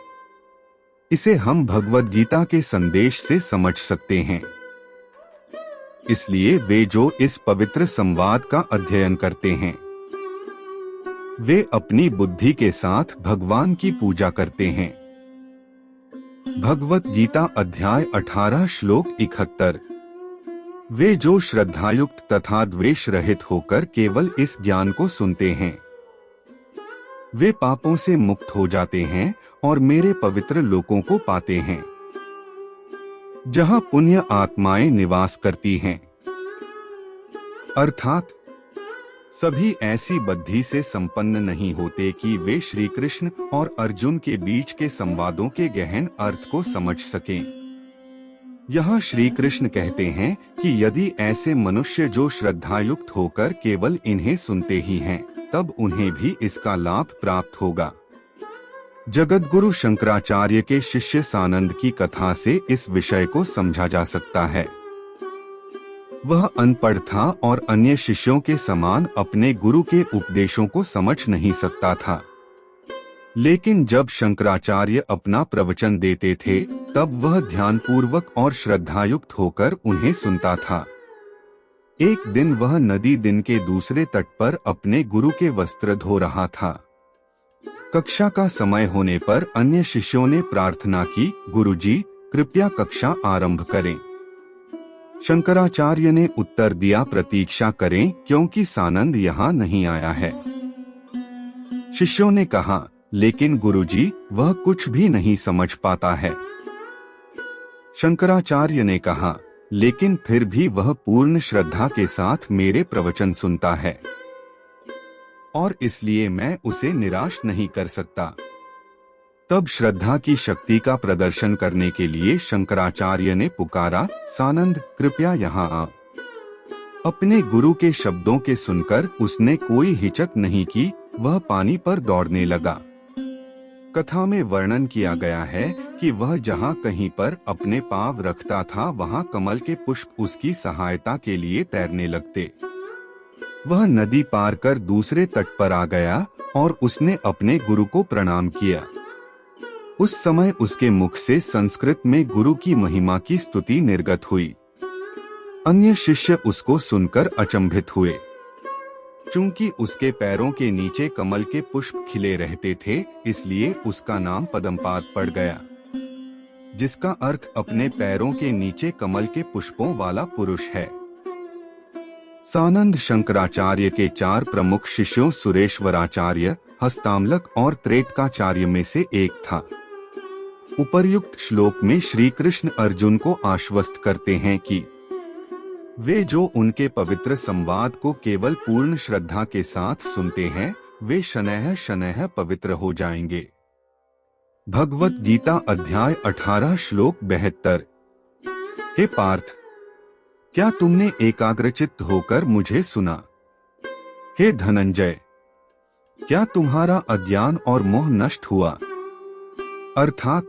इसे हम भगवद गीता के संदेश से समझ सकते हैं। इसलिए वे जो इस पवित्र संवाद का अध्ययन करते हैं वे अपनी बुद्धि के साथ भगवान की पूजा करते हैं। भगवद गीता अध्याय 18 श्लोक 71। वे जो श्रद्धायुक्त तथा द्वेष रहित होकर केवल इस ज्ञान को सुनते हैं वे पापों से मुक्त हो जाते हैं और मेरे पवित्र लोकों को पाते हैं, जहां पुण्य आत्माएं निवास करती हैं। अर्थात सभी ऐसी बुद्धि से संपन्न नहीं होते कि वे श्री कृष्ण और अर्जुन के बीच के संवादों के गहन अर्थ को समझ सकें। यहाँ श्री कृष्ण कहते हैं कि यदि ऐसे मनुष्य जो श्रद्धायुक्त होकर केवल इन्हें सुनते ही हैं, तब उन्हें भी इसका लाभ प्राप्त होगा। जगतगुरु शंकराचार्य के शिष्य सानंद की कथा से इस विषय को समझा जा सकता है। वह अनपढ़ था और अन्य शिष्यों के समान अपने गुरु के उपदेशों को समझ नहीं सकता था, लेकिन जब शंकराचार्य अपना प्रवचन देते थे तब वह ध्यानपूर्वक और श्रद्धायुक्त होकर उन्हें सुनता था। एक दिन वह नदी दिन के दूसरे तट पर अपने गुरु के वस्त्र धो रहा था। कक्षा का समय होने पर अन्य शिष्यों ने प्रार्थना की, गुरुजी, कृपया कक्षा आरंभ करें। शंकराचार्य ने उत्तर दिया, प्रतीक्षा करें क्योंकि सानंद यहाँ नहीं आया है। शिष्यों ने कहा, लेकिन गुरुजी, वह कुछ भी नहीं समझ पाता है। शंकराचार्य ने कहा, लेकिन फिर भी वह पूर्ण श्रद्धा के साथ मेरे प्रवचन सुनता है और इसलिए मैं उसे निराश नहीं कर सकता। तब श्रद्धा की शक्ति का प्रदर्शन करने के लिए शंकराचार्य ने पुकारा, सानंद, कृपया यहाँ आ। अपने गुरु के शब्दों के सुनकर उसने कोई हिचक नहीं की, वह पानी पर दौड़ने लगा। कथा में वर्णन किया गया है कि वह जहाँ कहीं पर अपने पाँव रखता था वहाँ कमल के पुष्प उसकी सहायता के लिए तैरने लगते। वह नदी पार कर दूसरे तट पर आ गया और उसने अपने गुरु को प्रणाम किया। उस समय उसके मुख से संस्कृत में गुरु की महिमा की स्तुति निर्गत हुई। अन्य शिष्य उसको सुनकर अचंभित हुए। चूंकि उसके पैरों के नीचे कमल के पुष्प खिले रहते थे, इसलिए उसका नाम पद्मपाद पड़ गया, जिसका अर्थ अपने पैरों के नीचे कमल के पुष्पों वाला पुरुष है। सानंद शंकराचार्य के 4 प्रमुख शिष्यों सुरेश्वराचार्य, हस्तामलक और त्रेटकाचार्य में से एक था। उपर्युक्त श्लोक में श्री कृष्ण अर्जुन को आश्वस्त करते हैं कि वे जो उनके पवित्र संवाद को केवल पूर्ण श्रद्धा के साथ सुनते हैं वे शनैः शनैः पवित्र हो जाएंगे। भगवद गीता अध्याय 18 श्लोक 72। हे पार्थ, क्या तुमने एकाग्रचित्त होकर मुझे सुना? हे धनंजय, क्या तुम्हारा अज्ञान और मोह नष्ट हुआ? अर्थात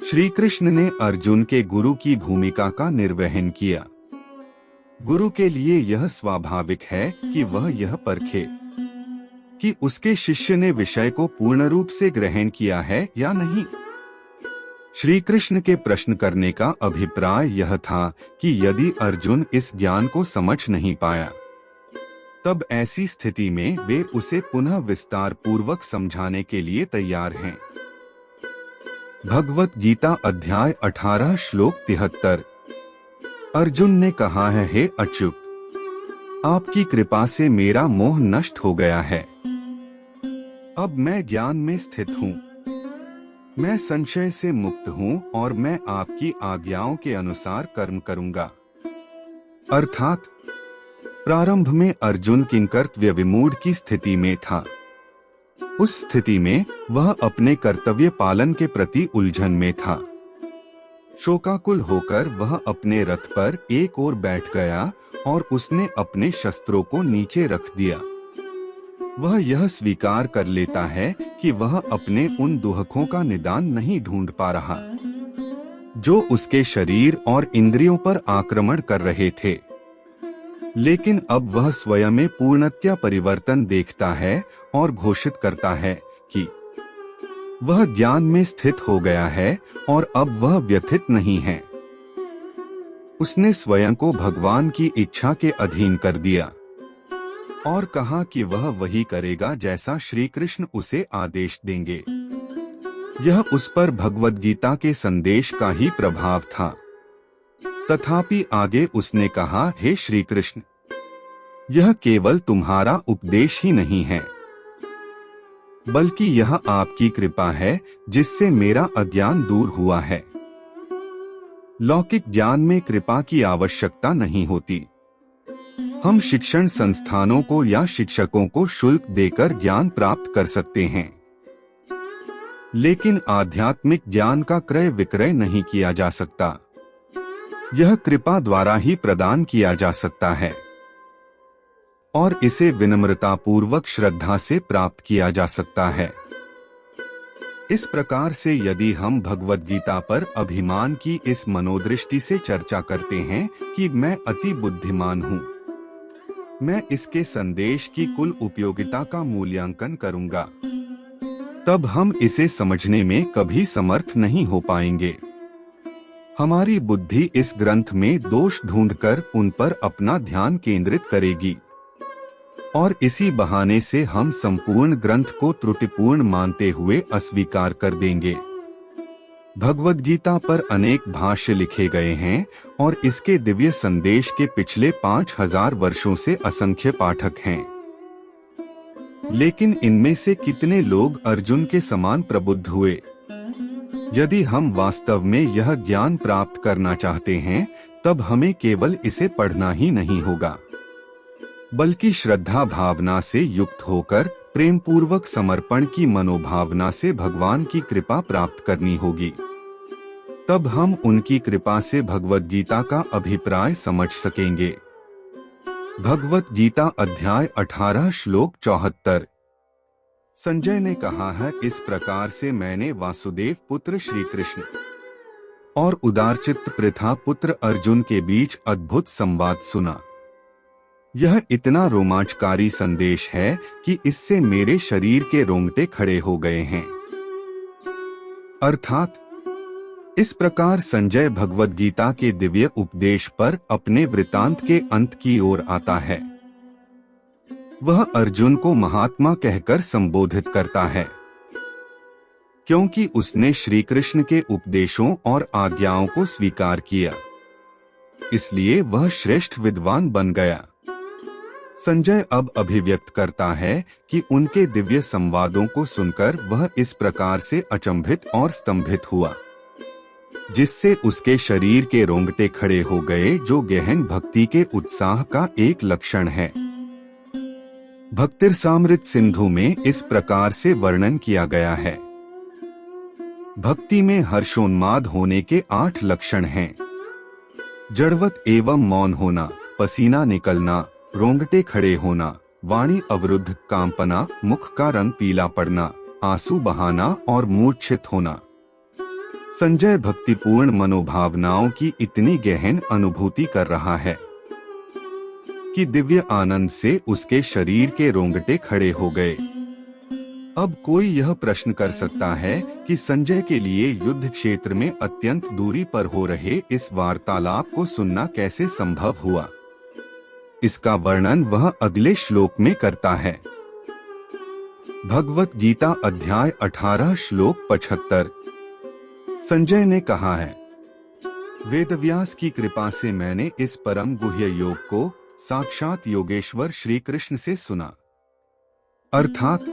श्री कृष्ण ने अर्जुन के गुरु की भूमिका का निर्वहन किया। गुरु के लिए यह स्वाभाविक है कि वह यह परखे कि उसके शिष्य ने विषय को पूर्ण रूप से ग्रहण किया है या नहीं। श्री कृष्ण के प्रश्न करने का अभिप्राय यह था कि यदि अर्जुन इस ज्ञान को समझ नहीं पाया, तब ऐसी स्थिति में वे उसे पुनः विस्तार पूर्वक समझाने के लिए तैयार हैं। भगवद गीता अध्याय 18 श्लोक 73। अर्जुन ने कहा है, हे अच्युत, आपकी कृपा से मेरा मोह नष्ट हो गया है। अब मैं ज्ञान में स्थित हूँ, मैं संशय से मुक्त हूँ और मैं आपकी आज्ञाओं के अनुसार कर्म करूँगा। अर्थात प्रारंभ में अर्जुन किंकर्तव्य विमूढ़ की स्थिति में था। उस स्थिति में वह अपने कर्तव्य पालन के प्रति उलझन में था। शोकाकुल होकर वह अपने रथ पर एक ओर बैठ गया और उसने अपने शस्त्रों को नीचे रख दिया। वह यह स्वीकार कर लेता है कि वह अपने उन दुहकों का निदान नहीं ढूंढ पा रहा जो उसके शरीर और इंद्रियों पर आक्रमण कर रहे थे। लेकिन अब वह स्वयं में पूर्णतया परिवर्तन देखता है और घोषित करता है कि वह ज्ञान में स्थित हो गया है और अब वह व्यथित नहीं है। उसने स्वयं को भगवान की इच्छा के अधीन कर दिया और कहा कि वह वही करेगा जैसा श्री कृष्ण उसे आदेश देंगे। यह उस पर भगवद गीता के संदेश का ही प्रभाव था। तथापि आगे उसने कहा, हे श्री कृष्ण, यह केवल तुम्हारा उपदेश ही नहीं है, बल्कि यह आपकी कृपा है जिससे मेरा अज्ञान दूर हुआ है। लौकिक ज्ञान में कृपा की आवश्यकता नहीं होती। हम शिक्षण संस्थानों को या शिक्षकों को शुल्क देकर ज्ञान प्राप्त कर सकते हैं, लेकिन आध्यात्मिक ज्ञान का क्रय विक्रय नहीं किया जा सकता। यह कृपा द्वारा ही प्रदान किया जा सकता है और इसे विनम्रता पूर्वक श्रद्धा से प्राप्त किया जा सकता है। इस प्रकार से यदि हम भगवद गीता पर अभिमान की इस मनोदृष्टि से चर्चा करते हैं कि मैं अति बुद्धिमान हूँ, मैं इसके संदेश की कुल उपयोगिता का मूल्यांकन करूंगा, तब हम इसे समझने में कभी समर्थ नहीं हो पाएंगे। हमारी बुद्धि इस ग्रंथ में दोष ढूंढकर उन पर अपना ध्यान केंद्रित करेगी और इसी बहाने से हम संपूर्ण ग्रंथ को त्रुटिपूर्ण मानते हुए अस्वीकार कर देंगे। भगवद गीता पर अनेक भाष्य लिखे गए हैं और इसके दिव्य संदेश के पिछले 5000 वर्षों से असंख्य पाठक हैं। लेकिन इनमें से कितने लोग अर्जुन के समान प्रबुद्ध हुए? यदि हम वास्तव में यह ज्ञान प्राप्त करना चाहते हैं, तब हमें केवल इसे पढ़ना ही नहीं होगा, बल्कि श्रद्धा भावना से युक्त होकर प्रेम पूर्वक समर्पण की मनोभावना से भगवान की कृपा प्राप्त करनी होगी। तब हम उनकी कृपा से भगवद गीता का अभिप्राय समझ सकेंगे। भगवद गीता अध्याय 18 श्लोक 74। संजय ने कहा है, इस प्रकार से मैंने वासुदेव पुत्र श्री कृष्ण और उदारचित्त पृथा पुत्र अर्जुन के बीच अद्भुत संवाद सुना। यह इतना रोमांचकारी संदेश है कि इससे मेरे शरीर के रोंगटे खड़े हो गए हैं। अर्थात इस प्रकार संजय भगवद गीता के दिव्य उपदेश पर अपने वृतांत के अंत की ओर आता है। वह अर्जुन को महात्मा कहकर संबोधित करता है, क्योंकि उसने श्री कृष्ण के उपदेशों और आज्ञाओं को स्वीकार किया, इसलिए वह श्रेष्ठ विद्वान बन गया। संजय अब अभिव्यक्त करता है कि उनके दिव्य संवादों को सुनकर वह इस प्रकार से अचंभित और स्तंभित हुआ, जिससे उसके शरीर के रोंगटे खड़े हो गए, जो गहन भक्ति के उत्साह का एक लक्षण है। भक्तिरसामृत सिंधु में इस प्रकार से वर्णन किया गया है। भक्ति में हर्षोन्माद होने के 8 लक्षण हैं। जड़वत एवं मौन होना, पसीना निकलना, रोंगटे खड़े होना, वाणी अवरुद्ध, कांपना, मुख का रंग पीला पड़ना, आंसू बहाना और मूर्छित होना। संजय भक्तिपूर्ण मनोभावनाओं की इतनी गहन अनुभूति कर रहा है कि दिव्य आनंद से उसके शरीर के रोंगटे खड़े हो गए। अब कोई यह प्रश्न कर सकता है कि संजय के लिए युद्ध क्षेत्र में अत्यंत दूरी पर हो रहे इस वार्तालाप को सुनना कैसे संभव हुआ। इसका वर्णन वह अगले श्लोक में करता है। भगवत गीता अध्याय 18 श्लोक 75। संजय ने कहा है, वेदव्यास की कृपा से मैंने इस परम गुह्य योग को साक्षात योगेश्वर श्री कृष्ण से सुना। अर्थात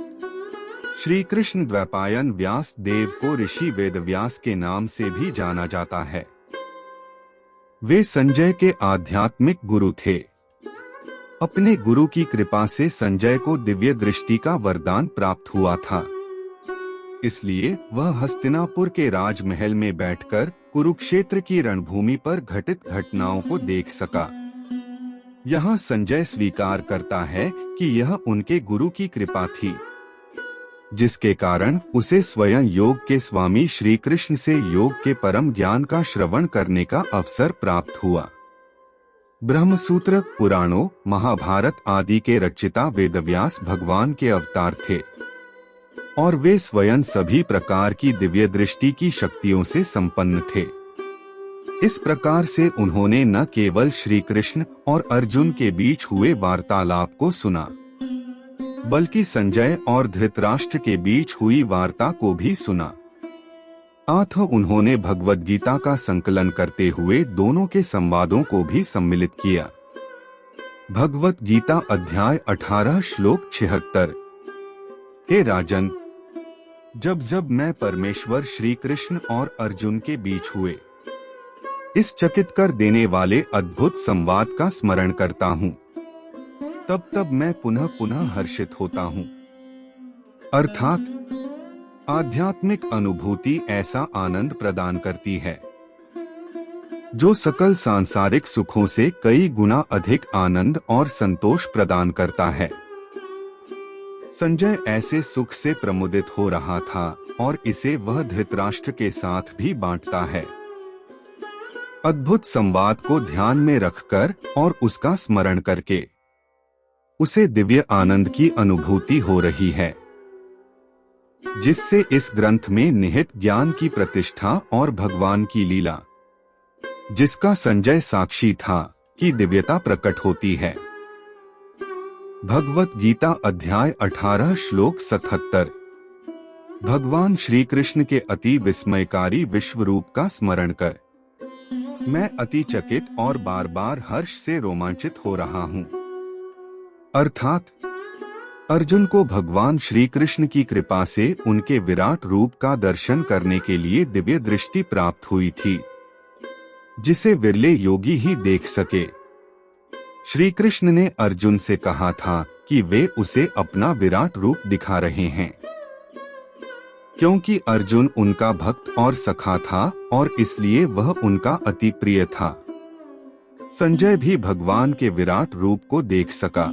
श्री कृष्ण द्वैपायन व्यास देव को ऋषि वेदव्यास के नाम से भी जाना जाता है। वे संजय के आध्यात्मिक गुरु थे। अपने गुरु की कृपा से संजय को दिव्य दृष्टि का वरदान प्राप्त हुआ था, इसलिए वह हस्तिनापुर के राजमहल में बैठकर कुरुक्षेत्र की रणभूमि पर घटित घटनाओं को देख सका। यहाँ संजय स्वीकार करता है कि यह उनके गुरु की कृपा थी, जिसके कारण उसे स्वयं योग के स्वामी श्री कृष्ण से योग के परम ज्ञान का श्रवण करने का अवसर प्राप्त हुआ। ब्रह्मसूत्र, पुराणों, महाभारत आदि के रचयिता वेदव्यास भगवान के अवतार थे और वे स्वयं सभी प्रकार की दिव्य दृष्टि की शक्तियों से संपन्न थे। इस प्रकार से उन्होंने न केवल श्री कृष्ण और अर्जुन के बीच हुए वार्तालाप को सुना, बल्कि संजय और धृतराष्ट्र के बीच हुई वार्ता को भी सुना। अतः उन्होंने भगवद गीता का संकलन करते हुए दोनों के संवादों को भी सम्मिलित किया। भगवद गीता अध्याय 18 श्लोक 76। हे राजन, जब जब मैं परमेश्वर श्री कृष्ण और अर्जुन के बीच हुए इस चकित कर देने वाले अद्भुत संवाद का स्मरण करता हूँ, तब तब मैं पुनः पुनः हर्षित होता हूँ। अर्थात आध्यात्मिक अनुभूति ऐसा आनंद प्रदान करती है जो सकल सांसारिक सुखों से कई गुना अधिक आनंद और संतोष प्रदान करता है। संजय ऐसे सुख से प्रमुदित हो रहा था और इसे वह धृतराष्ट्र के साथ भी बांटता है। अद्भुत संवाद को ध्यान में रखकर और उसका स्मरण करके उसे दिव्य आनंद की अनुभूति हो रही है, जिससे इस ग्रंथ में निहित ज्ञान की प्रतिष्ठा और भगवान की लीला, जिसका संजय साक्षी था, की दिव्यता प्रकट होती है। भगवत गीता अध्याय 18 श्लोक 77। भगवान श्री कृष्ण के अति विस्मयकारी विश्व रूप का स्मरण कर मैं अति चकित और बार बार हर्ष से रोमांचित हो रहा हूँ। अर्थात अर्जुन को भगवान श्री कृष्ण की कृपा से उनके विराट रूप का दर्शन करने के लिए दिव्य दृष्टि प्राप्त हुई थी, जिसे विरले योगी ही देख सके। श्री कृष्ण ने अर्जुन से कहा था कि वे उसे अपना विराट रूप दिखा रहे हैं, क्योंकि अर्जुन उनका भक्त और सखा था और इसलिए वह उनका अति प्रिय था। संजय भी भगवान के विराट रूप को देख सका,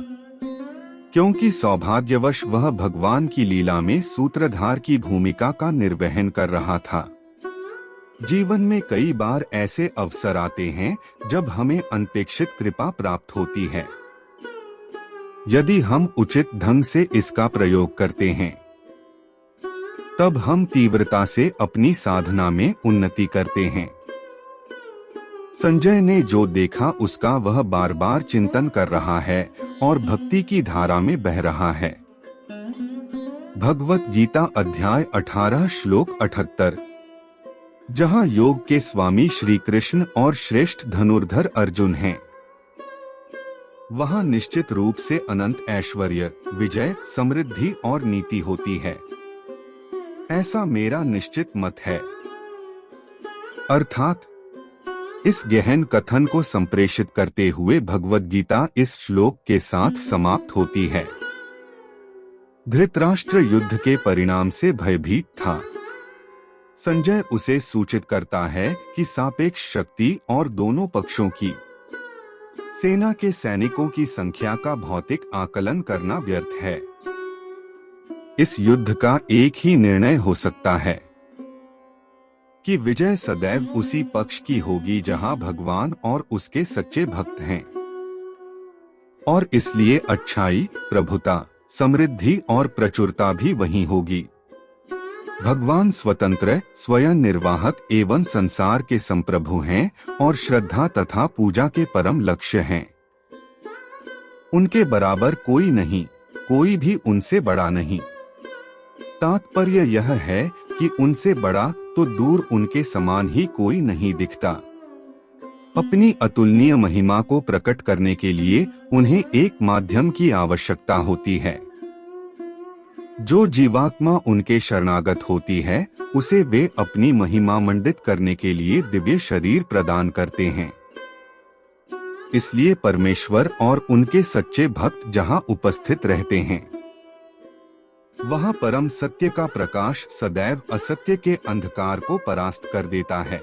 क्योंकि सौभाग्यवश वह भगवान की लीला में सूत्रधार की भूमिका का निर्वहन कर रहा था। जीवन में कई बार ऐसे अवसर आते हैं जब हमें अनपेक्षित कृपा प्राप्त होती है। यदि हम उचित ढंग से इसका प्रयोग करते हैं, तब हम तीव्रता से अपनी साधना में उन्नति करते हैं। संजय ने जो देखा उसका वह बार बार चिंतन कर रहा है और भक्ति की धारा में बह रहा है। भगवत गीता अध्याय 18 श्लोक 78। जहाँ योग के स्वामी श्री कृष्ण और श्रेष्ठ धनुर्धर अर्जुन हैं, वहाँ निश्चित रूप से अनंत ऐश्वर्य, विजय, समृद्धि और नीति होती है, ऐसा मेरा निश्चित मत है। अर्थात इस गहन कथन को संप्रेषित करते हुए भगवद गीता इस श्लोक के साथ समाप्त होती है। धृतराष्ट्र युद्ध के परिणाम से भयभीत था। संजय उसे सूचित करता है कि सापेक्ष शक्ति और दोनों पक्षों की सेना के सैनिकों की संख्या का भौतिक आकलन करना व्यर्थ है। इस युद्ध का एक ही निर्णय हो सकता है कि विजय सदैव उसी पक्ष की होगी जहां भगवान और उसके सच्चे भक्त हैं, और इसलिए अच्छाई, प्रभुता, समृद्धि और प्रचुरता भी वहीं होगी। भगवान स्वतंत्र, स्वयं निर्वाहक एवं संसार के संप्रभु हैं और श्रद्धा तथा पूजा के परम लक्ष्य हैं। उनके बराबर कोई नहीं, कोई भी उनसे बड़ा नहीं। तात्पर्य यह है कि उनसे बड़ा तो दूर उनके समान ही कोई नहीं दिखता। अपनी अतुलनीय महिमा को प्रकट करने के लिए उन्हें एक माध्यम की आवश्यकता होती है। जो जीवात्मा उनके शरणागत होती है, उसे वे अपनी महिमा मंडित करने के लिए दिव्य शरीर प्रदान करते हैं। इसलिए परमेश्वर और उनके सच्चे भक्त जहां उपस्थित रहते हैं, वहां परम सत्य का प्रकाश सदैव असत्य के अंधकार को परास्त कर देता है।